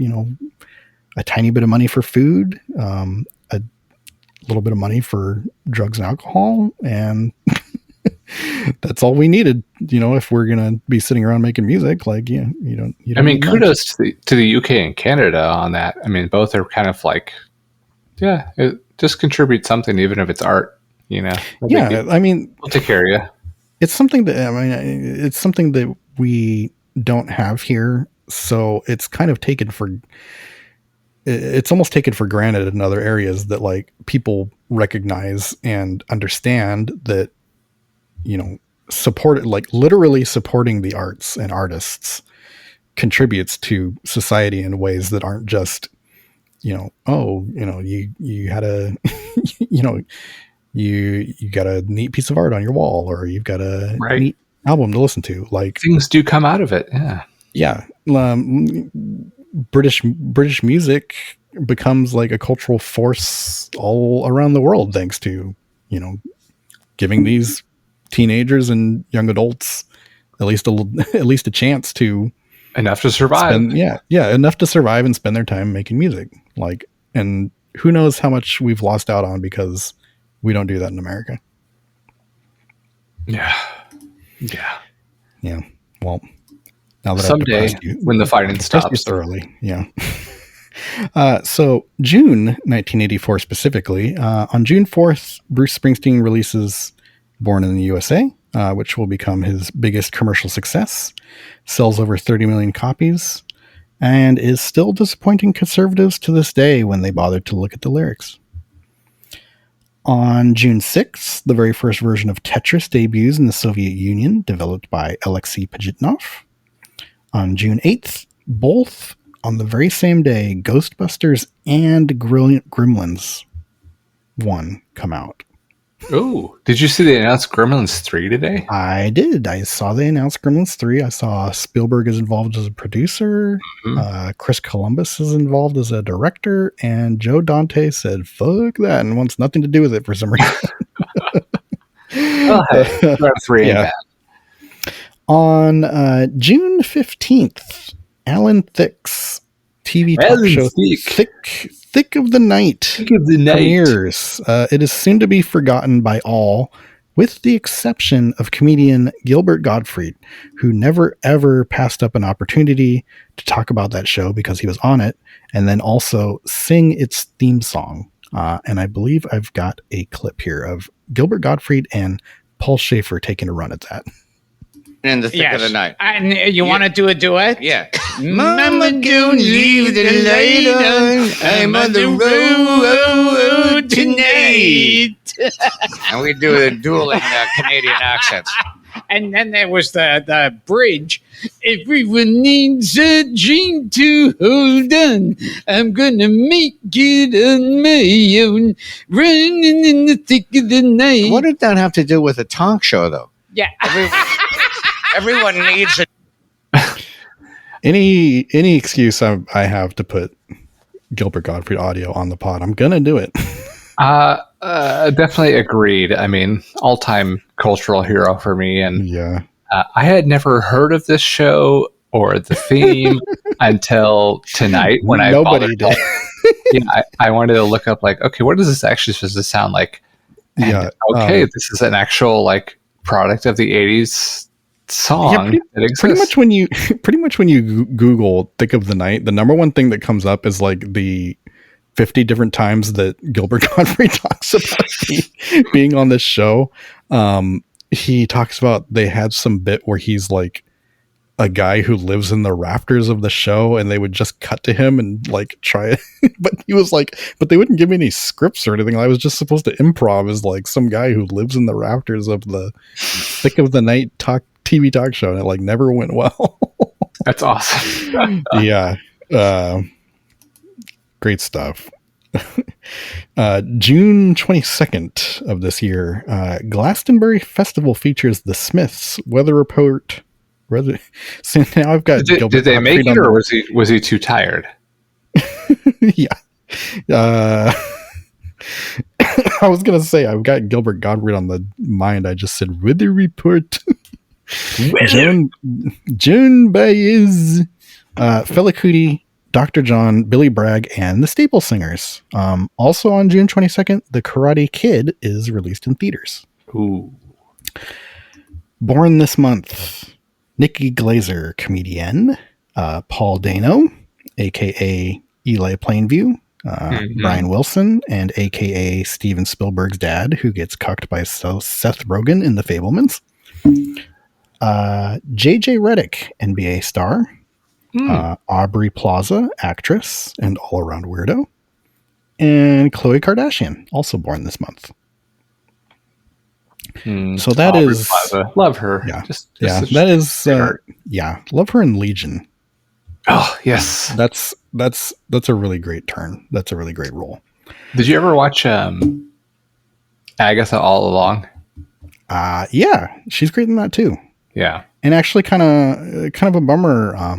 a tiny bit of money for food, a little bit of money for drugs and alcohol, and that's all we needed, if we're going to be sitting around making music. Like, you don't I mean, kudos to the UK and Canada on that. I mean, both are kind of like, it just contributes something, even if it's art, I mean, we'll take care of you. It's something that we don't have here. So it's kind of it's almost taken for granted in other areas that like people recognize and understand that, literally supporting the arts and artists contributes to society in ways that aren't just, you had a, you got a neat piece of art on your wall, or you've got a neat album to listen to. Like, things do come out of it. Yeah. British music becomes like a cultural force all around the world, thanks to, giving these teenagers and young adults at least a chance to enough to survive. Enough to survive and spend their time making music. Like, and who knows how much we've lost out on because we don't do that in America. Yeah. Well, now that someday when the fighting stops thoroughly. Yeah. So June 1984 specifically, on June 4th, Bruce Springsteen releases Born in the USA, which will become his biggest commercial success, sells over 30 million copies, and is still disappointing conservatives to this day when they bothered to look at the lyrics. On June 6th, the very first version of Tetris debuts in the Soviet Union, developed by Alexei Pajitnov. On June 8th, both on the very same day, Ghostbusters and Gremlins 1 come out. Oh, did you see they announced Gremlins 3 today? I did. I saw they announced Gremlins 3. I saw Spielberg is involved as a producer. Chris Columbus is involved as a director. And Joe Dante said, fuck that, and wants nothing to do with it for some reason. Oh, hey, 3 ain't bad. On June 15th, Alan Thicke's TV talk show Thick of the Night premieres. It is soon to be forgotten by all, with the exception of comedian Gilbert Gottfried, who never ever passed up an opportunity to talk about that show because he was on it, and then also sing its theme song. And I believe I've got a clip here of Gilbert Gottfried and Paul Schaefer taking a run at that. In the thick of the night. And you want to do a duet? Yeah. Mama, don't leave the light on. I'm on the road tonight. And we do the dueling Canadian accents. And then there was the bridge. Everyone needs a dream to hold on. I'm gonna make it on my own. Running in the thick of the night. What did that have to do with a talk show, though? Yeah. Everyone needs a... Any excuse I have to put Gilbert Gottfried audio on the pod, I'm gonna do it. Definitely agreed. I mean, all-time cultural hero for me, and yeah, I had never heard of this show or the theme until tonight when nobody did. I wanted to look up, like, okay, what is this actually supposed to sound like? And, this is an actual like product of the 80s song that exists. Pretty much when you Google Thick of the Night, the number one thing that comes up is like the 50 different times that Gilbert Gottfried talks about being on this show. He talks about they had some bit where he's like a guy who lives in the rafters of the show, and they would just cut to him and like try it. But he was like, but they wouldn't give me any scripts or anything. I was just supposed to improv as like some guy who lives in the rafters of the Thick of the Night TV talk show, and it like never went well. That's awesome. Yeah. Great stuff. June 22nd of this year, Glastonbury Festival features the Smiths. Weather report. So now I've got. Did they make it, or was he too tired? Yeah. I was gonna say I've got Gilbert Gottfried on the mind. I just said weather report. June Baez, Fela Kuti, Dr. John, Billy Bragg, and the Staple Singers. Also on June 22nd, The Karate Kid is released in theaters. Ooh. Born this month, Nikki Glazer, comedian, Paul Dano, aka Eli Plainview, Brian Wilson, and aka Steven Spielberg's dad, who gets cucked by Seth Rogen in The Fabelmans. JJ Redick, NBA star. Aubrey Plaza, actress and all-around weirdo. And Khloe Kardashian, also born this month. So that Aubrey is Plaza. Love her. Yeah, yeah. That is love her in Legion. Oh yes, that's a really great turn. That's a really great role. Did you ever watch Agatha All Along? Yeah, she's great in that too. Yeah, and actually kind of a bummer.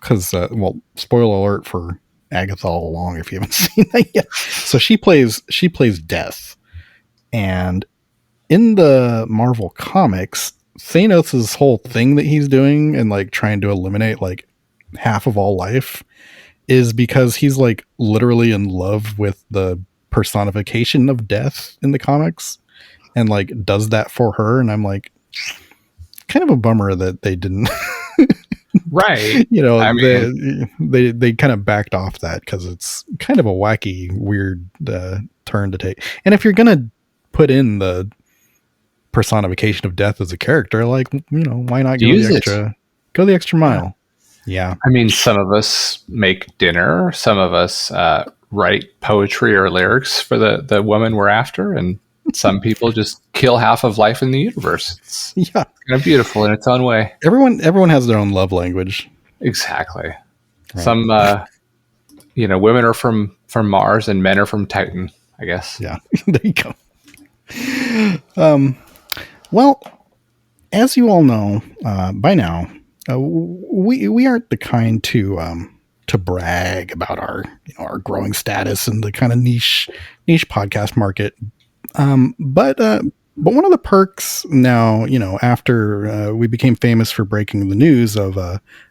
Because spoiler alert for Agatha All Along if you haven't seen that yet. So she plays Death, and in the Marvel comics, Thanos' whole thing that he's doing and like trying to eliminate like half of all life is because he's like literally in love with the personification of death in the comics, and like does that for her. And I'm like, kind of a bummer that they didn't. Right. You know, I mean, they kind of backed off that because it's kind of a wacky, weird turn to take. And if you're going to put in the personification of death as a character, like, you know, why not go the extra mile? Yeah. I mean, some of us make dinner. Some of us write poetry or lyrics for the woman we're after. And some people just kill half of life in the universe. It's kind of beautiful in its own way. Everyone has their own love language. Exactly. Right. Some, women are from Mars and men are from Titan, I guess. Yeah. There you go. Well, as you all know by now, we aren't the kind to brag about our growing status in the kind of niche podcast market. But one of the perks now, after we became famous for breaking the news of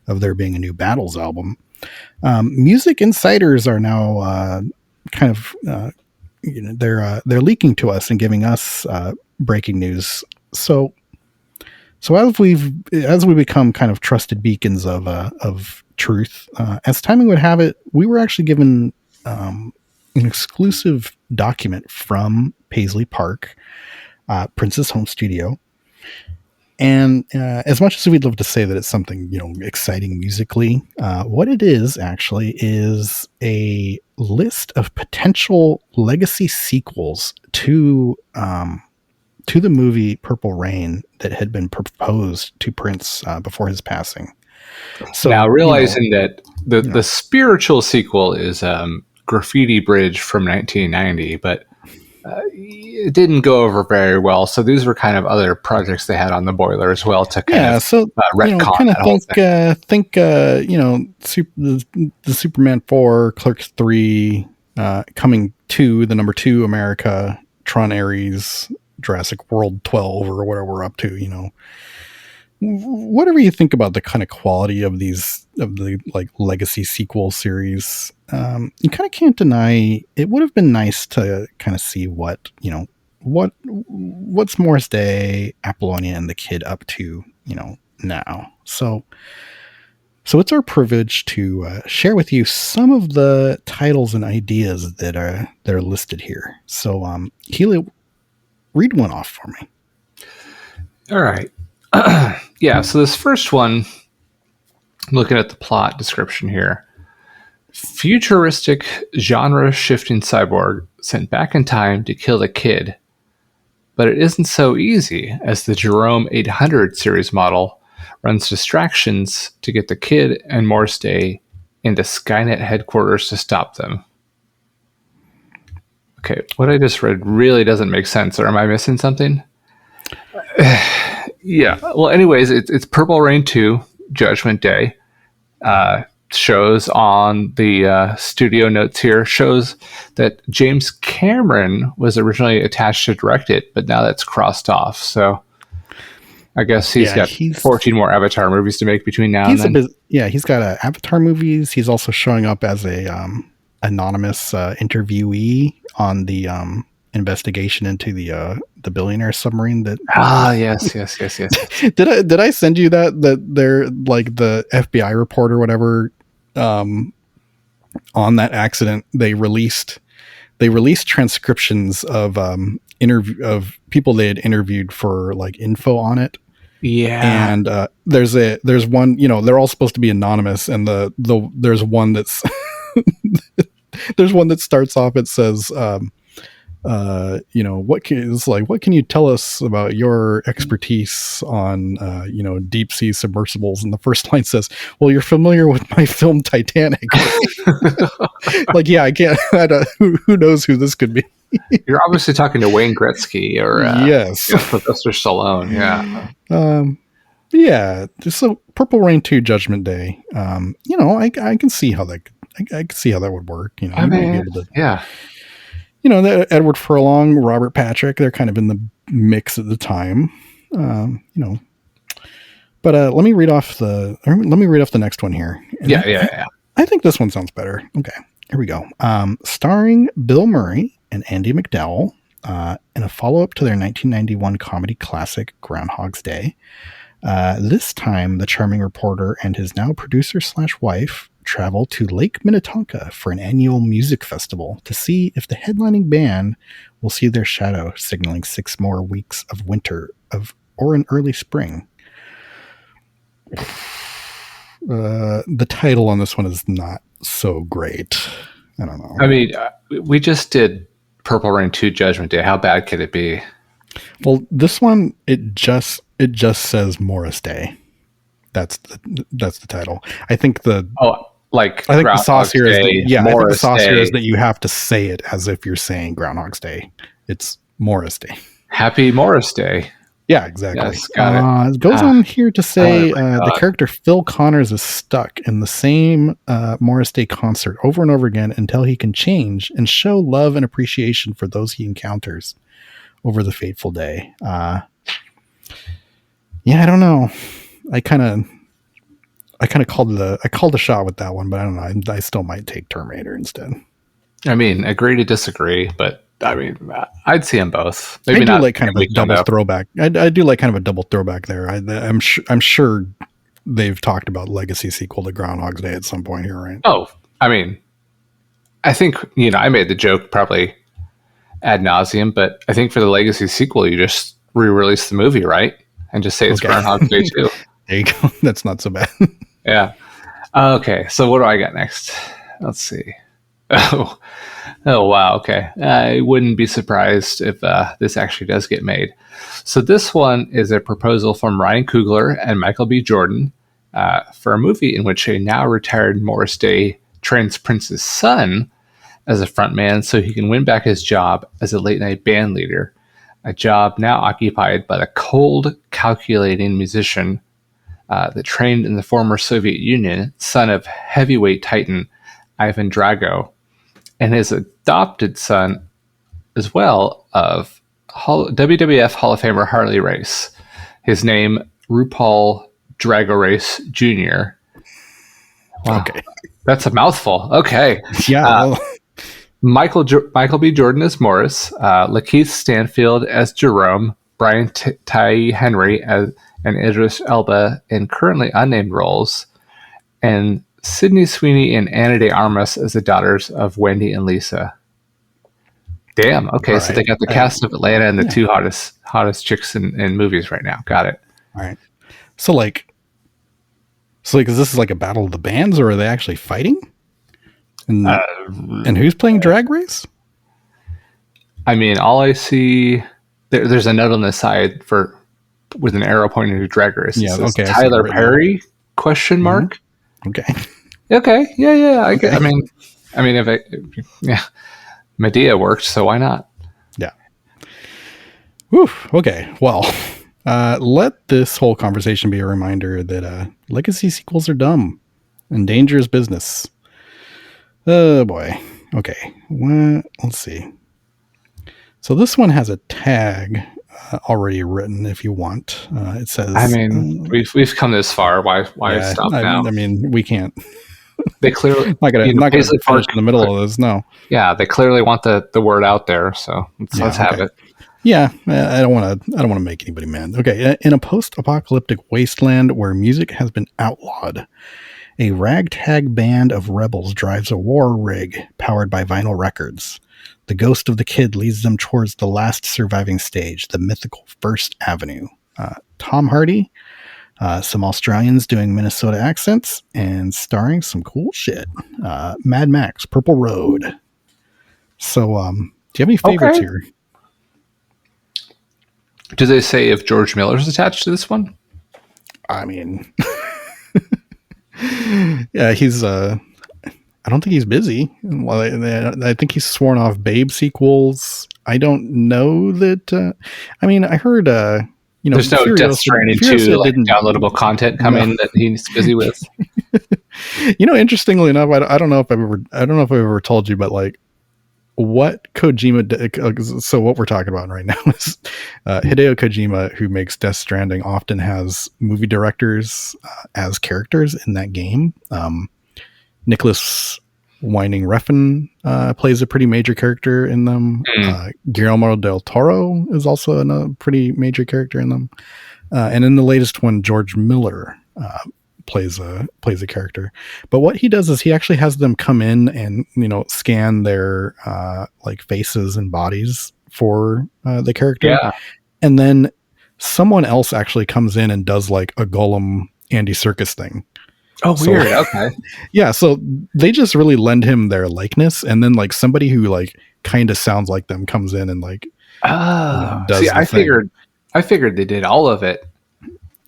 there being a new Battles album, music insiders are now they're leaking to us and giving us breaking news. So as we become kind of trusted beacons of truth, as timing would have it, we were actually given an exclusive document from Paisley Park, Prince's home studio. And as much as we'd love to say that it's something exciting musically, what it is actually is a list of potential legacy sequels to the movie Purple Rain that had been proposed to Prince before his passing. So now realizing that the spiritual sequel is Graffiti Bridge from 1990, but it didn't go over very well. So these were kind of other projects they had on the boiler as well to kind of retcon think the Superman 4, Clerks 3, Coming 2, the number 2 America, Tron Ares, Jurassic World 12, or whatever we're up to, whatever you think about the kind of quality of the like legacy sequel series, you kind of can't deny it would have been nice to kind of see what's Morris Day, Apollonia, and the Kid up to, now. So it's our privilege to share with you some of the titles and ideas that are listed here. So, Healy, read one off for me. All right. Yeah, so this first one, looking at the plot description here, futuristic genre-shifting cyborg sent back in time to kill the Kid. But it isn't so easy, as the Jerome 800 series model runs distractions to get the Kid and Morris Day into Skynet headquarters to stop them. Okay, what I just read really doesn't make sense, or am I missing something? Yeah, well, anyways, it's Purple Rain 2, Judgment Day. Shows on the studio notes here, shows that James Cameron was originally attached to direct it, but now that's crossed off. So I guess he's got 14 more Avatar movies to make between now and then. He's got Avatar movies. He's also showing up as a anonymous interviewee on the investigation into the billionaire submarine that yes. did I send you that they're like the FBI report or whatever on that accident they released transcriptions of people they had interviewed for like info on it. Yeah. And there's one, they're all supposed to be anonymous, and there's one that's there's one that starts off, it says what can you tell us about your expertise on deep sea submersibles? And the first line says, well, you're familiar with my film Titanic. Like, yeah, I can't. Who knows who this could be? You're obviously talking to Wayne Gretzky or yes, Professor Stallone. Yeah. So Purple Rain 2 Judgment Day. I can see how that I can see how that would work. I mean, yeah. Edward Furlong, Robert Patrick, they're kind of in the mix at the time, But let me read off the next one here. And yeah. I think this one sounds better. Okay, here we go. Starring Bill Murray and Andy McDowell, in a follow-up to their 1991 comedy classic Groundhog's Day. This time, the charming reporter and his now producer/wife travel to Lake Minnetonka for an annual music festival to see if the headlining band will see their shadow, signaling 6 more weeks of winter or an early spring. The title on this one is not so great. I don't know. I mean, we just did Purple Rain 2 Judgment Day. How bad could it be? Well, this one, it just says Morris Day. That's the title. I think the sauce here is that you have to say it as if you're saying Groundhog's Day. It's Morris Day. Happy Morris Day. Yeah, exactly. Yes, got it. It goes on here to say my the God. character Phil Connors is stuck in the same Morris Day concert over and over again until he can change and show love and appreciation for those he encounters over the fateful day. Yeah, I don't know. I kind of called a shot with that one, but I don't know. I still might take Terminator instead. I mean, agree to disagree, but I mean, I'd see them both. I do like kind of a double throwback. I do like kind of a double throwback there. I'm sure they've talked about legacy sequel to Groundhog's Day at some point here, right? Oh, I mean, I think, I made the joke probably ad nauseum, but I think for the legacy sequel, you just re-release the movie, right? And just say it's Groundhog's Day 2. There you go. That's not so bad. Yeah. Okay. So what do I got next? Let's see. Oh, wow. Okay. I wouldn't be surprised if this actually does get made. So this one is a proposal from Ryan Coogler and Michael B. Jordan for a movie in which a now retired Morris Day trains Prince's son as a frontman so he can win back his job as a late night band leader, a job now occupied by the cold, calculating musician that trained in the former Soviet Union, son of heavyweight titan Ivan Drago, and his adopted son as well of WWF Hall of Famer Harley Race. His name, RuPaul Drago Race Jr. Wow. Okay. That's a mouthful. Okay. Yeah. Michael B. Jordan as Morris, Lakeith Stanfield as Jerome, Brian Tyree Henry and Idris Elba in currently unnamed roles, and Sydney Sweeney and Ana de Armas as the daughters of Wendy and Lisa. Damn. Okay, right. So they got the cast of Atlanta and the two hottest chicks in movies right now. Got it. All right. So is this like a battle of the bands, or are they actually fighting? And who's playing Drag Race? I mean, all I see there's a note on the side with an arrow pointing to Drag Race. Yeah. Okay. Tyler Perry ? Mm-hmm. Okay. Okay. Yeah. I mean, if Medea worked, so why not? Yeah. Whew. Okay. Well, let this whole conversation be a reminder that legacy sequels are dumb and dangerous business. Oh boy. Okay. Let's see. So this one has a tag already written. If you want, it says. I mean, we've come this far. Why stop now? I mean, we can't. They clearly not gonna finish in the middle of this. No. Yeah, they clearly want the word out there. So let's have it. Yeah, I don't want to make anybody mad. Okay, in a post-apocalyptic wasteland where music has been outlawed, a ragtag band of rebels drives a war rig powered by vinyl records. The ghost of the kid leads them towards the last surviving stage, the mythical First Avenue. Tom Hardy, some Australians doing Minnesota accents, and starring some cool shit. Mad Max, Purple Road. So, do you have any favorites here? Do they say if George Miller's attached to this one? I mean, yeah, he's. I don't think he's busy. Well, I think he's sworn off Babe sequels. I don't know that. I mean, I heard. There's no Death Stranding 2 downloadable content coming that he's busy with. Interestingly enough, I don't know if I've ever told you, but like what Kojima. So what we're talking about right now is Hideo Kojima, who makes Death Stranding, often has movie directors as characters in that game. Nicholas Winding Refn plays a pretty major character in them. Guillermo del Toro is also a pretty major character in them. And in the latest one, George Miller plays a character. But what he does is he actually has them come in and scan their like faces and bodies for the character. Yeah. And then someone else actually comes in and does like a Gollum Andy Serkis thing. Oh, weird. Okay. Yeah. So they just really lend him their likeness. And then like somebody who like kind of sounds like them comes in and like, does see, I figured they did all of it.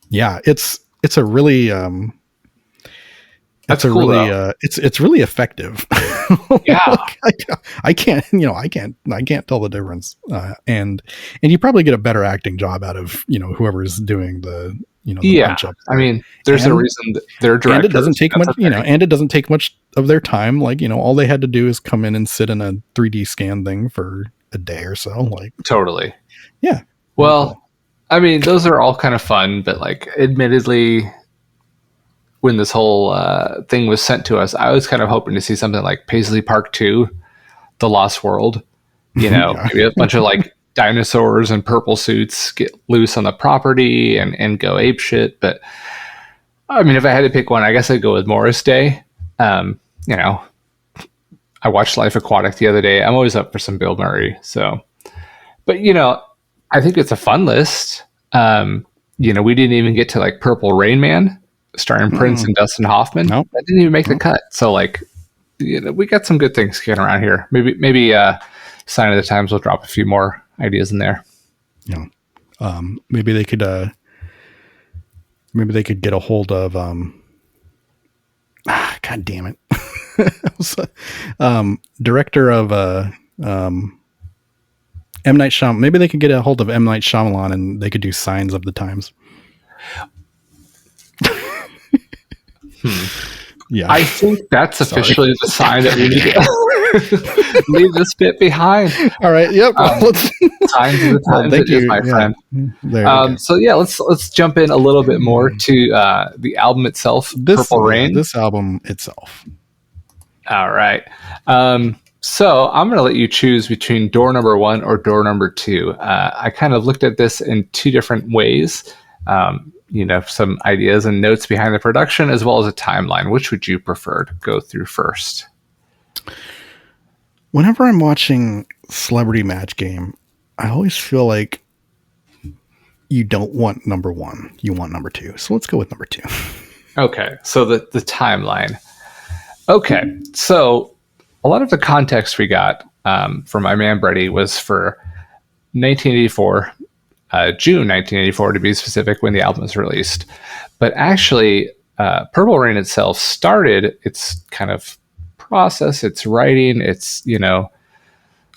Yeah. It's a really, That's it's a cool, really though. it's really effective. Yeah. I can't tell the difference. And you probably get a better acting job out of whoever's doing the the Yeah. punch up I there. mean, there's a And- reason that they're And it doesn't directors. take That's much, the thing. and it doesn't take much of their time. Like, all they had to do is come in and sit in a 3D scan thing for a day or so. Like, Totally. yeah. Well, I mean, those are all kind of fun, but like, admittedly, when this whole thing was sent to us, I was kind of hoping to see something like Paisley Park 2, The Lost World. Yeah. Maybe a bunch of like dinosaurs and purple suits get loose on the property and go ape shit. But I mean, if I had to pick one, I guess I'd go with Morris Day. You know, I watched Life Aquatic the other day. I'm always up for some Bill Murray. So, but I think it's a fun list. We didn't even get to like Purple Rain Man, starring Prince and Dustin Hoffman. Nope. That didn't even make the cut. So like, we got some good things kicking around here. Maybe Sign of the Times will drop a few more ideas in there. Maybe they could get a hold of God damn it. Director of M. Night Shyamalan. Maybe they could get a hold of M. Night Shyamalan and they could do Signs of the Times. Yeah. I think that's officially the sign that we need to leave this bit behind. All right. Yep. Let's Signs of the Times, thank you, my friend. There you go. So yeah, let's jump in a little bit more to the album itself, Purple Rain. This album itself. All right. So I'm going to let you choose between door number 1 or door number 2. I kind of looked at this in 2 different ways. Some ideas and notes behind the production, as well as a timeline. Which would you prefer to go through first? Whenever I'm watching Celebrity Match Game, I always feel like you don't want number 1. You want number 2. So let's go with number 2. Okay. So the timeline. Okay. So a lot of the context we got from my man Brady was for 1984, June 1984 to be specific, when the album was released. But actually, Purple Rain itself started its kind of process, its writing, its,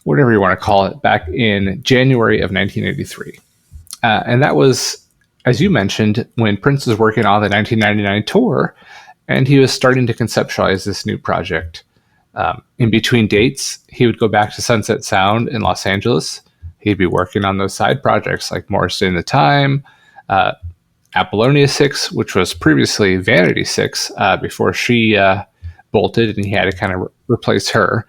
whatever you want to call it, back in January of 1983. And that was, as you mentioned, when Prince was working on the 1999 tour, and he was starting to conceptualize this new project. In between dates, he would go back to Sunset Sound in Los Angeles. He'd be working on those side projects like Morris Day and the Time, Apollonia 6, which was previously Vanity 6 before she bolted, and he had to kind of replace her.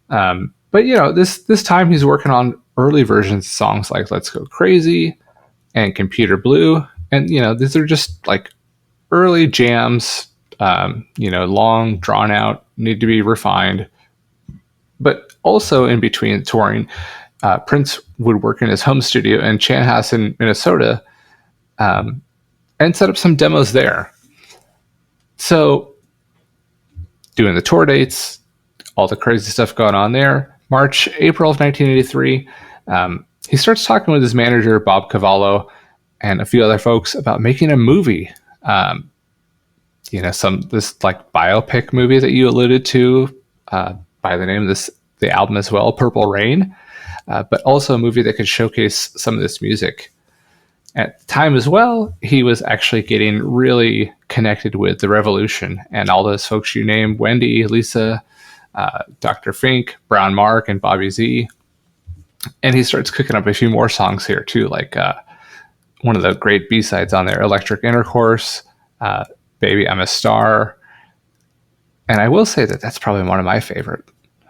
But this time he's working on early versions of songs like Let's Go Crazy and Computer Blue, and these are just like early jams. Long, drawn out, need to be refined. But also in between touring, Prince would work in his home studio in Chanhassen, Minnesota, and set up some demos there. So doing the tour dates, all the crazy stuff going on there. March, April of 1983, he starts talking with his manager, Bob Cavallo, and a few other folks about making a movie. This like biopic movie that you alluded to by the name of the album as well, Purple Rain, but also a movie that could showcase some of this music. At the time as well, he was actually getting really connected with The Revolution and all those folks you named, Wendy, Lisa, Dr. Fink, Brown Mark, and Bobby Z. And he starts cooking up a few more songs here too, like one of the great B-sides on there, Electric Intercourse, Baby, I'm a Star. And I will say that that's probably one of my favorite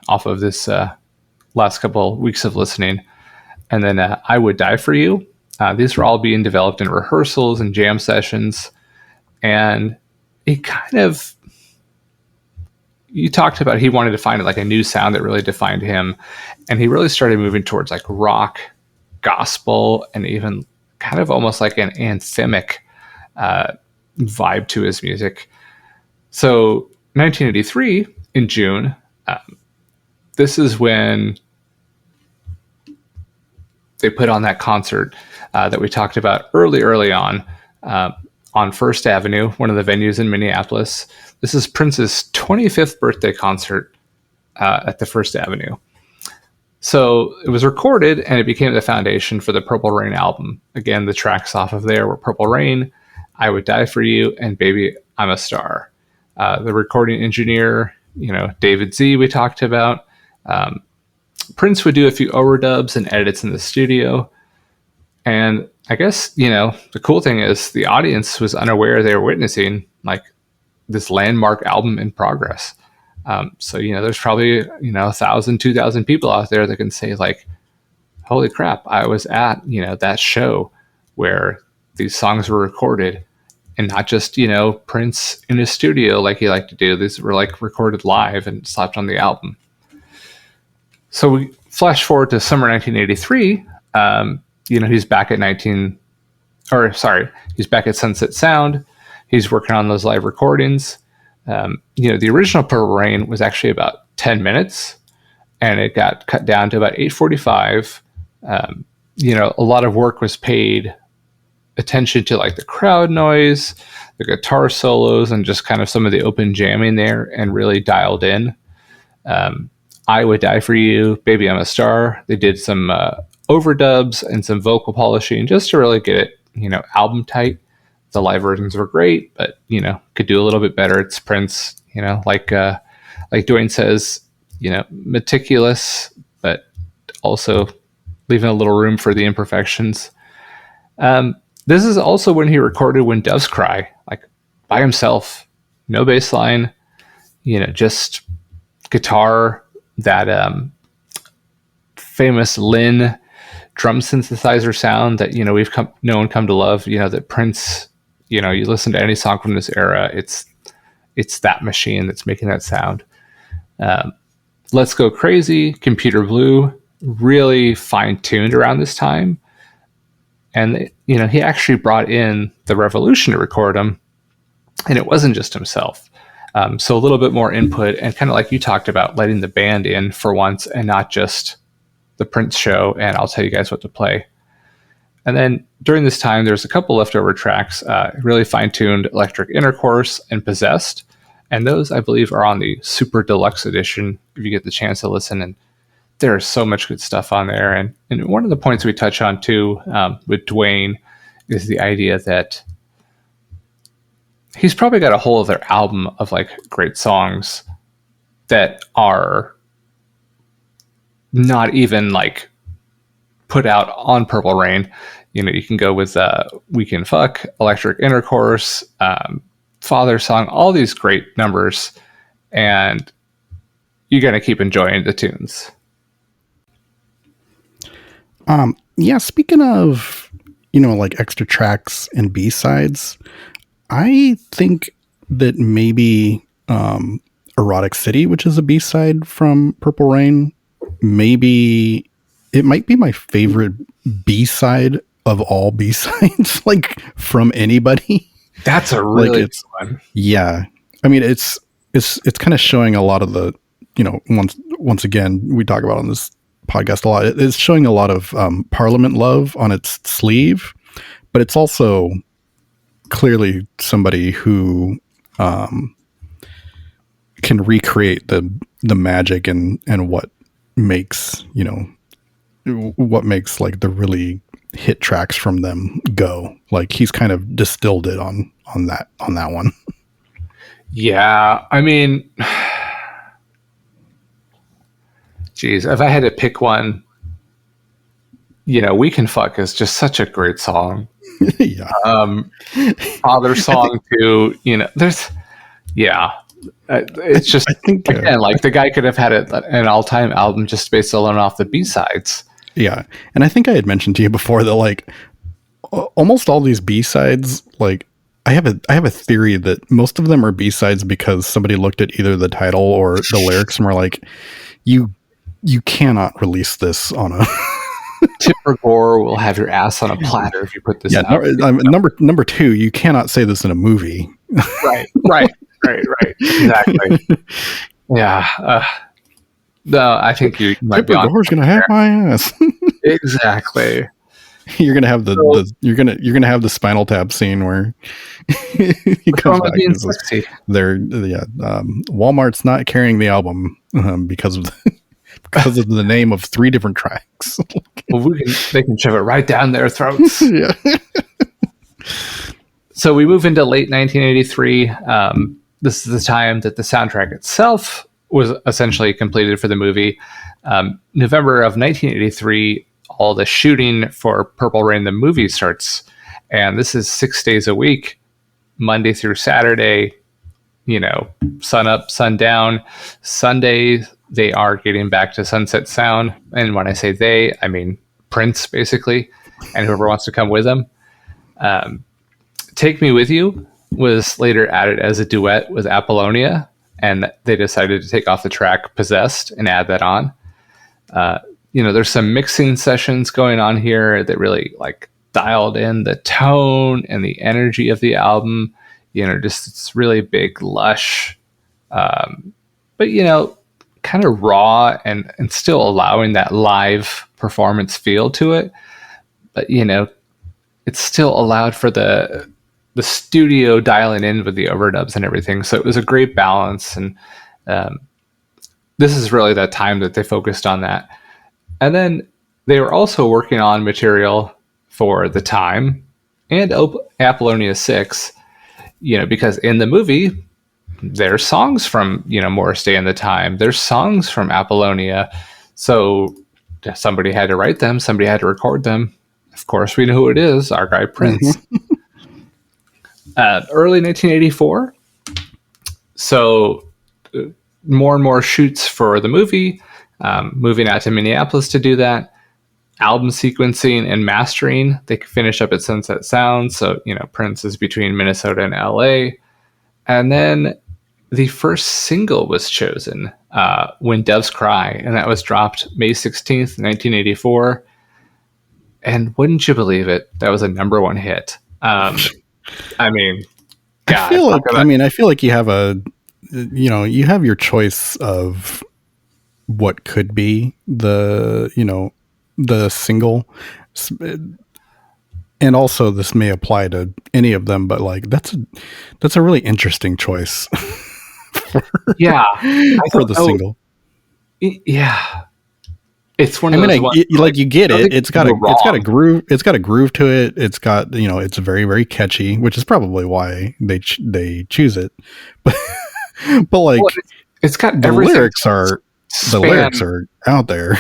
off of this last couple weeks of listening. And then I Would Die For You. These were all being developed in rehearsals and jam sessions. And it kind of, you talked about he wanted to find like a new sound that really defined him. And he really started moving towards like rock, gospel, and even kind of almost like an anthemic vibe to his music. So 1983 in June, this is when they put on that concert that we talked about early on on First Avenue, one of the venues in Minneapolis. This is Prince's 25th birthday concert at the First Avenue. So it was recorded, and it became the foundation for the Purple Rain album. Again, the tracks off of there were Purple Rain, I Would Die For You, and Baby, I'm a Star. The recording engineer, David Z, we talked about. Prince would do a few overdubs and edits in the studio. And I guess, the cool thing is the audience was unaware they were witnessing like this landmark album in progress. So, there's probably, 1,000, 2,000 people out there that can say like, holy crap, I was at, that show where these songs were recorded, and not just, Prince in his studio like he liked to do. These were like recorded live and slapped on the album. So we flash forward to summer 1983. He's back at he's back at Sunset Sound. He's working on those live recordings. The original Purple Rain was actually about 10 minutes, and it got cut down to about 8:45. A lot of work was paid attention to like the crowd noise, the guitar solos, and just kind of some of the open jamming there, and really dialed in. I Would Die For You, Baby, I'm a Star. They did some overdubs and some vocal polishing just to really get it, album tight. The live versions were great, but could do a little bit better. It's Prince, like Duane says, meticulous, but also leaving a little room for the imperfections. This is also when he recorded When Doves Cry, like by himself, no bass line, just guitar, that famous Lynn drum synthesizer sound that we've known come to love. That Prince, you listen to any song from this era, it's that machine that's making that sound. Let's Go Crazy, Computer Blue, really fine-tuned around this time. And he actually brought in the Revolution to record them, and it wasn't just himself. So a little bit more input, and kind of like you talked about, letting the band in for once and not just the Prince show, and I'll tell you guys what to play. And then during this time, there's a couple leftover tracks, really fine-tuned Electric Intercourse and Possessed. And those, I believe, are on the Super Deluxe edition, if you get the chance to listen. And there's so much good stuff on there. And one of the points we touch on, too, with Duane, is the idea that he's probably got a whole other album of, like, great songs that are not even, like, put out on Purple Rain. You can go with We Can Fuck, Electric Intercourse, Father Song, all these great numbers, and you're going to keep enjoying the tunes. Speaking of, like extra tracks and B-sides, I think that maybe Erotic City, which is a B-side from Purple Rain, maybe it might be my favorite B-side of all B-sides, like from anybody. That's a really good one. Yeah. I mean, it's kind of showing a lot of the, once again, we talk about on this podcast a lot. It's showing a lot of Parliament love on its sleeve, but it's also clearly somebody who can recreate the magic and what makes, what makes like the really hit tracks from them go. Like he's kind of distilled it on that one. Yeah, I mean, geez, if I had to pick one, We Can Fuck is just such a great song. Yeah. Father Song too. There's, it's just, I think again, like the guy could have had an all-time album just based alone off the B-sides. Yeah, and I think I had mentioned to you before that like almost all these B-sides, like I have a theory that most of them are B-sides because somebody looked at either the title or the lyrics and were like, you cannot release this on a Tipper Gore will have your ass on a platter if you put this out. Number two, you cannot say this in a movie. Right. Exactly. Yeah. No, I think you might Tipper Gore's going to have my ass. Exactly. You're gonna have you're gonna have the Spinal Tap scene where he comes back and says, Walmart's not carrying the album because of the name of 3 different tracks. Well, they can shove it right down their throats. Yeah. So we move into late 1983. This is the time that the soundtrack itself was essentially completed for the movie. November of 1983, all the shooting for Purple Rain the movie starts, and this is 6 days a week, Monday through Saturday, sun up, sun down. Sunday, they are getting back to Sunset Sound, and when I say they, I mean Prince, basically, and whoever wants to come with them. Take Me With You was later added as a duet with Apollonia, and they decided to take off the track Possessed and add that on. There's some mixing sessions going on here that really dialed in the tone and the energy of the album. Just it's really big, lush, but kind of raw and still allowing that live performance feel to it. But it's still allowed for the studio dialing in with the overdubs and everything. So it was a great balance, and this is really that time that they focused on that. And then they were also working on material for The Time and Apollonia 6, because in the movie, there's songs from, Morris Day and The Time. There's songs from Apollonia. So somebody had to write them. Somebody had to record them. Of course, we know who it is, our guy Prince. Early 1984. So more and more shoots for the movie. Moving out to Minneapolis to do that. Album sequencing and mastering, they could finish up at Sunset Sound. So, Prince is between Minnesota and LA. And then the first single was chosen, When Doves Cry, and that was dropped May 16th, 1984. And wouldn't you believe it, that was a #1 hit. I feel like you have you have your choice of what could be the single, and also this may apply to any of them, but that's a really interesting choice for the single. Yeah. It's one of those ones you get it. It's got a groove. It's got a groove to it. It's got, it's very, very catchy, which is probably why they choose it. But it's got the lyrics are out there.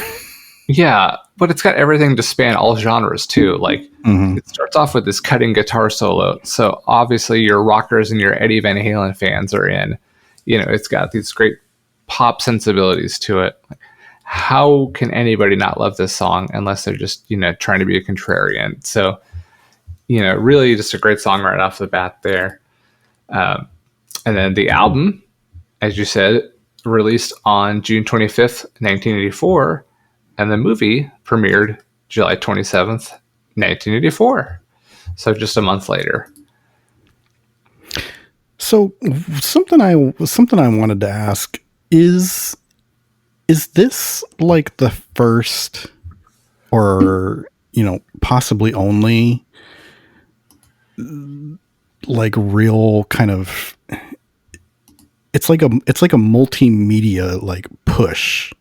Yeah, but it's got everything to span all genres too. It starts off with this cutting guitar solo. So obviously your rockers and your Eddie Van Halen fans are in. It's got these great pop sensibilities to it. How can anybody not love this song unless they're just, trying to be a contrarian? So, really just a great song right off the bat there. And then the album, as you said, released on June 25th, 1984, and the movie premiered July 27th, 1984. So just a month later. So something I wanted to ask is this the first or, possibly only real kind of, it's like a multimedia push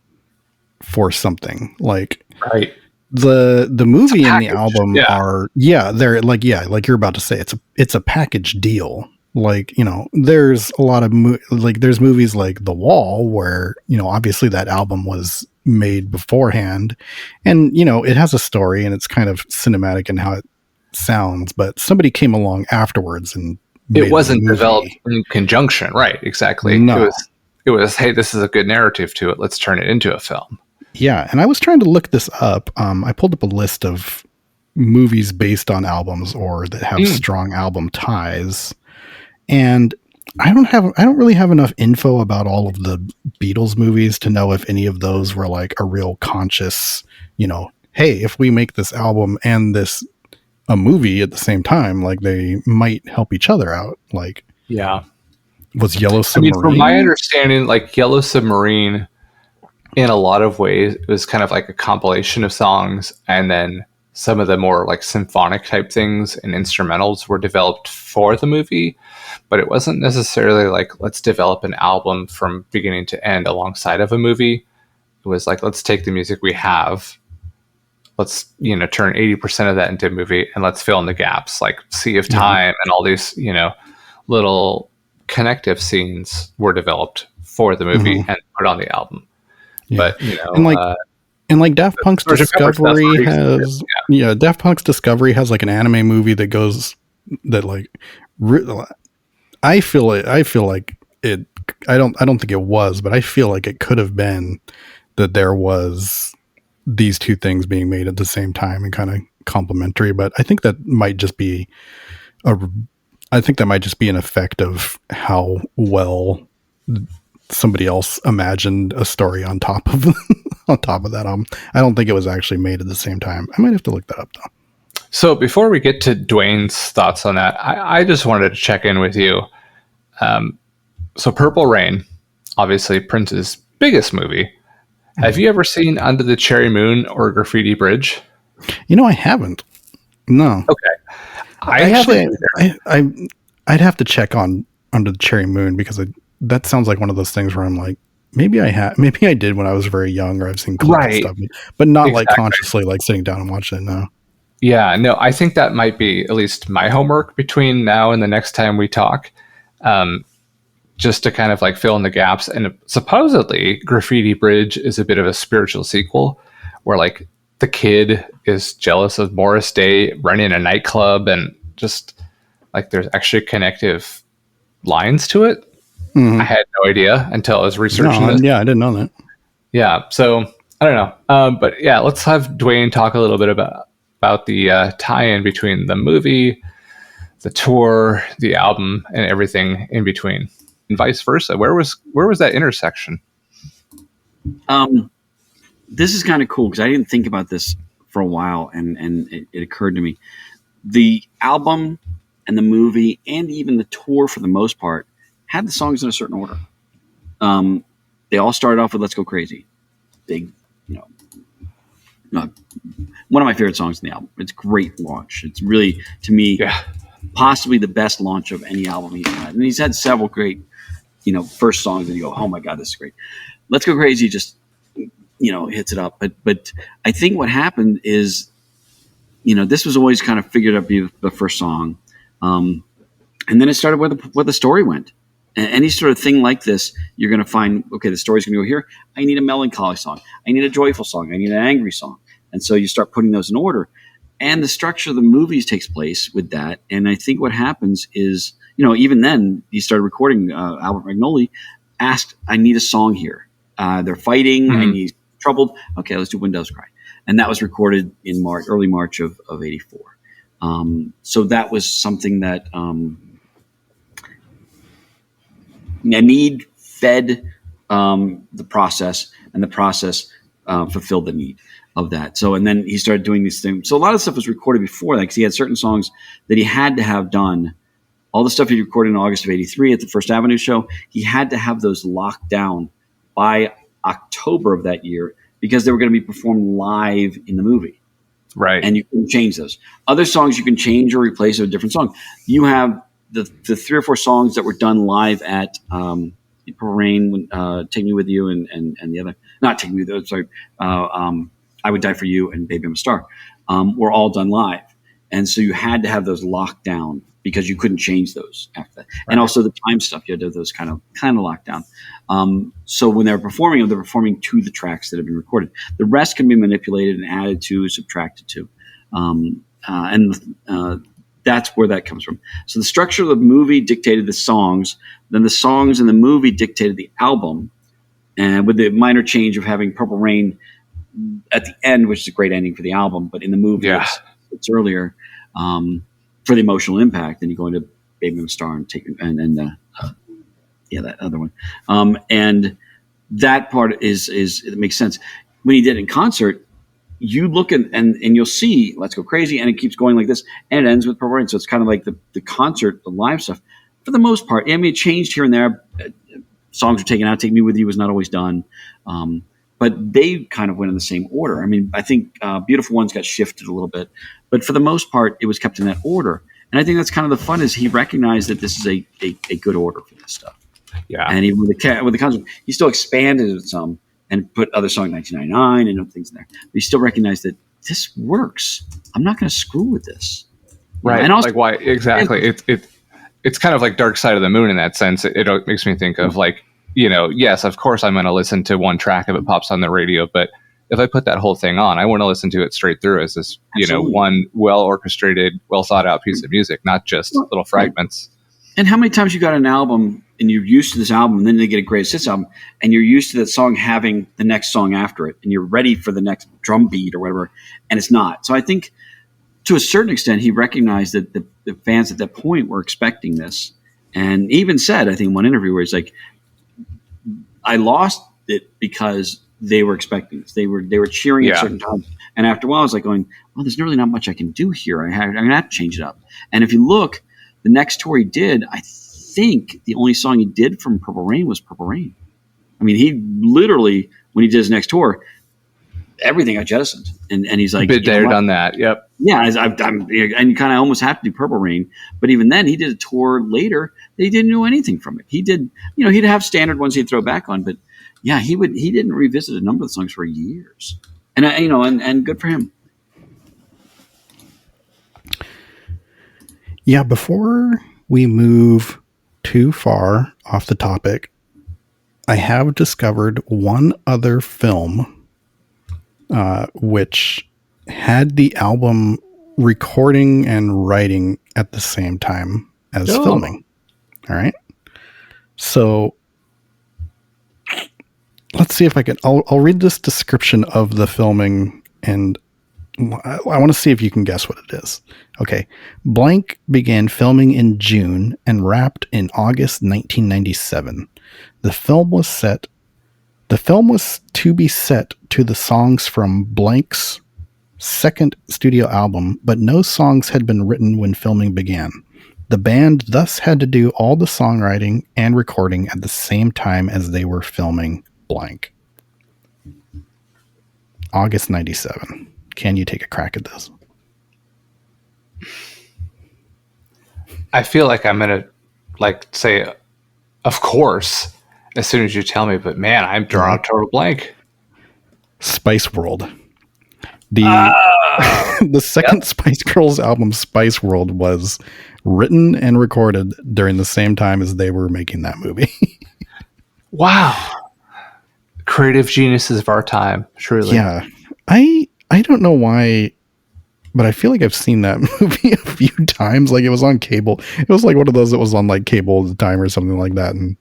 for something right. The movie and the album are, they're like you're about to say, it's a package deal. There's a lot of there's movies like The Wall where, obviously that album was made beforehand and, it has a story and it's kind of cinematic in how it sounds, but somebody came along afterwards and it wasn't developed in conjunction. Right. Exactly. No. It was, hey, this is a good narrative to it. Let's turn it into a film. Yeah. And I was trying to look this up. I pulled up a list of movies based on albums or that have strong album ties. And I don't really have enough info about all of the Beatles movies to know if any of those were a real conscious, hey, if we make this album and a movie at the same time, they might help each other out. Was Yellow Submarine? From my understanding, Yellow Submarine, in a lot of ways, it was kind of like a compilation of songs, and then some of the more like symphonic type things and instrumentals were developed for the movie, but it wasn't necessarily like, let's develop an album from beginning to end alongside of a movie. It was like, let's take the music we have, let's, turn 80% of that into a movie, and let's fill in the gaps, like Sea of Time and all these, little connective scenes were developed for the movie and put on the album. But, and like Daft Punk's Discovery has, Daft Punk's Discovery has like an anime movie that goes that like, I feel like it. I don't think it was, but I feel like it could have been that there was these two things being made at the same time and kind of complementary. But I think that might just be an effect of how well somebody else imagined a story on top of that. I don't think it was actually made at the same time. I might have to look that up though. So before we get to Duane's thoughts on that, I just wanted to check in with you. So Purple Rain, obviously Prince's biggest movie. Have you ever seen Under the Cherry Moon or Graffiti Bridge? I haven't. No. Okay. I'd have to check on Under the Cherry Moon because that sounds like one of those things where I'm like, maybe I did when I was very young, or I've seen clips and stuff, but not like consciously like sitting down and watching it now. Yeah, no, I think that might be at least my homework between now and the next time we talk. Just to kind of like fill in the gaps. And supposedly Graffiti Bridge is a bit of a spiritual sequel where like the kid is jealous of Morris Day running a nightclub, and just like there's actually connective lines to it. I had no idea until I was researching this. Yeah, I didn't know that. Yeah, so I don't know. But yeah, let's have Duane talk a little bit about the tie-in between the movie, the tour, the album, and everything in between. And vice versa. Where was that intersection? This is kind of cool because I didn't think about this for a while, and it occurred to me. The album and the movie and even the tour, for the most part, had the songs in a certain order. They all started off with "Let's Go Crazy," big, one of my favorite songs in the album. It's a great launch. It's really, to me, possibly the best launch of any album he's had. And he's had several great, first songs that you go, oh my God, this is great. Let's Go Crazy just, hits it up. But I think what happened is, this was always kind of figured out to be the first song. And then it started where the story went. And any sort of thing like this, you're going to find, okay, the story's going to go here. I need a melancholy song. I need a joyful song. I need an angry song. And so you start putting those in order. And the structure of the movies takes place with that. And I think what happens is, even then, he started recording. Albert Magnoli asked, I need a song here. They're fighting. I need troubled. Okay, let's do Windows Cry. And that was recorded in early March of 84. So that was something that a need fed the process, and the process fulfilled the need of that. So, and then he started doing these things. So a lot of stuff was recorded before that because he had certain songs that he had to have done. All the stuff he recorded in August of 83 at the First Avenue show, he had to have those locked down by October of that year because they were going to be performed live in the movie. Right. And you can change those. Other songs you can change or replace with a different song. You have the 3 or 4 songs that were done live at Purple Rain, Take Me With You, and the other, not Take Me With You, sorry, I Would Die For You and Baby I'm a Star, were all done live. And so you had to have those locked down because you couldn't change those after that. Right. And also the time stuff, you had to have those kind of locked down. So when they're performing to the tracks that have been recorded. The rest can be manipulated and added to, subtracted to. And that's where that comes from. So the structure of the movie dictated the songs. Then the songs in the movie dictated the album. And with the minor change of having Purple Rain at the end, which is a great ending for the album, but in the movie it's earlier for the emotional impact. Then you go into Baby I'm a Star and that other one. And that part is it makes sense. When he did it in concert, you look and you'll see Let's Go Crazy, and it keeps going like this, and it ends with Purple Rain. So it's kind of like the concert, the live stuff. For the most part, I mean, it changed here and there. Songs were taken out. Take Me With You was not always done. but they kind of went in the same order. I mean, I think Beautiful Ones got shifted a little bit, but for the most part, it was kept in that order. And I think that's kind of the fun is he recognized that this is a good order for this stuff. Yeah. And even with the concert, he still expanded it some and put other songs, 1999 and other things in there. But he still recognized that this works. I'm not going to screw with this. Right. And also, like why exactly? It's kind of like Dark Side of the Moon in that sense. It makes me think of like, yes, of course I'm going to listen to one track if it pops on the radio, but if I put that whole thing on, I want to listen to it straight through as this, one well orchestrated, well thought out piece of music, not just little fragments. And how many times you got an album and you're used to this album, and then they get a greatest hits album, and you're used to that song having the next song after it, and you're ready for the next drum beat or whatever, and it's not. So I think to a certain extent, he recognized that the fans at that point were expecting this, and even said, I think in one interview where he's like, I lost it because they were expecting this. They were cheering at certain times. And after a while, I was like going, well, there's really not much I can do here. I'm going to have to change it up. And if you look, the next tour he did, I think the only song he did from Purple Rain was Purple Rain. I mean, he literally, when he did his next tour, everything got jettisoned. And he's like, been there, done that. Yep. Yeah. And you kind of almost have to do Purple Rain. But even then, he did a tour later that he didn't know anything from it. He did, he'd have standard ones he'd throw back on, but yeah, he didn't revisit a number of the songs for years. And, and good for him. Yeah, before we move too far off the topic, I have discovered one other film which had the album recording and writing at the same time as filming. All right. So let's see if I can. I'll read this description of the filming, and I want to see if you can guess what it is. Okay. Blank began filming in June and wrapped in August 1997. The film was to be set to the songs from Blank's second studio album, but no songs had been written when filming began. The band thus had to do all the songwriting and recording at the same time as they were filming Blank. August 97. Can you take a crack at this? I feel like I'm going to say, of course, as soon as you tell me, but man, I'm drawing a total blank. Spice World. The second Spice Girls album, Spice World, was written and recorded during the same time as they were making that movie. Wow. Creative geniuses of our time, truly. Yeah. I don't know why, but I feel like I've seen that movie a few times. Like, it was on cable. It was like one of those that was on like cable at the time or something like that. And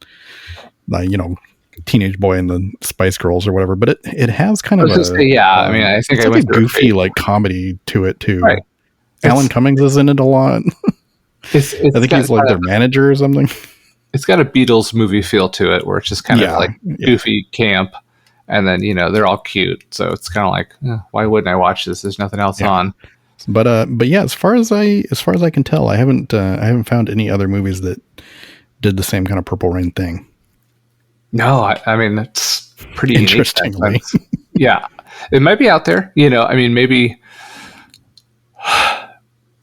Teenage Boy and the Spice Girls or whatever. But it has kind of I mean, I think it's like a goofy like comedy to it too. Right. Alan Cummings is in it a lot. I think he's like their manager or something. It's got a Beatles movie feel to it, where it's just kind of like goofy camp. And then, they're all cute. So it's kind of like, why wouldn't I watch this? There's nothing else on. But yeah, as far as I can tell, I haven't found any other movies that did the same kind of Purple Rain thing. No, I mean, that's pretty interestingly. Yeah, it might be out there. I mean, maybe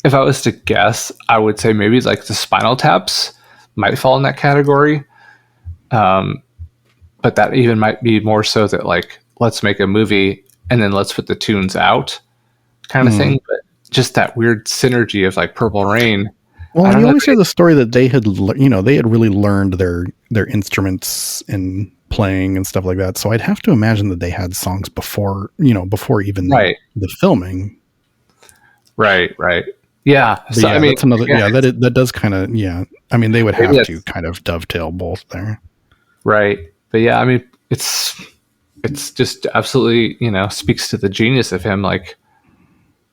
if I was to guess, I would say maybe like the Spinal Taps might fall in that category. But that even might be more so that like, let's make a movie and then let's put the tunes out kind of thing. But just that weird synergy of like Purple Rain. Well, you always hear the story that they had, they had really learned their instruments and playing and stuff like that. So I'd have to imagine that they had songs before even the filming. Right. Yeah. So, I mean, that's another, that does kind of, I mean, they would have to kind of dovetail both there. Right. But yeah, I mean, it's just absolutely, speaks to the genius of him. Like,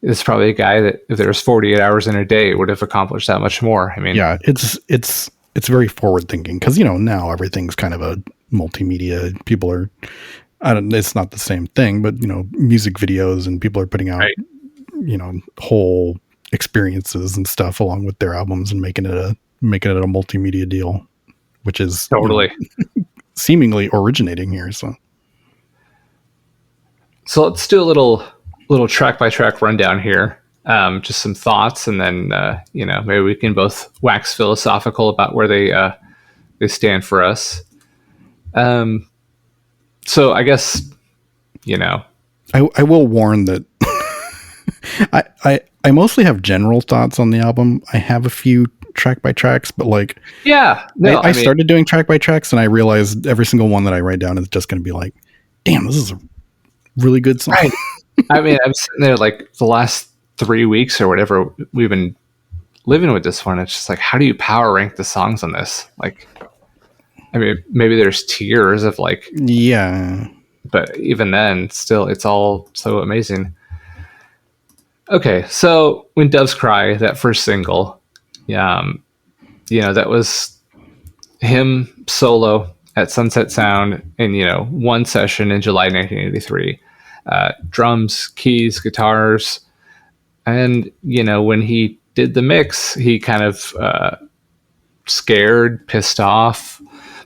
it's probably a guy that if there was 48 hours in a day would have accomplished that much more. I mean, yeah, it's very forward thinking because, now everything's kind of a multimedia. People are, it's not the same thing, but, music videos and people are putting out, whole experiences and stuff along with their albums and making it a multimedia deal, which is totally seemingly originating here. So So let's do a little track by track rundown here. Just some thoughts, and then maybe we can both wax philosophical about where they stand for us. So I guess I will warn that I mostly have general thoughts on the album. I have a few track by tracks, but like I started doing track by tracks, and I realized every single one that I write down is just going to be like, damn, this is a really good song. Right. I mean, I'm sitting there like the last 3 weeks or whatever we've been living with this one. It's just like, how do you power rank the songs on this? Like, I mean, maybe there's tiers of like, but even then, still, it's all so amazing. Okay, so When Doves Cry, that first single, that was him solo at Sunset Sound in one session in July 1983. Drums, keys, guitars, and when he did the mix, he kind of scared, pissed off,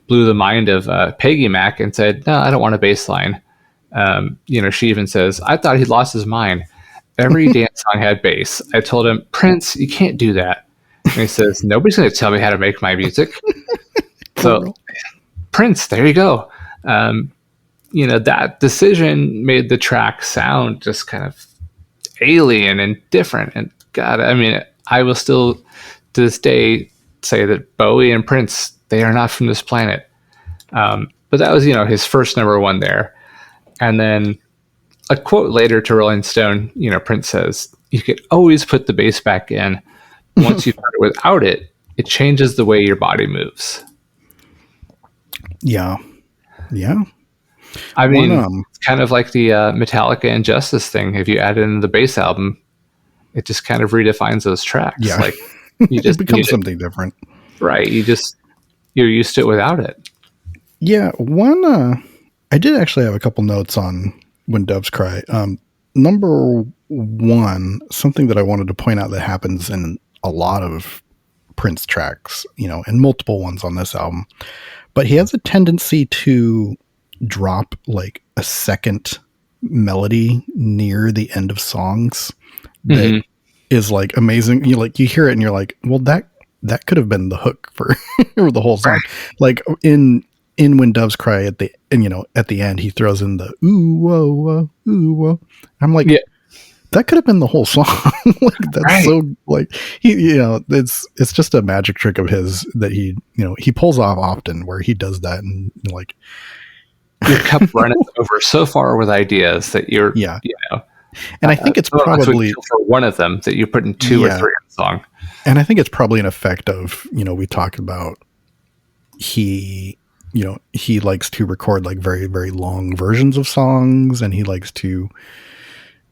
blew the mind of Peggy Mac and said, "No, I don't want a bass line." She even says, "I thought he'd lost his mind. Every dance song had bass. I told him, Prince, you can't do that." And he says, "Nobody's going to tell me how to make my music." So, Prince, there you go. That decision made the track sound just kind of alien and different. And God, I mean, I will still to this day say that Bowie and Prince, they are not from this planet. But that was, his first number one there. And then a quote later to Rolling Stone, Prince says, "You could always put the bass back in. Once you've heard it without it, it changes the way your body moves." Yeah. I mean, it's kind of like the Metallica Injustice thing. If you add it in the bass album, it just kind of redefines those tracks. Yeah. Like you just it becomes something different. Right. You're used to it without it. Yeah. I did actually have a couple notes on When Doves Cry. Number one, something that I wanted to point out that happens in a lot of Prince tracks, and multiple ones on this album, but he has a tendency to drop like a second melody near the end of songs that is like amazing. You hear it and you're like, well, that could have been the hook for or the whole song. Right. Like in When Doves Cry at the end, he throws in the ooh whoa ooh whoa. I'm like, that could have been the whole song. Like that's right. So like it's just a magic trick of his that he pulls off often, where he does that and like your cup runneth over so far with ideas that you're and I think it's probably for one of them that you put in two or three in the song. And I think it's probably an effect of we talked about he likes to record like very, very long versions of songs, and he likes to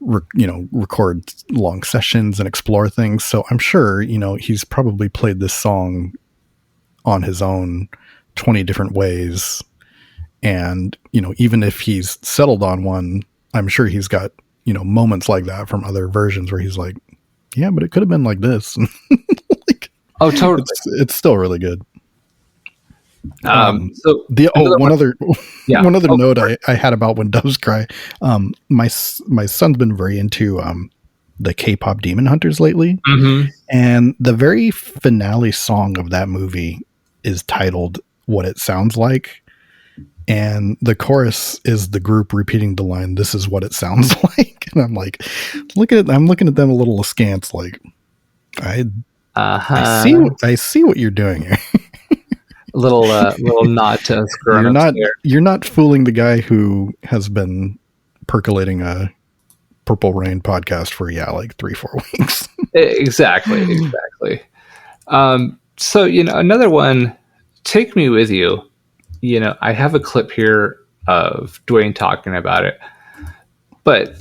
record long sessions and explore things. So I'm sure, he's probably played this song on his own 20 different ways. And, even if he's settled on one, I'm sure he's got, moments like that from other versions where he's like, yeah, but it could have been like this. Like, oh, totally. It's still really good. So one other note I had about When Doves Cry. My son's been very into the K-pop Demon Hunters lately, and the very finale song of that movie is titled "What It Sounds Like," and the chorus is the group repeating the line, "This is what it sounds like." And I'm like, I'm looking at them a little askance, like, I see what you're doing here. Little nod to us. You're not fooling the guy who has been percolating a Purple Rain podcast for like 3-4 weeks. Exactly. So another one, Take Me With You. I have a clip here of Duane talking about it, but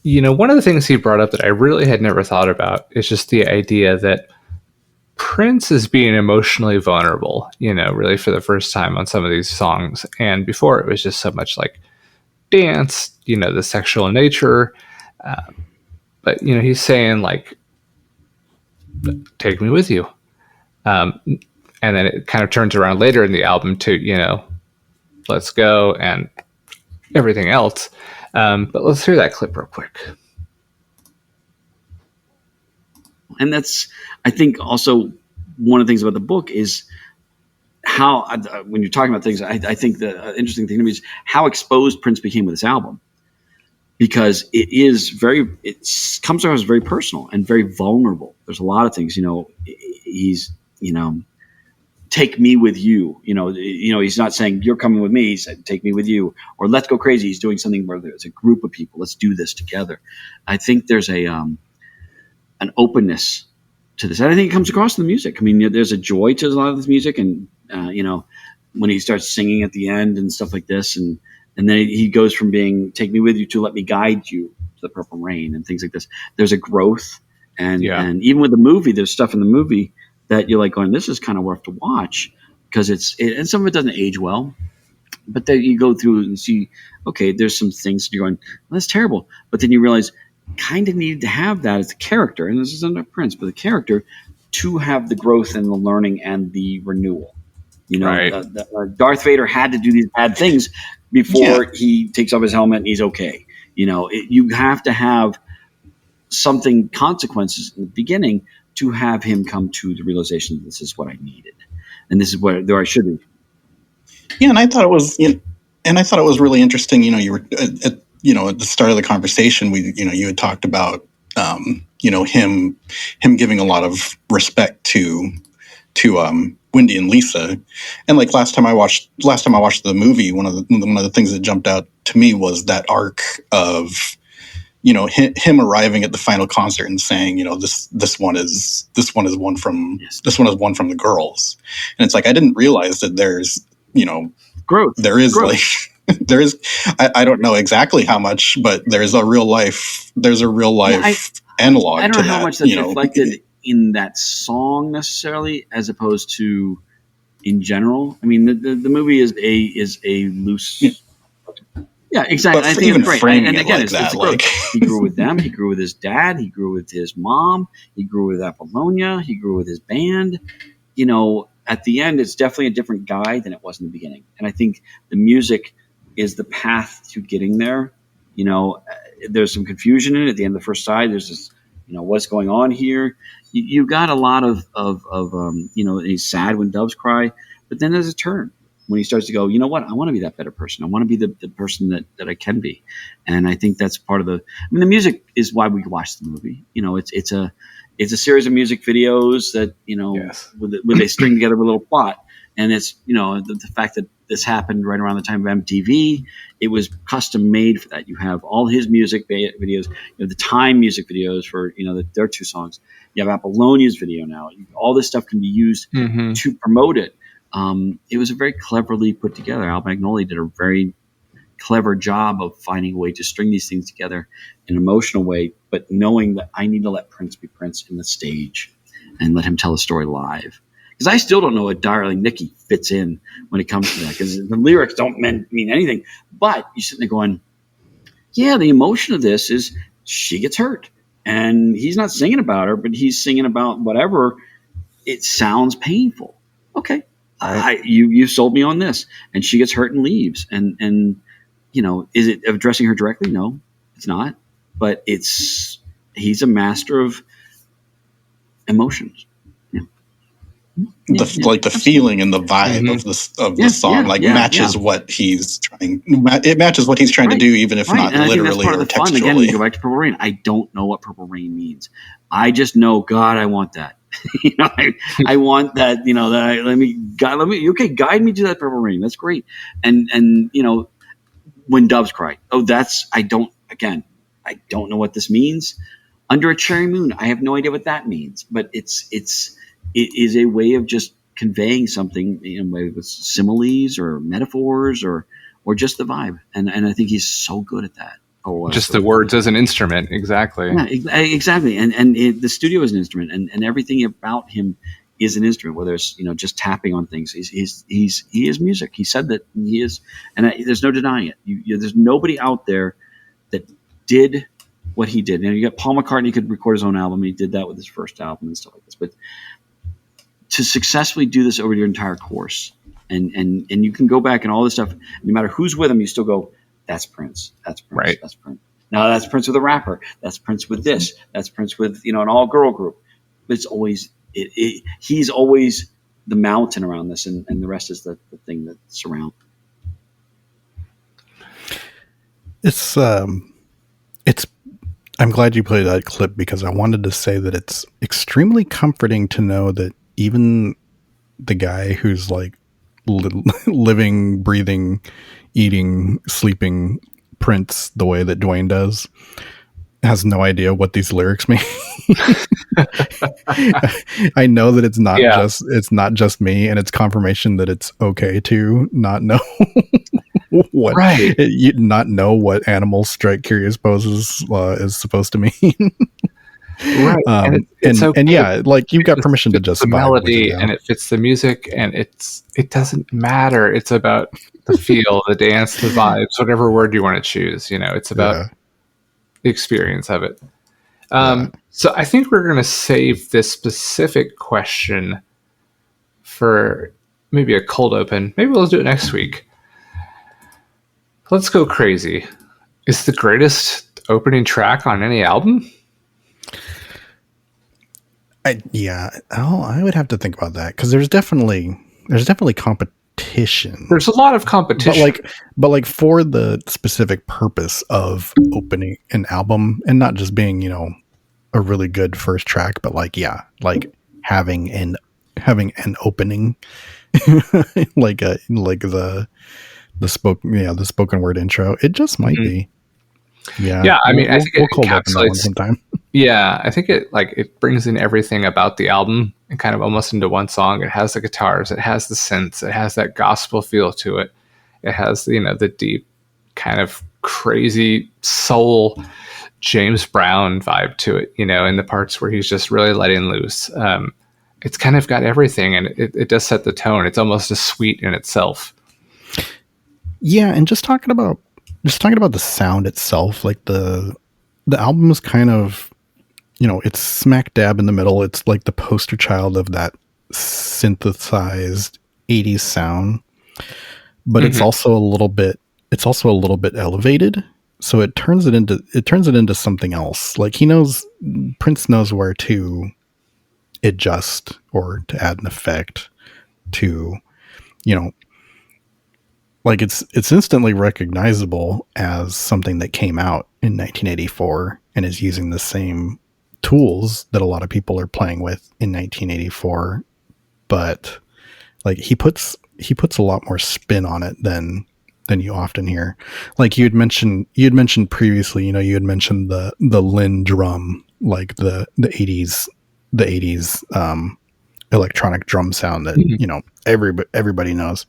one of the things he brought up that I really had never thought about is just the idea that Prince is being emotionally vulnerable, really for the first time on some of these songs. And before it was just so much like dance, the sexual nature. But, he's saying like, take me with you. And then it kind of turns around later in the album to, let's go and everything else. But let's hear that clip real quick. And that's, I think, also one of the things about the book is how, when you're talking about things, I think the interesting thing to me is how exposed Prince became with this album, because it comes across as very personal and very vulnerable. There's a lot of things, he's, take me with you, he's not saying you're coming with me. He said, take me with you, or let's go crazy. He's doing something where there's a group of people. Let's do this together. I think there's an openness to this. And I think it comes across in the music. I mean, there's a joy to a lot of this music, and when he starts singing at the end and stuff like this, and then he goes from being "Take me with you" to "Let me guide you" to the Purple Rain and things like this. There's a growth, and even with the movie, there's stuff in the movie that you're like going, "This is kind of worth to watch," because and some of it doesn't age well. But then you go through and see, okay, there's some things you're going, well, that's terrible. But then you realize, kind of needed to have that as the character, and this isn't a Prince, but the character, to have the growth and the learning and the renewal. Right. Darth Vader had to do these bad things before he takes off his helmet and he's okay. You have to have something, consequences in the beginning, to have him come to the realization that this is what I needed, and this is where I should be. Yeah, and I thought it was really interesting. You were at the start of the conversation, you had talked about him giving a lot of respect to Wendy and Lisa, and like last time I watched the movie, one of the things that jumped out to me was that arc of him arriving at the final concert and saying, this one is one from the girls, and it's like, I didn't realize that there's growth. There is growth. There is, I don't know exactly how much, but there's a real life analog. I don't to know how that, much that's reflected in that song necessarily, as opposed to in general. I mean, the movie is a loose. Yeah, exactly. I think even it's great. framing And it again, like that, like he grew with them. He grew with his dad. He grew with his mom. He grew with Apollonia. He grew with his band. At the end, it's definitely a different guy than it was in the beginning. And I think the music is the path to getting there. There's some confusion in it at the end of the first side. There's this, what's going on here? You got a lot of he's sad when doves cry, but then there's a turn when he starts to go, you know what? I want to be that better person. I want to be the person that I can be. And I think that's part of the music is why we watch the movie. It's a series of music videos that, where they string together a little plot. And it's, the fact that this happened right around the time of MTV, it was custom made for that. You have all his music videos, the Time music videos for, their two songs. You have Apollonia's video now. All this stuff can be used to promote it. It was a very cleverly put together. Al Magnoli did a very clever job of finding a way to string these things together in an emotional way, but knowing that I need to let Prince be Prince in the stage and let him tell the story live. Because I still don't know what Darling Nikki fits in when it comes to that, because the lyrics don't mean anything. But you're sitting there going, yeah, the emotion of this is she gets hurt. And he's not singing about her, but he's singing about whatever. It sounds painful. Okay. You sold me on this. And she gets hurt and leaves. And is it addressing her directly? No, it's not. But he's a master of emotions. The feeling and the vibe of the song matches what he's trying. It matches what he's trying to do, even if not literally or textually. Again, you go back to Purple Rain. I don't know what Purple Rain means. I just know, God, I want that. I want that. Guide me to that Purple Rain. That's great. And when doves cry. I don't know what this means. Under a Cherry Moon, I have no idea what that means, but it is a way of just conveying something in a way with similes or metaphors or just the vibe. And I think he's so good at that. Just the words as an instrument. Exactly. Yeah, exactly. And the studio is an instrument, and everything about him is an instrument, whether it's, just tapping on things. He is music. He said that he is, and there's no denying it. There's nobody out there that did what he did. You got Paul McCartney could record his own album. He did that with his first album and stuff like this, but to successfully do this over your entire course, and you can go back and all this stuff, no matter who's with him, you still go, That's Prince. That's Prince. Right. That's Prince. Now that's Prince with a rapper. That's Prince with this. That's Prince with an all girl group. It's always he's always the mountain around this, and the rest is the thing that surrounds. It's I'm glad you played that clip because I wanted to say that it's extremely comforting to know that even the guy who's like living, breathing, eating, sleeping Prince the way that Duane does has no idea what these lyrics mean. I know that it's not just me, and it's confirmation that it's okay to not know what not know what animal strike curious poses is supposed to mean. Right. And okay. and yeah, like you've got permission to just the vibe melody with it, and it fits the music, and it doesn't matter. It's about the feel, the dance, the vibes, whatever word you want to choose. It's about the experience of it. So I think we're going to save this specific question for maybe a cold open. Maybe we'll do it next week. Let's go crazy. Is the greatest opening track on any album? I would have to think about that because there's definitely competition. There's a lot of competition, but like for the specific purpose of opening an album and not just being a really good first track, but like having an opening like the spoken word intro. It just might be. Yeah. I mean, I think it encapsulates sometime. Yeah, I think it brings in everything about the album and kind of almost into one song. It has the guitars, it has the synths, it has that gospel feel to it. It has the deep kind of crazy soul James Brown vibe to it, in the parts where he's just really letting loose. It's kind of got everything, and it does set the tone. It's almost a suite in itself. Yeah, and just talking about the sound itself, like the album is kind of, it's smack dab in the middle. It's like the poster child of that synthesized 80s sound, but it's also a little bit elevated. So it turns it into something else. Like Prince knows where to adjust or to add an effect to, like it's instantly recognizable as something that came out in 1984 and is using the same tools that a lot of people are playing with in 1984, but like he puts a lot more spin on it than you often hear. Like you had mentioned previously, you had mentioned the Lynn drum, like the 80s electronic drum sound that everybody knows.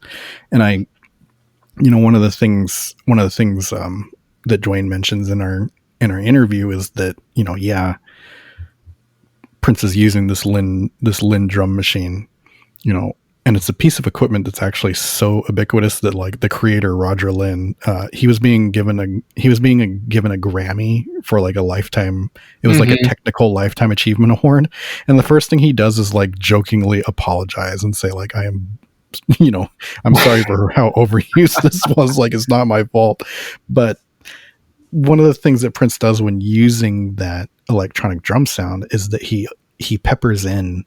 And one of the things that Duane mentions in our interview is that Prince is using this Lynn drum machine, and it's a piece of equipment that's actually so ubiquitous that like the creator Roger Lynn, he was being given a Grammy for like a lifetime. It was like a technical lifetime achievement award, and the first thing he does is like jokingly apologize and say like, I'm sorry for how overused this was. Like, it's not my fault. But one of the things that Prince does when using that electronic drum sound is that he peppers in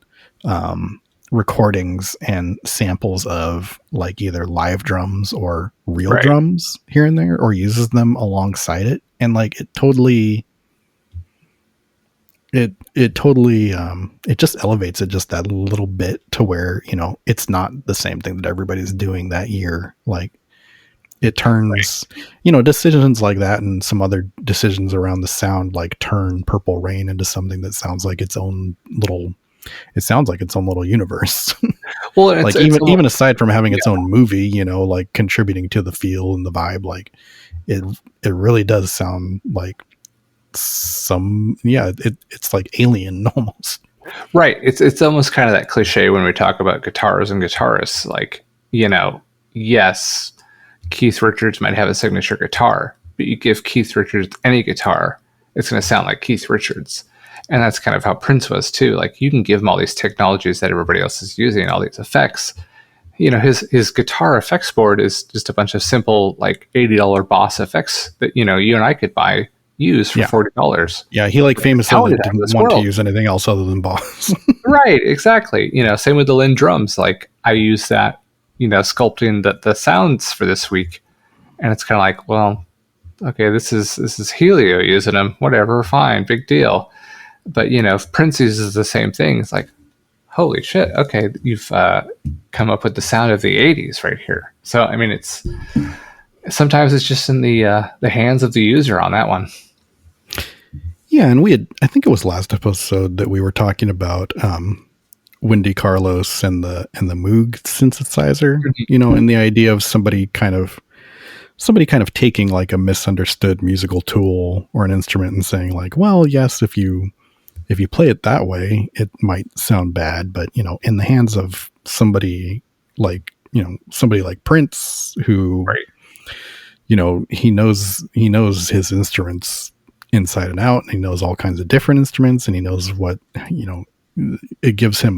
recordings and samples of like either live drums or real drums here and there, or uses them alongside it. And like it just elevates it just that little bit to where, it's not the same thing that everybody's doing that year. Like it turns, decisions like that and some other decisions around the sound, like turn Purple Rain into something that sounds like its own little universe. Well, like even aside from having its own movie, like contributing to the feel and the vibe, like it really does sound like it's like alien almost. Right. It's almost kind of that cliche when we talk about guitars and guitarists. Like, yes, Keith Richards might have a signature guitar, but you give Keith Richards any guitar, it's going to sound like Keith Richards. And that's kind of how Prince was too. Like you can give him all these technologies that everybody else is using, all these effects, his guitar effects board is just a bunch of simple like $80 Boss effects that you and I could use for $40. Yeah, he famously didn't want to use anything else other than Boss. Right, exactly. Same with the Lynn drums. Like I use that, sculpting the sounds for this week, and it's kind of like, well, okay, this is Helio using them. Whatever, fine, big deal. But if Prince uses the same thing, it's like, holy shit, okay, you've come up with the sound of the 80s right here. So I mean, sometimes it's just in the hands of the user on that one. Yeah, and I think it was last episode that we were talking about Wendy Carlos and the Moog synthesizer, and the idea of somebody kind of taking like a misunderstood musical tool or an instrument and saying like, well, yes, if you play it that way, it might sound bad, but in the hands of somebody like Prince, who, right. He knows his instruments inside and out, and he knows all kinds of different instruments, and he knows what, it gives him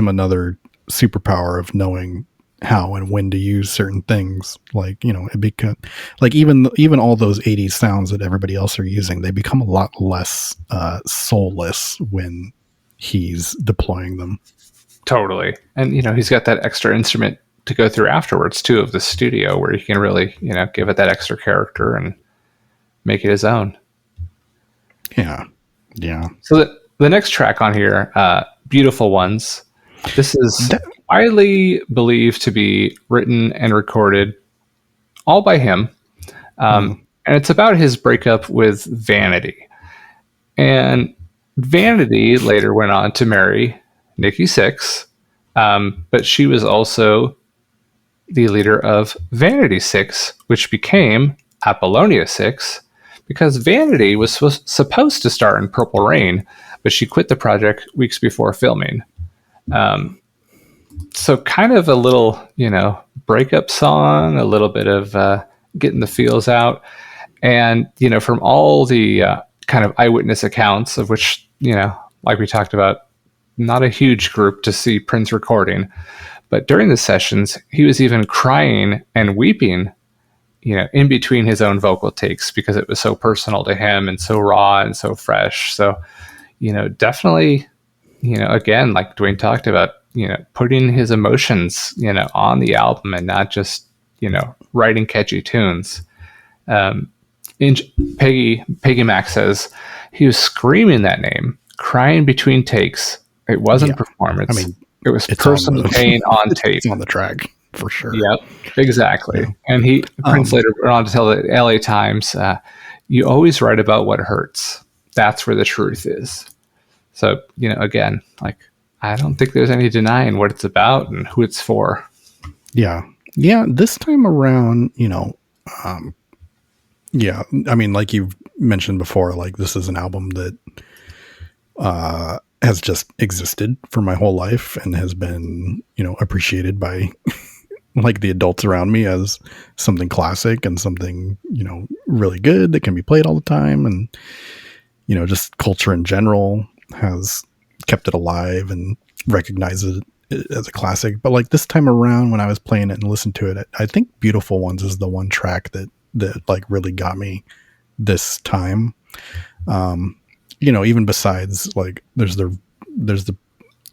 another superpower of knowing how and when to use certain things. Like, it become like even all those 80s sounds that everybody else are using, they become a lot less soulless when he's deploying them. Totally. And he's got that extra instrument to go through afterwards too, of the studio, where he can really give it that extra character and make it his own. Yeah. So the next track on here, Beautiful Ones, this is widely believed to be written and recorded all by him. And it's about his breakup with Vanity. And Vanity later went on to marry Nikki Sixx, but she was also the leader of Vanity Sixx, which became Apollonia Sixx, because Vanity was supposed to star in Purple Rain, but she quit the project weeks before filming. So kind of a little, breakup song, a little bit of getting the feels out. And, from all the kind of eyewitness accounts, of which, like we talked about, not a huge group to see Prince recording. But during the sessions, he was even crying and weeping, in between his own vocal takes, because it was so personal to him and so raw and so fresh. So, definitely, again, like Duane talked about, putting his emotions, on the album and not just, writing catchy tunes. Peggy Mac says he was screaming that name, crying between takes. It wasn't performance. I mean, it was personal pain on tape. It's on the track for sure. Yep, exactly. Yeah. And Prince later went on to tell the LA Times, you always write about what hurts. That's where the truth is. So, again, like, I don't think there's any denying what it's about and who it's for. Yeah. Yeah. This time around, yeah, I mean, like you've mentioned before, like this is an album that has just existed for my whole life and has been, appreciated by like the adults around me as something classic and something, really good that can be played all the time. And, just culture in general has kept it alive and recognizes it as a classic. But like this time around, when I was playing it and listened to it, I think Beautiful Ones is the one track that like really got me this time. Even besides like there's the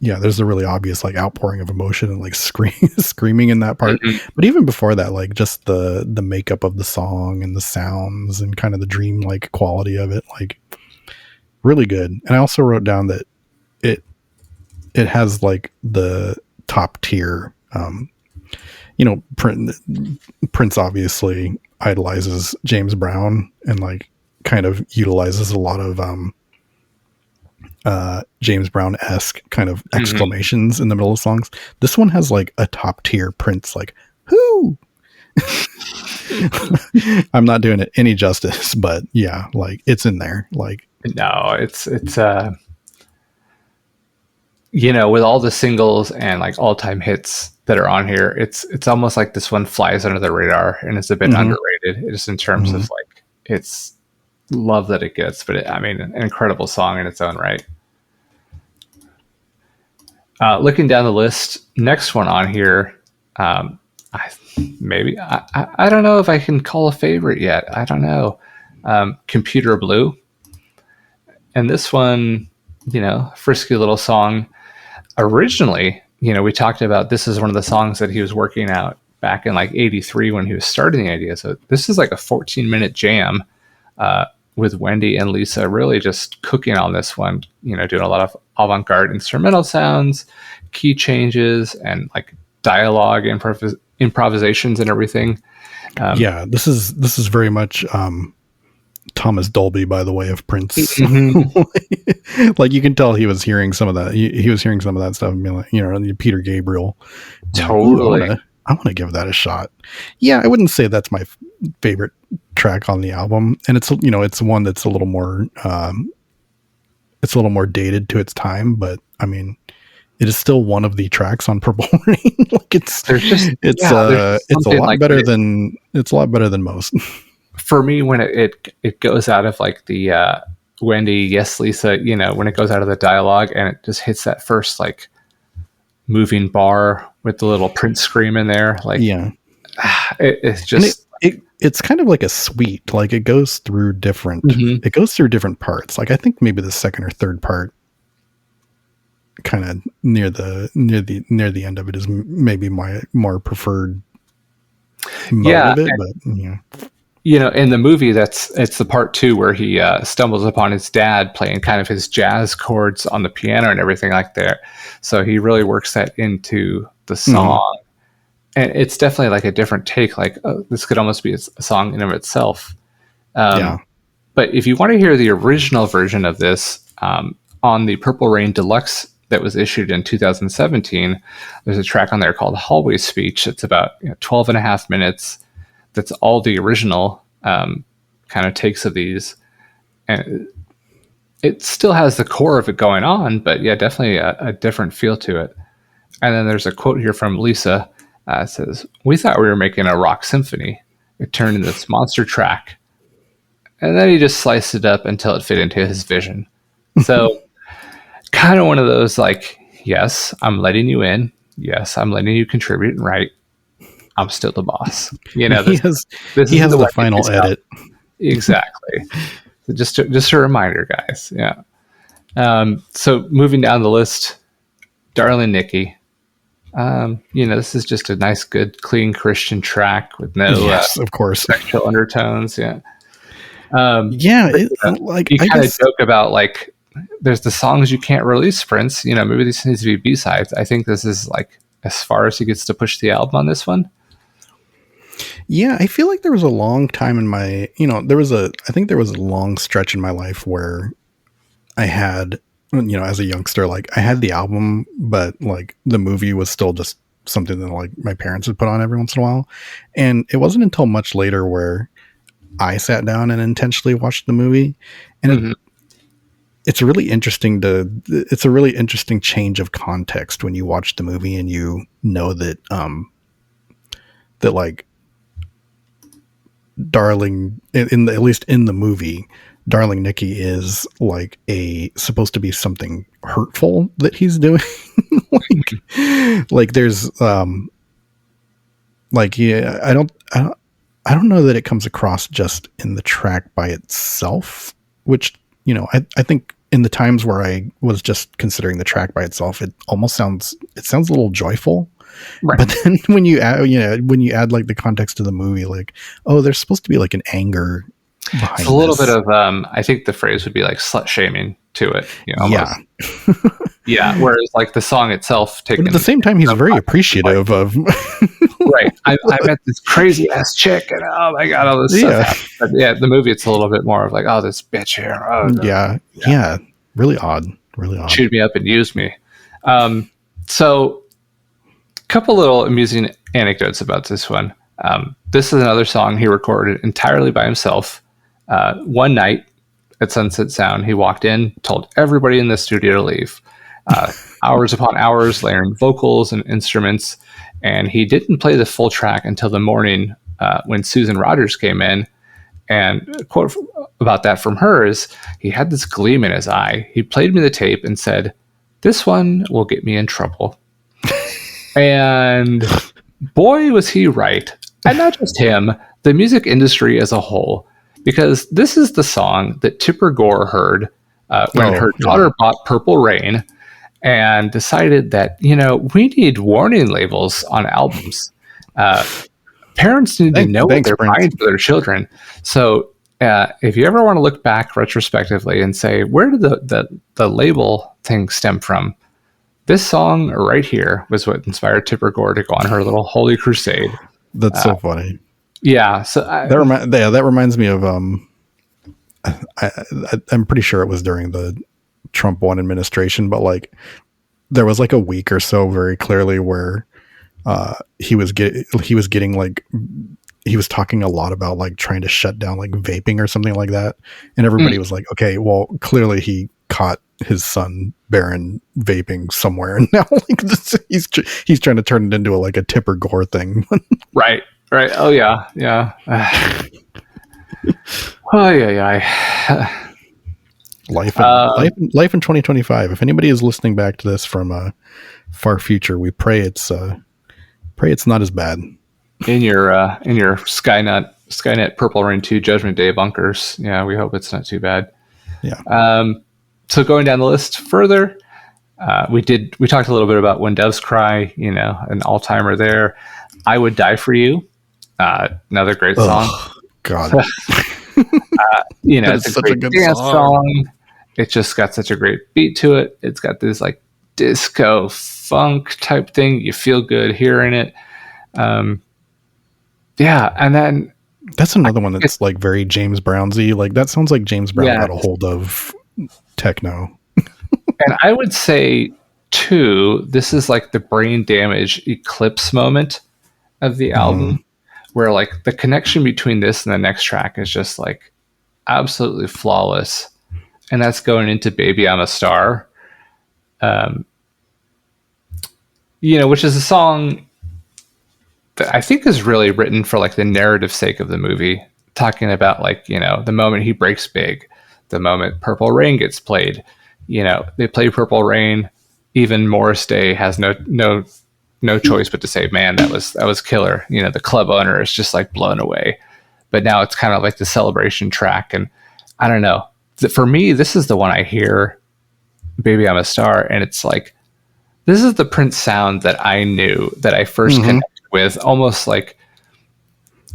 really obvious like outpouring of emotion and like screaming in that part. Mm-hmm. But even before that, like just the makeup of the song and the sounds and kind of the dream-like quality of it, like really good. And I also wrote down that it has like the top tier, Prince obviously idolizes James Brown and like kind of utilizes a lot of James Brown-esque kind of exclamations in the middle of songs. This one has like a top tier Prince, like, whoo! I'm not doing it any justice, but yeah, like it's in there. Like, no, it's with all the singles and like all-time hits that are on here, it's almost like this one flies under the radar and it's a bit underrated, just in terms of like its love that it gets. But an incredible song in its own right. Looking down the list, next one on here, I don't know if I can call a favorite yet. I don't know. Computer Blue. And this one, frisky little song. Originally, we talked about this is one of the songs that he was working out back in like 83 when he was starting the idea. So this is like a 14-minute jam with Wendy and Lisa really just cooking on this one, doing a lot of avant-garde instrumental sounds, key changes, and like dialogue improvisations and everything. This is very much Thomas Dolby, by the way, of Prince. Mm-hmm. Like you can tell he was hearing some of that. He was hearing some of that stuff and being like, Peter Gabriel. Totally. I want to give that a shot. Yeah, I wouldn't say that's my favorite track on the album, and it's it's one that's a little more dated to its time, but I mean, it is still one of the tracks on Purple Rain. Like it's a lot better than most. For me, when it goes out of like the Wendy, yes, Lisa, when it goes out of the dialogue and it just hits that first like moving bar with the little Prince scream in there, like it's just it's kind of like a suite. Like it goes through different parts. Like I think maybe the second or third part, kind of near the end of it, is maybe my more preferred mode of it. But in the movie, it's the part 2 where he stumbles upon his dad playing kind of his jazz chords on the piano and everything like that. So he really works that into the song. And it's definitely like a different take. Like, this could almost be a song in of itself. But if you want to hear the original version of this, on the Purple Rain Deluxe that was issued in 2017, there's a track on there called Hallway Speech. It's about 12 and a half minutes. That's all the original kind of takes of these. And it still has the core of it going on, but definitely a different feel to it. And then there's a quote here from Lisa. It says, "We thought we were making a rock symphony. It turned into this monster track." And then he just sliced it up until it fit into his vision. So kind of one of those like, yes, I'm letting you in. Yes, I'm letting you contribute and write. I'm still the boss. He has the final edit. Exactly. So just a reminder, guys. Yeah. So moving down the list, Darling Nikki. This is just a nice, good, clean Christian track with no of course, sexual undertones. Yeah. Like you kind of joke about like, there's the songs you can't release, Prince. Maybe these needs to be B-sides. I think this is like as far as he gets to push the album on this one. Yeah, I feel like there was a long time in my, I think there was a long stretch in my life where I had, as a youngster, like I had the album, but like the movie was still just something that like my parents would put on every once in a while. And it wasn't until much later where I sat down and intentionally watched the movie. And it's a really interesting change of context when you watch the movie and you know that, that like, Darling, at least in the movie, Darling Nikki is like supposed to be something hurtful that he's doing. like there's I don't know that it comes across just in the track by itself, which I think in the times where I was just considering the track by itself, it sounds a little joyful. Right. But then when you add like the context of the movie, like, oh, there's supposed to be like an anger behind it's a little bit of I think the phrase would be like slut shaming to it. Yeah. Whereas like the song itself, but at the same time, he's very appreciative of. Right. I met this crazy ass chick, and oh my god, all this stuff. But the movie, it's a little bit more of like, oh, this bitch here. Oh, yeah. Really odd. Chewed me up and used me. So. Couple little amusing anecdotes about this one. This is another song he recorded entirely by himself. One night at Sunset Sound, he walked in, told everybody in the studio to leave. Hours upon hours, layering vocals and instruments, and he didn't play the full track until the morning when Susan Rogers came in. And a quote about that from her is, he had this gleam in his eye. He played me the tape and said, this one will get me in trouble. And boy, was he right. And not just him, the music industry as a whole. Because this is the song that Tipper Gore heard when her daughter bought Purple Rain and decided that, we need warning labels on albums. Parents need to know what they're buying for their children. So if you ever want to look back retrospectively and say, where did the label thing stem from? This song right here was what inspired Tipper Gore to go on her little holy crusade. That's so funny. Yeah. So that reminds me of, I'm pretty sure it was during the Trump 1 administration, but like there was like a week or so very clearly where he was getting like, he was talking a lot about like trying to shut down like vaping or something like that. And everybody was like, okay, well, clearly he caught his son Barron vaping somewhere. And now like he's trying to turn it into a Tipper Gore thing. Right. Oh yeah. Yeah. Oh yeah. Life in 2025. If anybody is listening back to this from a far future, we pray it's not as bad. In your Skynet Purple Rain 2 Judgment Day bunkers. Yeah, we hope it's not too bad. Yeah. So going down the list further, we talked a little bit about When Doves Cry, an all-timer there. I Would Die For You, another great song. God. It's a great dance song. It just got such a great beat to it. It's got this like disco funk type thing. You feel good hearing it. Yeah, and then that's another one that's like very James Brownsy. Like that sounds like James Brown got a hold of techno. And I would say too, this is like the brain damage eclipse moment of the album, where like the connection between this and the next track is just like absolutely flawless, and that's going into Baby I'm a Star, which is a song that I think is really written for like the narrative sake of the movie, talking about like, the moment he breaks big, the moment Purple Rain gets played, they play Purple Rain. Even Morris Day has no choice but to say, man, that was killer. The club owner is just like blown away. But now it's kind of like the celebration track. And I don't know, for me, this is the one I hear, Baby I'm a Star. And it's like, this is the Prince sound that I knew, that I first connected with, almost like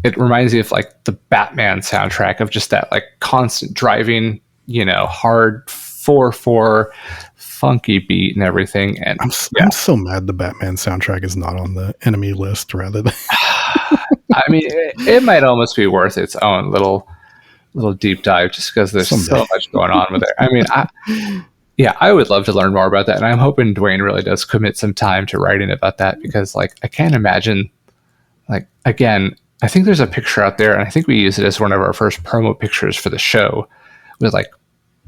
it reminds me of like the Batman soundtrack, of just that like constant driving, hard 4/4 funky beat and everything. And I'm so mad the Batman soundtrack is not on the enemy list rather than I mean, it might almost be worth its own little deep dive, just because there's so much going on with it. I mean, I would love to learn more about that, and I'm hoping Duane really does commit some time to writing about that, because like I can't imagine, like, again, I think there's a picture out there, and I think we used it as one of our first promo pictures for the show, with like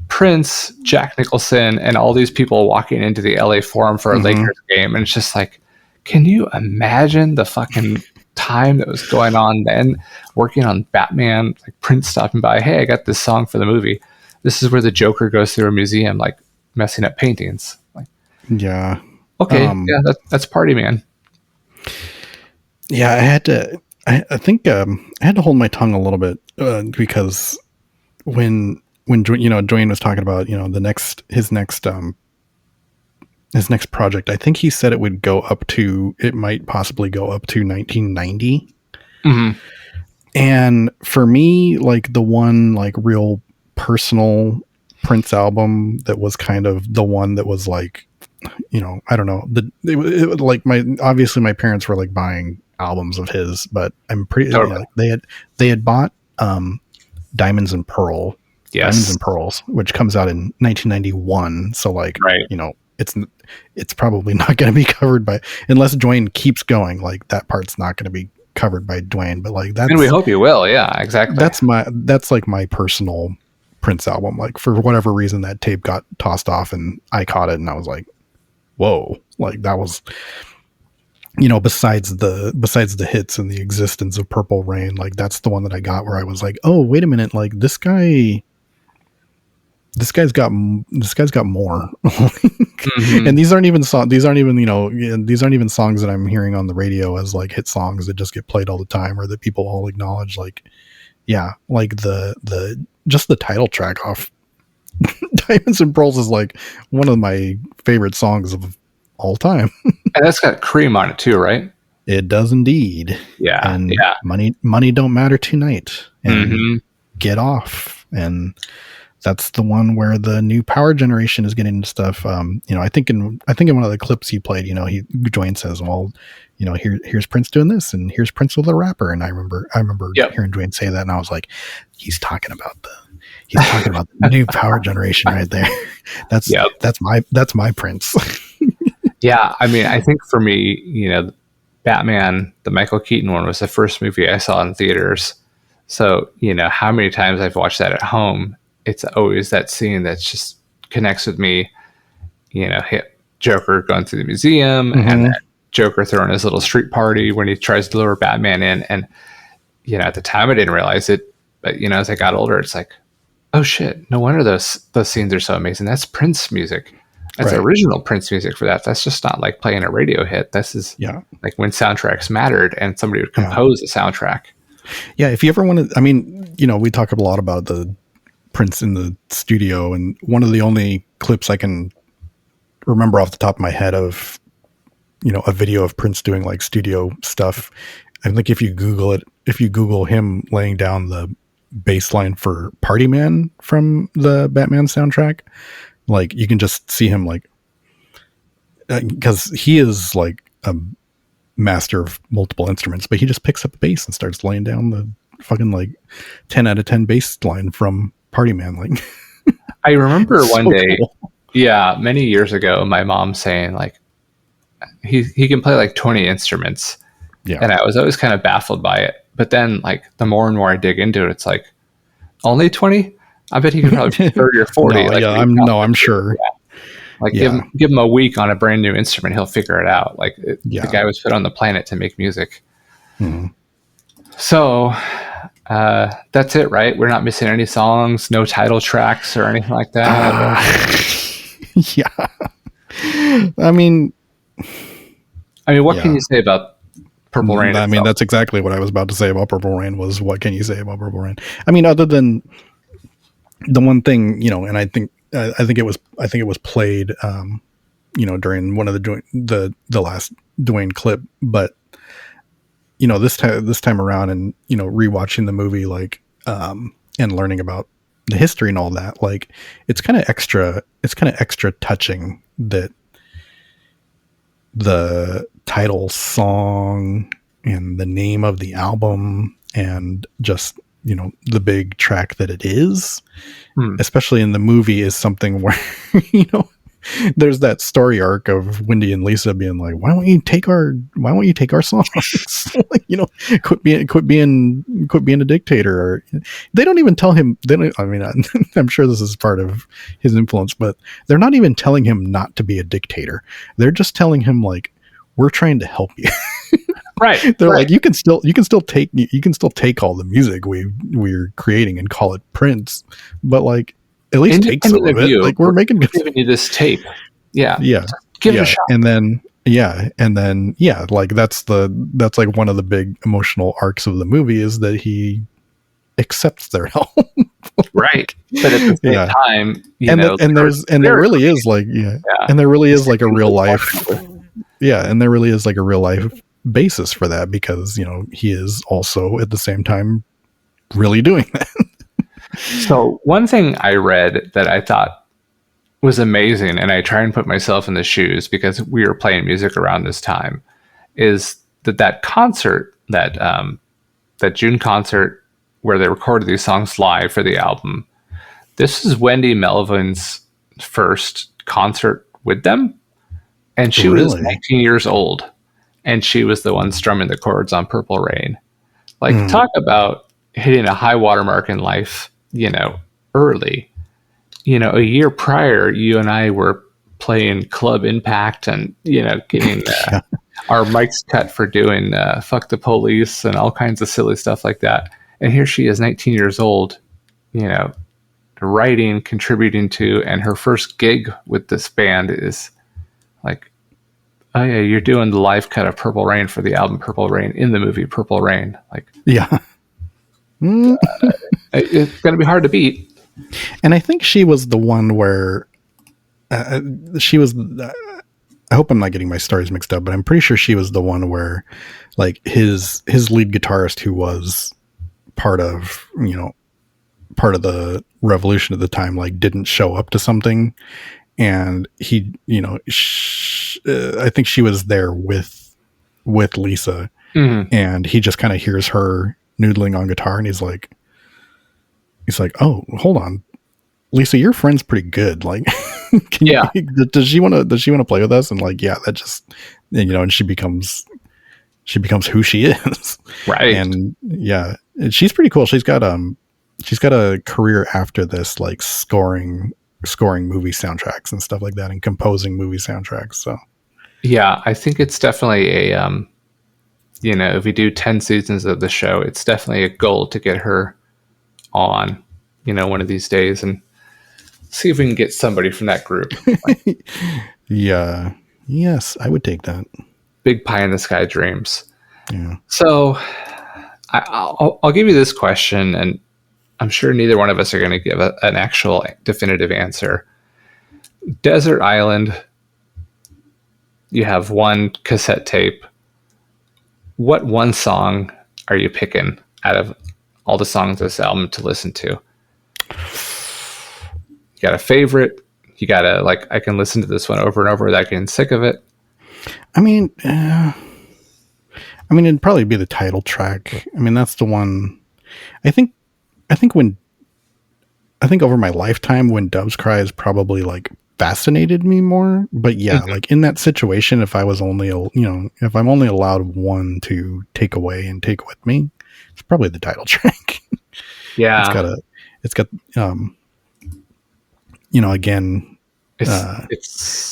Prince, Jack Nicholson, and all these people walking into the LA Forum for a Lakers game, and it's just like, can you imagine the fucking time that was going on then, working on Batman, like Prince stopping by, hey, I got this song for the movie. This is where the Joker goes through a museum, like messing up paintings. Like, yeah. Okay. That's party, man. Yeah. I think I had to hold my tongue a little bit, because when Duane was talking about, his next project, I think he said it might possibly go up to 1990. And for me, like the one like real personal Prince album that was kind of the one that was like, I don't know, it like obviously my parents were like buying albums of his, but I'm pretty they had bought Diamonds and Pearls, which comes out in 1991. So like, it's probably not going to be covered by, unless Duane keeps going, like that part's not going to be covered by Duane, but like that's, and we hope you will. Yeah, exactly. That's like my personal Prince album. Like for whatever reason that tape got tossed off and I caught it and I was like, whoa, like that was, besides the hits and the existence of Purple Rain, like that's the one that I got where I was like, oh, wait a minute. Like this guy's got more. And these aren't even songs that I'm hearing on the radio as like hit songs that just get played all the time or that people all acknowledge. Like, yeah, like the just the title track off Diamonds and Pearls is like one of my favorite songs of all time. And that's got Cream on it too, right? It does indeed. Yeah. And yeah. money don't matter tonight. And Get Off. And that's the one where the new power generation is getting into stuff. I think in one of the clips he played, Duane says, well, here's Prince doing this, and here's Prince with a rapper. And I remember hearing Duane say that, and I was like, he's talking about the new power generation right there. That's my Prince. Yeah, I mean, I think for me, Batman, the Michael Keaton one, was the first movie I saw in theaters. So, how many times I've watched that at home, it's always that scene that just connects with me. Hit Joker going through the museum and then Joker throwing his little street party when he tries to lure Batman in. And, at the time I didn't realize it, but, as I got older, it's like, oh shit, no wonder those scenes are so amazing. That's Prince music. That's original Prince music for that. That's just not like playing a radio hit. This is like when soundtracks mattered and somebody would compose a soundtrack. Yeah. If you ever want to, we talk a lot about the Prince in the studio, and one of the only clips I can remember off the top of my head of, a video of Prince doing like studio stuff. I think if you Google him laying down the bass line for Party Man from the Batman soundtrack, like you can just see him like, because he is like a master of multiple instruments, but he just picks up the bass and starts laying down the fucking like 10 out of 10 bass line from Party Man. Like, I remember one day, many years ago, my mom saying like, he can play like 20 instruments. Yeah. And I was always kind of baffled by it. But then like the more and more I dig into it, it's like, only 20? I bet he could probably be 30 or 40. I'm sure. Yeah. Like give him a week on a brand new instrument, he'll figure it out. Like the guy was put on the planet to make music. So that's it, right? We're not missing any songs, no title tracks or anything like that. Yeah. I mean, what can you say about Purple Rain? I mean, that's exactly what I was about to say about Purple Rain. Was what can you say about Purple Rain? I mean, other than the one thing, and I think it was played, during one of the last Duane clip, but this time around, and rewatching the movie, like, and learning about the history and all that, like, it's kind of extra touching that the title song and the name of the album and just, the big track that it is, especially in the movie, is something where, there's that story arc of Wendy and Lisa being like, why won't you take our songs? Like, quit being a dictator. Or they don't even tell him, I'm sure this is part of his influence, but they're not even telling him not to be a dictator. They're just telling him like, we're trying to help you. Right. They're like, you can still take all the music we're creating and call it Prince, but like, at least take some of it. Like, we're giving you this tape. Yeah. Yeah. Give it a shot. And then like that's like one of the big emotional arcs of the movie is that he accepts their help. Right. But at the same time, there really is like a real life. Yeah. And there really is like a real life basis for that, because, he is also at the same time really doing that. So one thing I read that I thought was amazing, and I try and put myself in the shoes because we were playing music around this time, is that concert, that June concert where they recorded these songs live for the album. This is Wendy Melvin's first concert with them, and she was 19 years old, and she was the one strumming the chords on Purple Rain. Like, talk about hitting a high watermark in life. Early, a year prior, you and I were playing Club Impact and, getting our mics cut for doing Fuck the Police and all kinds of silly stuff like that. And here she is, 19 years old, writing, contributing to, and her first gig with this band is Like, oh yeah, you're doing the live cut of Purple Rain for the album Purple Rain in the movie Purple Rain. Like, Yeah. It's going to be hard to beat. And I think she was the one where she was. I hope I'm not getting my stories mixed up, but I'm pretty sure she was the one where, like, his lead guitarist, who was part of the revolution at the time, like, didn't show up to something, and he, I think she was there with Lisa, and he just kind of hears her noodling on guitar, and he's like, oh, hold on, Lisa, your friend's pretty good. Like, does she want to play with us? And like, yeah, that just, and she becomes who she is. Right. And yeah, she's pretty cool. She's got a career after this, like scoring movie soundtracks and stuff like that, and composing movie soundtracks. So yeah, I think it's definitely a, if we do 10 seasons of the show, it's definitely a goal to get her on, one of these days, and see if we can get somebody from that group. Yeah. Yes, I would take that. Big pie in the sky dreams. Yeah. So I'll give you this question, and I'm sure neither one of us are going to give an actual definitive answer. Desert Island, you have one cassette tape. What one song are you picking out of all the songs of this album to listen to? You got a favorite? You got to, like, I can listen to this one over and over without getting sick of it? I mean, it'd probably be the title track. I mean, that's the one. I think over my lifetime, When Doves Cry is probably, like, fascinated me more. But yeah, like, in that situation, if I was only, if I'm only allowed one to take away and take with me, it's probably the title track. Yeah. It's got again,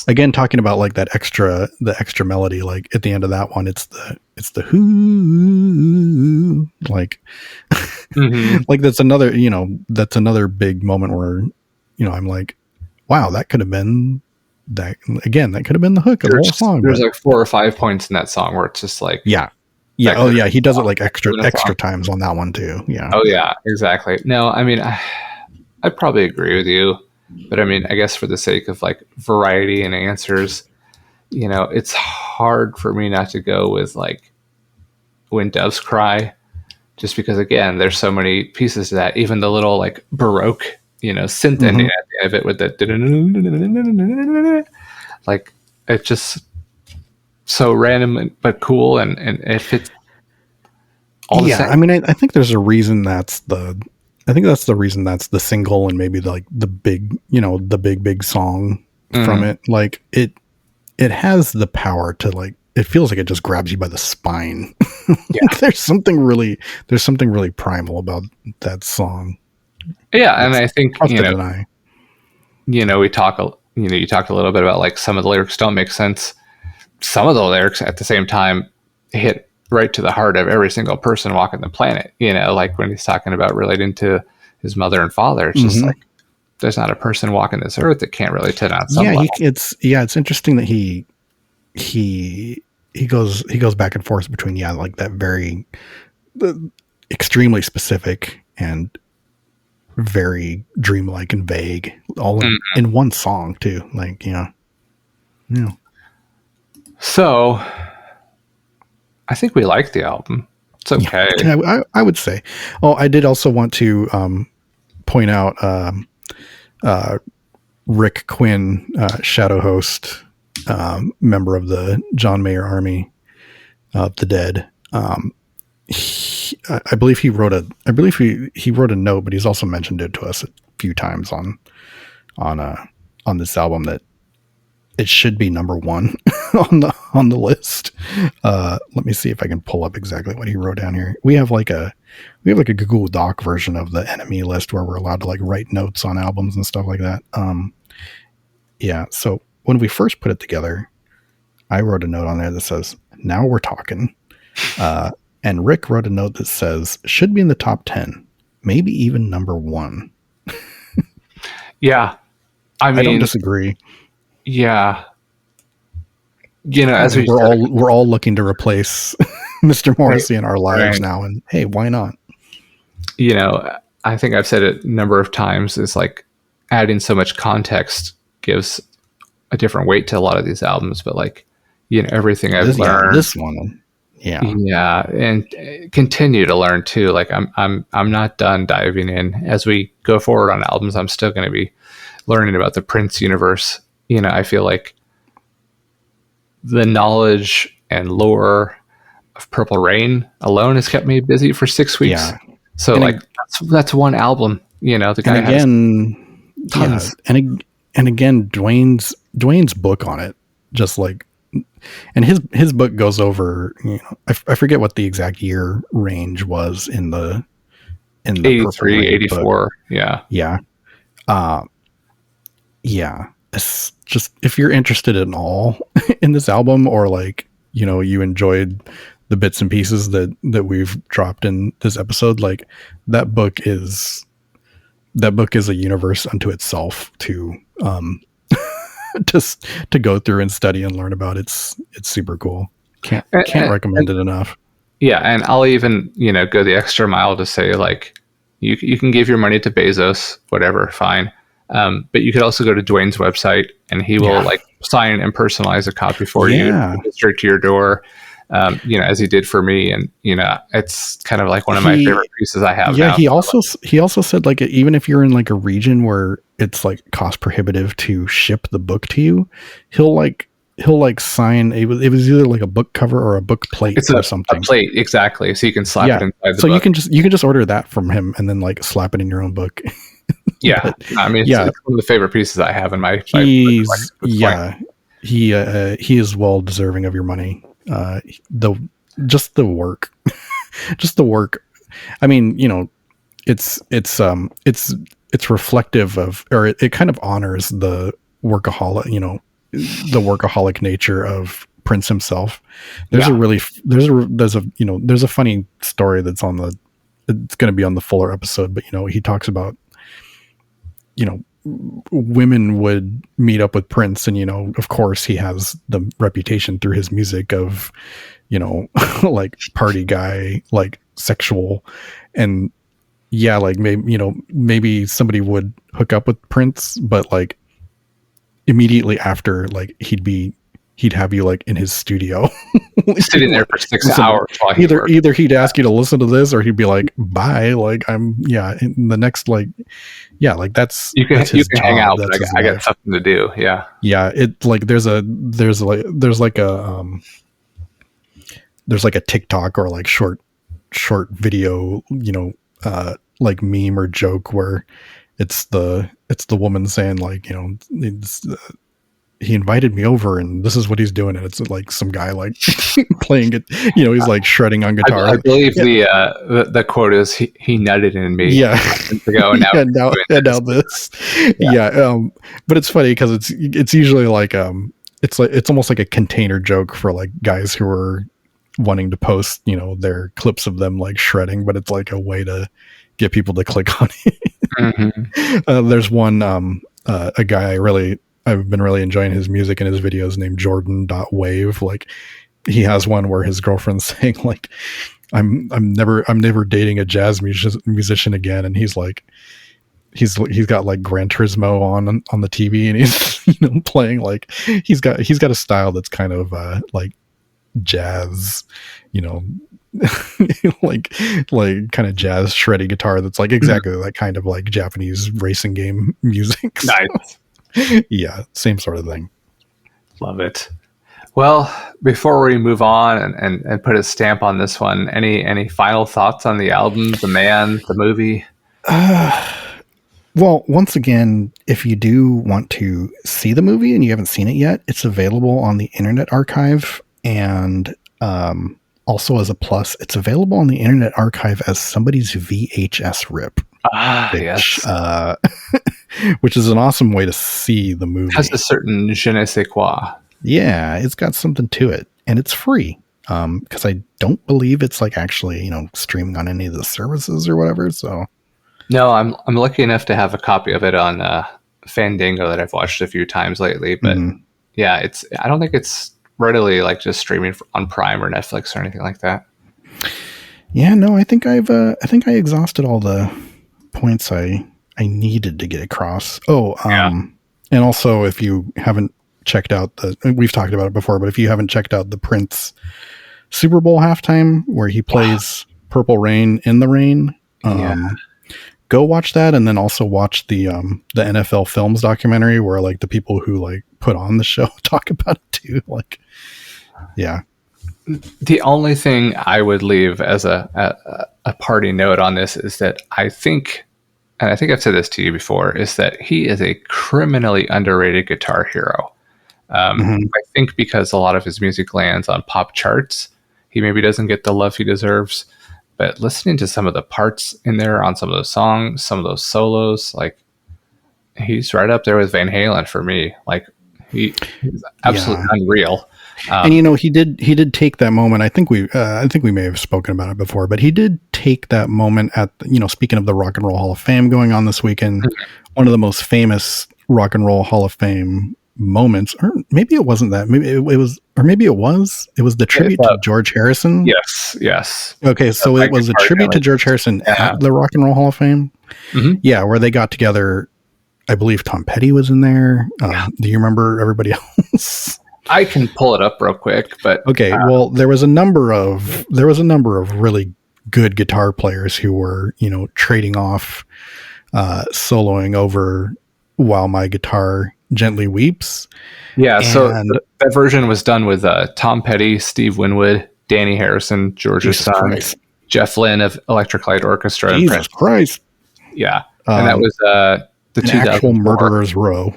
again, talking about, like, the extra melody, like at the end of that one, it's the whoo, like, like that's another big moment where, I'm like, wow, that could have been that could have been the hook of the whole song. There's like 4 or 5 points in that song where it's just like, yeah. Oh yeah. He does it like extra times on that one too. Yeah. Oh yeah, exactly. No, I mean, I probably agree with you. But I mean, I guess for the sake of, like, variety and answers, it's hard for me not to go with, like, When Doves Cry, just because, again, there's so many pieces to that. Even the little, like, Baroque, synth ending at the end of it with the, like, it's just so random but cool, and it fits all the same. I mean, I think there's a reason that's the single, and maybe the big song from it. Like, it has the power to, like, it feels like it just grabs you by the spine. Yeah. There's something really primal about that song. Yeah. And I think, we talk, you talked a little bit about, like, some of the lyrics don't make sense. Some of the lyrics at the same time hit right to the heart of every single person walking the planet, like when he's talking about relating to his mother and father. It's just like, there's not a person walking this earth that can't relate to that on some level. It's interesting that he goes back and forth between, like, that very extremely specific and very dreamlike and vague, all in one song too. Like, yeah. So I think we like the album. It's okay. Yeah, I would say. Oh, I did also want to point out Rick Quinn, Shadow Host, member of the John Mayer Army of the Dead. I believe he wrote a note, but he's also mentioned it to us a few times on this album that it should be number one on the list. Let me see if I can pull up exactly what he wrote down here. We have like a Google Doc version of the Enemy list where we're allowed to, like, write notes on albums and stuff like that. Yeah. So when we first put it together, I wrote a note on there that says, "Now we're talking." And Rick wrote a note that says, "Should be in the top 10, maybe even number 1. Yeah. I mean, I don't disagree. Yeah. as we we're all looking to replace Mr. Morrissey in our lives now, and hey, why not? I think I've said it a number of times, is like adding so much context gives a different weight to a lot of these albums, but like, everything I've learned, this one, and continue to learn too. Like I'm not done diving in. As we go forward on albums, I'm still going to be learning about the Prince universe. I feel like the knowledge and lore of Purple Rain alone has kept me busy for 6 weeks. Yeah. So that's one album, the guy has tons. And again, Duane's book on it, just like, and his book goes over, I forget what the exact year range was in the 83, 84. Yeah. Yeah. Yeah. It's just, if you're interested in all in this album, or like, you enjoyed the bits and pieces that we've dropped in this episode, like that book is a universe unto itself to just to go through and study and learn about. It's super cool. Can't recommend it enough. Yeah. And I'll even, go the extra mile to say, like, you can give your money to Bezos, whatever, fine. But you could also go to Duane's website, and he will like sign and personalize a copy for you straight to your door. As he did for me, and it's kind of like one of my favorite pieces I have. Yeah, now. He also said, like, even if you're in like a region where it's like cost prohibitive to ship the book to you, he'll sign it was either like a book cover or a book plate or something. A plate, exactly. So you can slap it inside the book. So you can just order that from him and then like slap it in your own book. Yeah, but, it's one of the favorite pieces I have in my. He is well deserving of your money. Just the work. I mean, it's reflective of, or it kind of honors the workaholic nature of Prince himself. There's a funny story that's it's going to be on the fuller episode, but he talks about, women would meet up with Prince, and of course he has the reputation through his music of like party guy, like sexual, and like maybe somebody would hook up with Prince, but like immediately after, like he'd have you like in his studio sitting there for 6 hours while either he'd ask you to listen to this, or he'd be like, bye, like I'm in the next, like, like that's you can hang out, but I got something to do. It like there's like a TikTok or like short video, like meme or joke where it's the woman saying, like, he invited me over and this is what he's doing, and it's like some guy like playing it, he's like shredding on guitar. I believe the quote is he nutted in me ago, and now this. But it's funny because it's usually like it's almost like a container joke for like guys who are wanting to post their clips of them like shredding, but it's like a way to get people to click on it. Mm-hmm. There's one a guy I've been really enjoying his music and his videos, named Jordan.wave. Like, he has one where his girlfriend's saying, like, I'm never dating a jazz musician again. And he's like, he's got like Gran Turismo on the TV, and he's, playing, like, he's got a style that's kind of like jazz, like kind of jazz shreddy guitar. That's like exactly that kind of like Japanese racing game music. Nice. Yeah, same sort of thing. Love it. Well, before we move on and put a stamp on this one, any final thoughts on the album, the man, the movie? Well, once again, if you do want to see the movie and you haven't seen it yet, it's available on the Internet Archive, and also as a plus, it's available on the Internet Archive as somebody's VHS rip. Yes. Which is an awesome way to see the movie. It has a certain je ne sais quoi. Yeah, it's got something to it, and it's free. Because I don't believe it's like actually, streaming on any of the services or whatever. So, no, I'm lucky enough to have a copy of it on Fandango that I've watched a few times lately. But yeah, I don't think it's readily like just streaming on Prime or Netflix or anything like that. Yeah, no, I think I exhausted all the points I needed to get across. And also if you haven't checked out we've talked about it before, but if you haven't checked out the Prince Super Bowl halftime where he plays Purple Rain in the Rain, go watch that, and then also watch the NFL Films documentary where like the people who like put on the show talk about it too. Like, yeah. The only thing I would leave as a party note on this is that I think, and I think I've said this to you before, is that he is a criminally underrated guitar hero. I think because a lot of his music lands on pop charts, he maybe doesn't get the love he deserves. But listening to some of the parts in there on some of those songs, some of those solos, like he's right up there with Van Halen for me. Like he's absolutely unreal. And he did take that moment. I think we may have spoken about it before, but he did take that moment at speaking of the Rock and Roll Hall of Fame going on this weekend, one of the most famous Rock and Roll Hall of Fame moments, or maybe it wasn't that. Maybe it was, or maybe it was. It was the tribute to George Harrison. Yes. Okay, so it was a tribute to George Harrison at the Rock and Roll Hall of Fame. Yeah, where they got together. I believe Tom Petty was in there. Do you remember everybody else? I can pull it up real quick, but okay. Well, there was a number of really good guitar players who were trading off, soloing over "While My Guitar Gently Weeps." Yeah, so that version was done with Tom Petty, Steve Winwood, Danny Harrison, George's son, Jeff Lynne of Electric Light Orchestra. Jesus Christ! Yeah, and that was the 2004 actual Murderer's Row.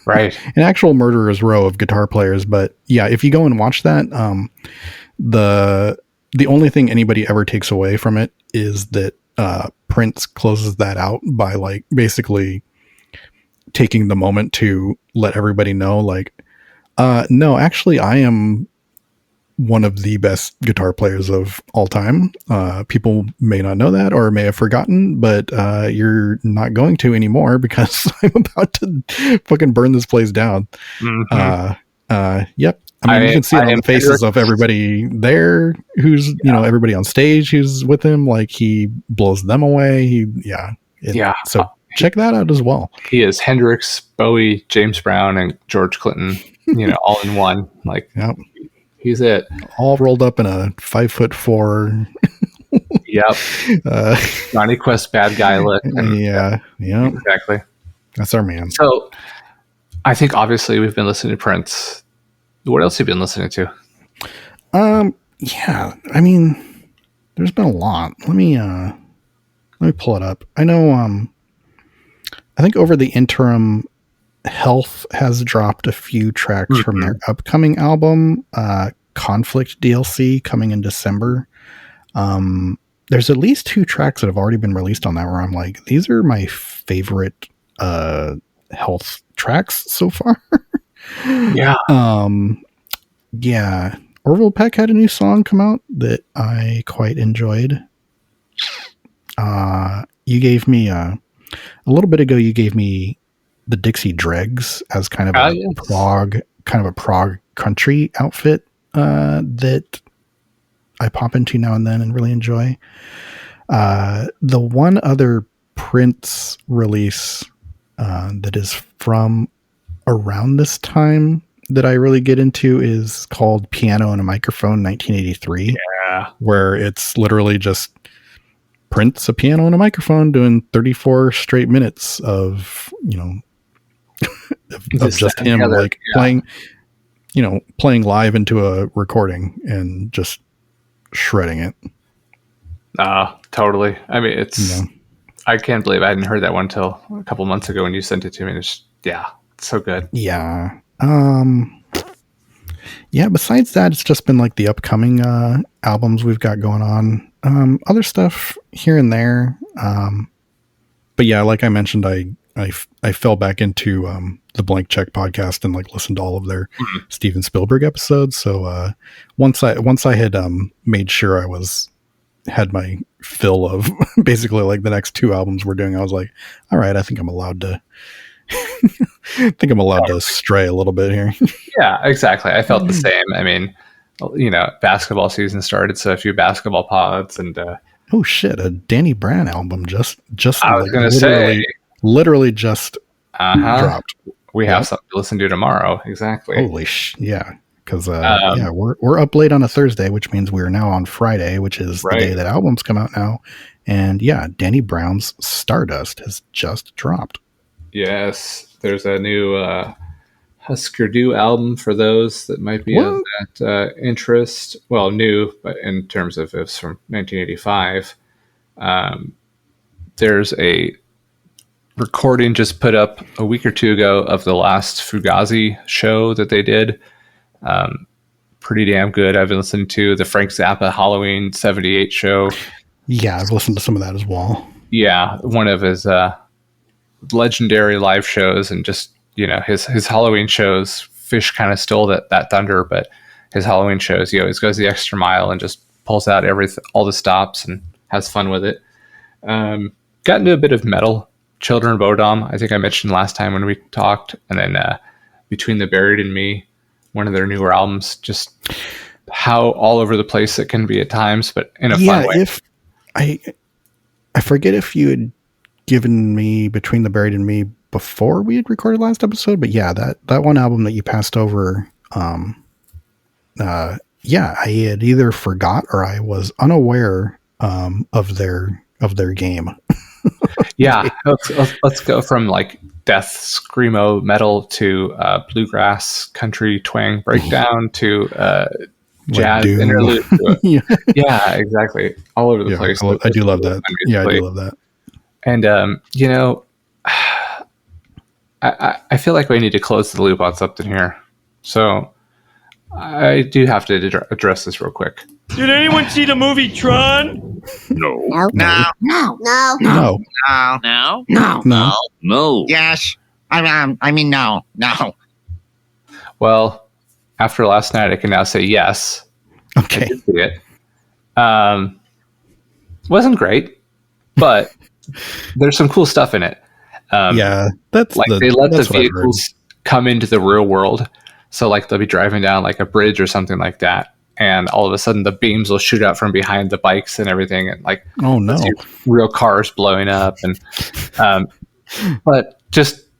Right. An actual Murderer's Row of guitar players. But yeah, if you go and watch that, the only thing anybody ever takes away from it is that Prince closes that out by like basically taking the moment to let everybody know, like, no, actually I am one of the best guitar players of all time. People may not know that or may have forgotten, but you're not going to anymore because I'm about to fucking burn this place down. Yep. I mean, you can see it on the faces of everybody there who's, everybody on stage who's with him. Like he blows them away. So check that out as well. He is Hendrix, Bowie, James Brown, and George Clinton, all in one. Like, yep. He's it. All rolled up in a 5'4". Yep. Johnny Quest bad guy look. Yeah. Exactly. That's our man. So I think obviously we've been listening to Prince. What else have you been listening to? Yeah. I mean, there's been a lot. Let me pull it up. I know I think over the interim, Health has dropped a few tracks from their upcoming album, Conflict DLC, coming in December. There's at least 2 tracks that have already been released on that where I'm like, these are my favorite Health tracks so far. Yeah. Yeah. Orville Peck had a new song come out that I quite enjoyed. You gave me a little bit ago, you gave me the Dixie Dregs as kind of a prog country outfit that I pop into now and then and really enjoy. The one other Prince release that is from around this time that I really get into is called Piano and a Microphone 1983. Yeah. Where it's literally just Prince, a piano and a microphone doing 34 straight minutes of, of just him playing live into a recording and just shredding it. Totally. I mean, it's, I can't believe I hadn't heard that one until a couple months ago when you sent it to me. And it's so good. Yeah. Besides that, it's just been like the upcoming albums we've got going on. Other stuff here and there. But yeah, like I mentioned, I fell back into the Blank Check podcast and like listened to all of their Steven Spielberg episodes. So once I had made sure I had my fill of basically like the next 2 albums we're doing, I was like, all right, I think I'm allowed to I think I'm allowed to stray a little bit here. Yeah, exactly. I felt the same. I mean, basketball season started, so a few basketball pods, and Oh shit, a Danny Brown album just I was gonna say, literally just dropped. We have something to listen to tomorrow. Exactly. Holy yeah. Because we're up late on a Thursday, which means we're now on Friday, which is the day that albums come out now. And yeah, Danny Brown's Stardust has just dropped. Yes, there's a new Husker Du album for those that might be of that interest. Well, new, but in terms of it's from 1985. There's a recording just put up a week or two ago of the last Fugazi show that they did. Pretty damn good. I've been listening to the Frank Zappa Halloween 78 show. Yeah, I've listened to some of that as well. Yeah, one of his legendary live shows, and just his Halloween shows. Fish kind of stole that thunder, but his Halloween shows, he always goes the extra mile and just pulls out all the stops and has fun with it. Got into a bit of metal. Children of Bodom, I think I mentioned last time when we talked, and then Between the Buried and Me, one of their newer albums. Just how all over the place it can be at times, but in a fun way. If I forget if you had given me Between the Buried and Me before we had recorded last episode, but yeah, that one album that you passed over, I had either forgot or I was unaware of their game. Yeah, let's go from like death screamo metal to bluegrass country twang breakdown to jazz interlude. Yeah, exactly. All over the place. I do love that. Yeah, I do love that. And I feel like we need to close the loop on something here. So I do have to address this real quick. Did anyone see the movie Tron? No. No. Yes. I mean, no. Well, after last night, I can now say yes. Okay. I did see it. Wasn't great, but there's some cool stuff in it. That's like they let the vehicles come into the real world. So like they'll be driving down like a bridge or something like that, and all of a sudden the beams will shoot out from behind the bikes and everything, and like real cars blowing up. And but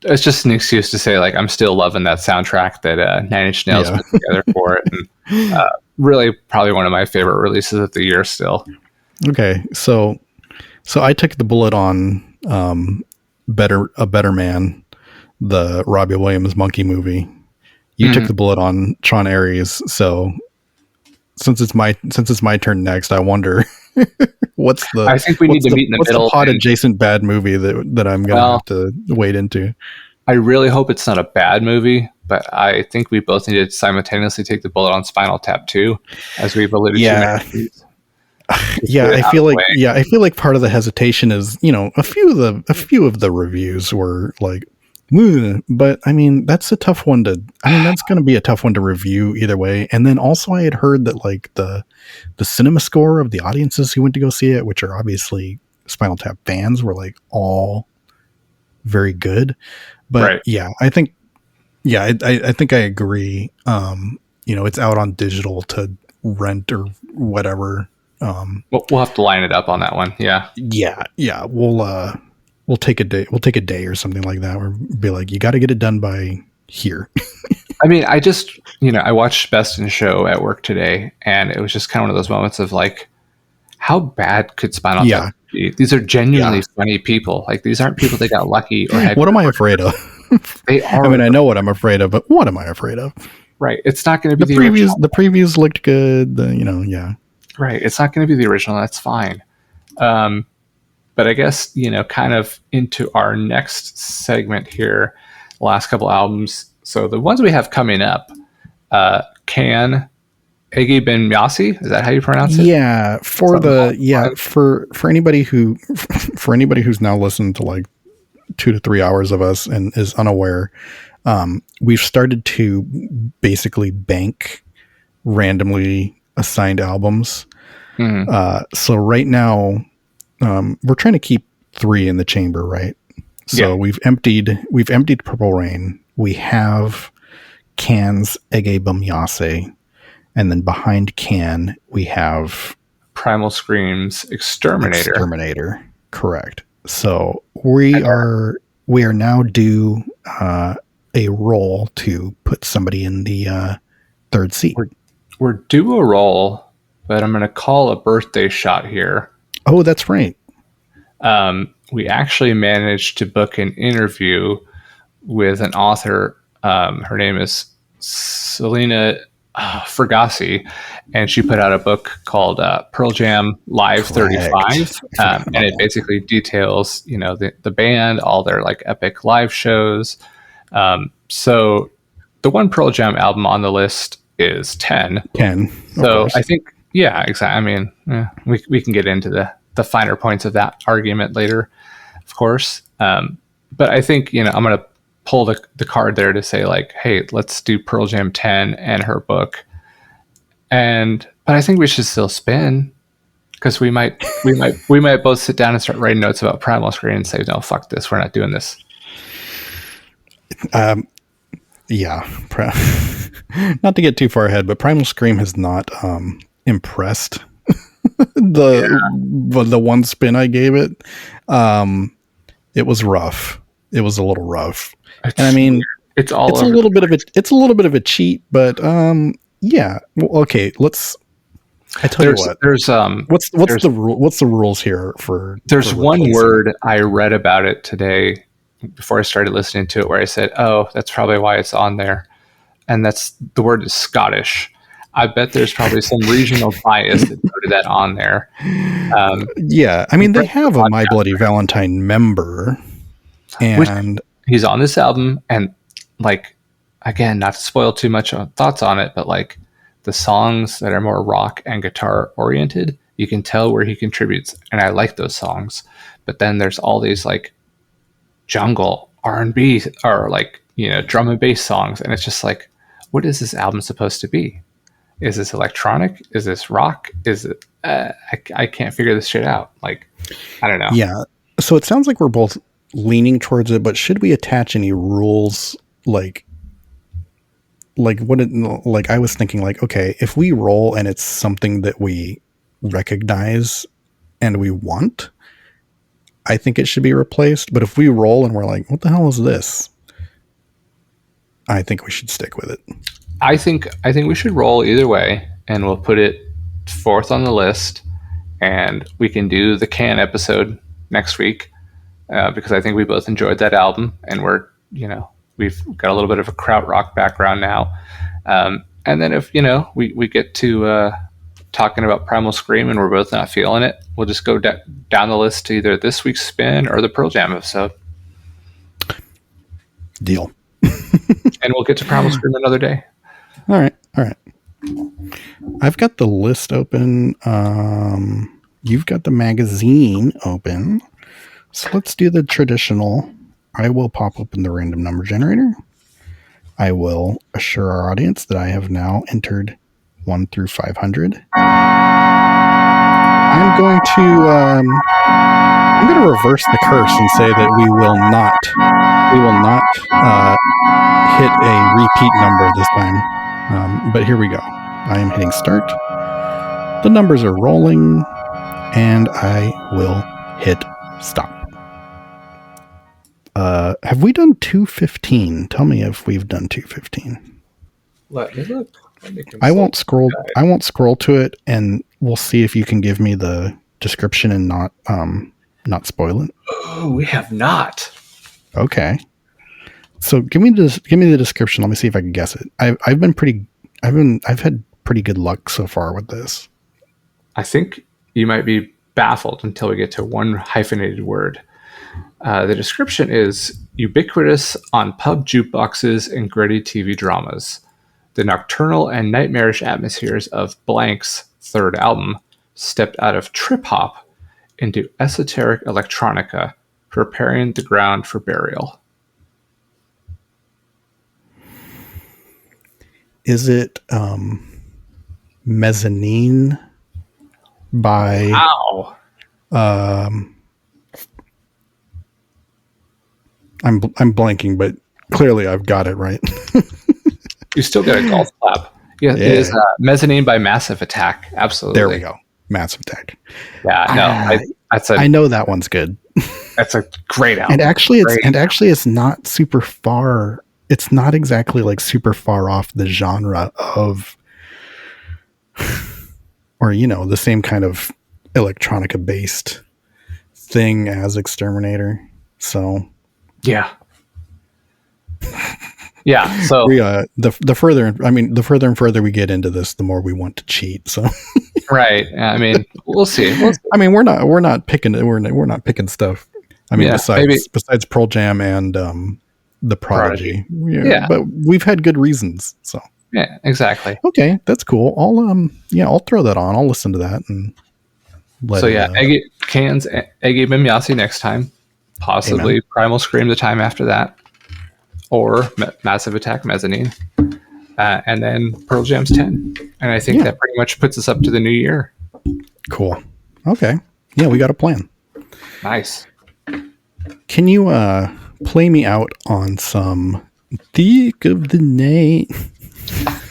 it's just an excuse to say like I'm still loving that soundtrack that Nine Inch Nails put together for it, and really probably one of my favorite releases of the year still. Okay, so I took the bullet on A Better Man, the Robbie Williams monkey movie. You took the bullet on Tron Ares, so since it's my turn next, I wonder I think we need to meet in the middle. What's the hot adjacent bad movie that I'm gonna have to wade into? I really hope it's not a bad movie, but I think we both need to simultaneously take the bullet on Spinal Tap 2, as we've alluded to. I feel like part of the hesitation is, a few of the reviews were like, but I mean, that's a tough one that's going to be a tough one to review either way. And then also I had heard that like the cinema score of the audiences who went to go see it, which are obviously Spinal Tap fans, were like all very good. But I think I agree. It's out on digital to rent or whatever. We'll have to line it up on that one. Yeah. We'll take a day. We'll take a day or something like that. Or be like, you got to get it done by here. I mean, I just, I watched Best in Show at work today, and it was just kind of one of those moments of like, how bad could Spinal Tap be? These are genuinely funny people. Like, these aren't people that got lucky or had. What am I afraid of? They are. I mean, I know what I'm afraid of, but what am I afraid of? Right. It's not going to be the previews. The previews looked good. Right. It's not going to be the original. That's fine. But I guess, kind of into our next segment here, last couple albums. So the ones we have coming up, Can, Ege Ben Yassi, is that how you pronounce it? Yeah. For anybody who's now listened to like 2 to 3 hours of us and is unaware, we've started to basically bank randomly assigned albums. So right now, we're trying to keep 3 in the chamber, right? So we've emptied Purple Rain. We have Can's Ege Bum Yase, and then behind Can we have Primal Scream's Exterminator. Correct. So we are now due a roll to put somebody in the third seat. We're due a roll, but I'm going to call a birthday shot here. Oh, that's right. We actually managed to book an interview with an author. Her name is Selena Fergassi, and she put out a book called Pearl Jam Live 35, and it basically details, the band, all their like epic live shows. So the one Pearl Jam album on the list is 10. So I think, yeah, exactly. I mean, we can get into the finer points of that argument later, of course. But I think, I'm going to pull the card there to say like, hey, let's do Pearl Jam 10 and her book. But I think we should still spin, because we might both sit down and start writing notes about Primal Scream and say, no, fuck this, we're not doing this. Yeah. Not to get too far ahead, but Primal Scream has not impressed. The one spin I gave it, it was rough. It was a little rough. And I mean, it's a little bit of a cheat, but yeah. Well, okay, I tell you what. What's the rules here for? There's one word I read about it today before I started listening to it, where I said, "Oh, that's probably why it's on there," and the word is Scottish. I bet there's probably some regional bias that put that on there. Yeah, I mean, they have a My Bloody Valentine member, and he's on this album, and like, again, not to spoil too much thoughts on it, but like the songs that are more rock and guitar oriented, you can tell where he contributes, and I like those songs. But then there's all these like jungle R&B or like, drum and bass songs, and it's just like, what is this album supposed to be? Is this electronic? Is this rock? Is it? I can't figure this shit out. Like, I don't know. Yeah. So it sounds like we're both leaning towards it, but should we attach any rules? Like I was thinking, like, okay, if we roll and it's something that we recognize and we want, I think it should be replaced. But if we roll and we're like, what the hell is this? I think we should stick with it. I think we should roll either way, and we'll put it fourth on the list, and we can do the Can episode next week, because I think we both enjoyed that album, and we've got a little bit of a krautrock background now. And then if, we get to talking about Primal Scream and we're both not feeling it, we'll just go down the list to either this week's spin or the Pearl Jam episode. Deal. And we'll get to Primal Scream another day. All right. I've got the list open. You've got the magazine open. So let's do the traditional. I will pop open the random number generator. I will assure our audience that I have now entered 1 through 500. I'm going to reverse the curse and say that we will not hit a repeat number this time. But here we go. I am hitting start. The numbers are rolling, and I will hit stop. Have we done 215? Tell me if we've done 215. Let me look. I won't scroll to it, and we'll see if you can give me the description and not spoil it. Oh, we have not. Okay. So give me the description. Let me see if I can guess it. I've had pretty good luck so far with this. I think you might be baffled until we get to one hyphenated word. The description is ubiquitous on pub jukeboxes and gritty TV dramas. The nocturnal and nightmarish atmospheres of Blank's third album stepped out of trip-hop into esoteric electronica, preparing the ground for burial. Is it Mezzanine by... Wow. I'm blanking, but clearly I've got it right. You still get a golf clap. Yeah, it is Mezzanine by Massive Attack. Absolutely. There we go. Massive Attack. Yeah, no, I know that one's good. That's a great album. And actually, it's not super far. It's not exactly like super far off the genre of, or the same kind of electronica based thing as Exterminator. So yeah. So we the further and further we get into this, the more we want to cheat. So right. I mean, we'll see. I mean, we're not picking stuff. I mean, besides Pearl Jam and the Prodigy. Yeah, but we've had good reasons. So yeah, exactly. Okay, that's cool. I'll throw that on. I'll listen to that and. Cans Eggy Bimyasi next time, possibly Amen. Primal Scream the time after that, or Massive Attack Mezzanine, and then Pearl Jam's 10. And I think that pretty much puts us up to the new year. Cool. Okay. Yeah, we got a plan. Nice. Can you play me out on some Thick of the Night?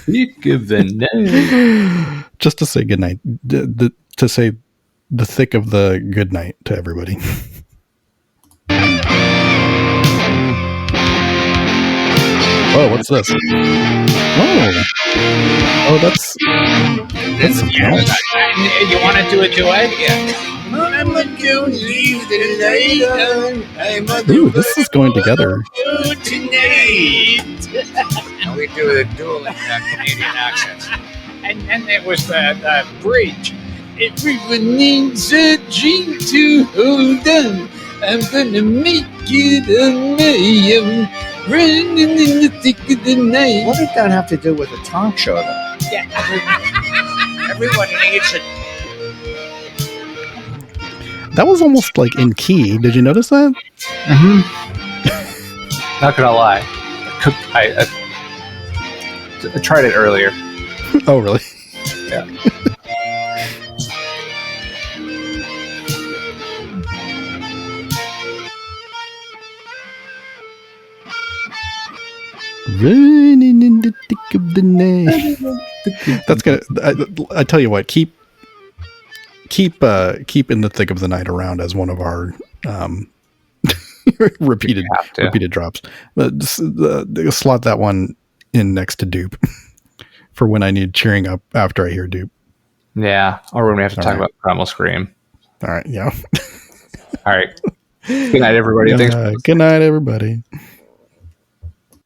Thick of the Night. Just to say goodnight. To say the thick of the good night to everybody. Oh, what's this? Oh, that's you want to do a duet? Yeah. I'm gonna leave the night. Ooh, this is going together. Tonight. And we do the dueling Canadian accents. And it was the bridge. Everyone needs a dream to hold on. I'm gonna make it on my own. Running in the thick of the night. What did that have to do with the talk show, though? Yeah. Everyone needs it. That was almost like in key. Did you notice that? Mm-hmm. Not gonna lie, I tried it earlier. Oh, really? Yeah. Running in the thick of the night. That's gonna. I tell you what. Keep in the thick of the night around as one of our repeated drops. Slot that one in next to Dupe for when I need cheering up after I hear Dupe. Yeah, or when we have to talk about Primal Scream. All right. Yeah. All right. Good night, everybody. Thanks. Good night, everybody.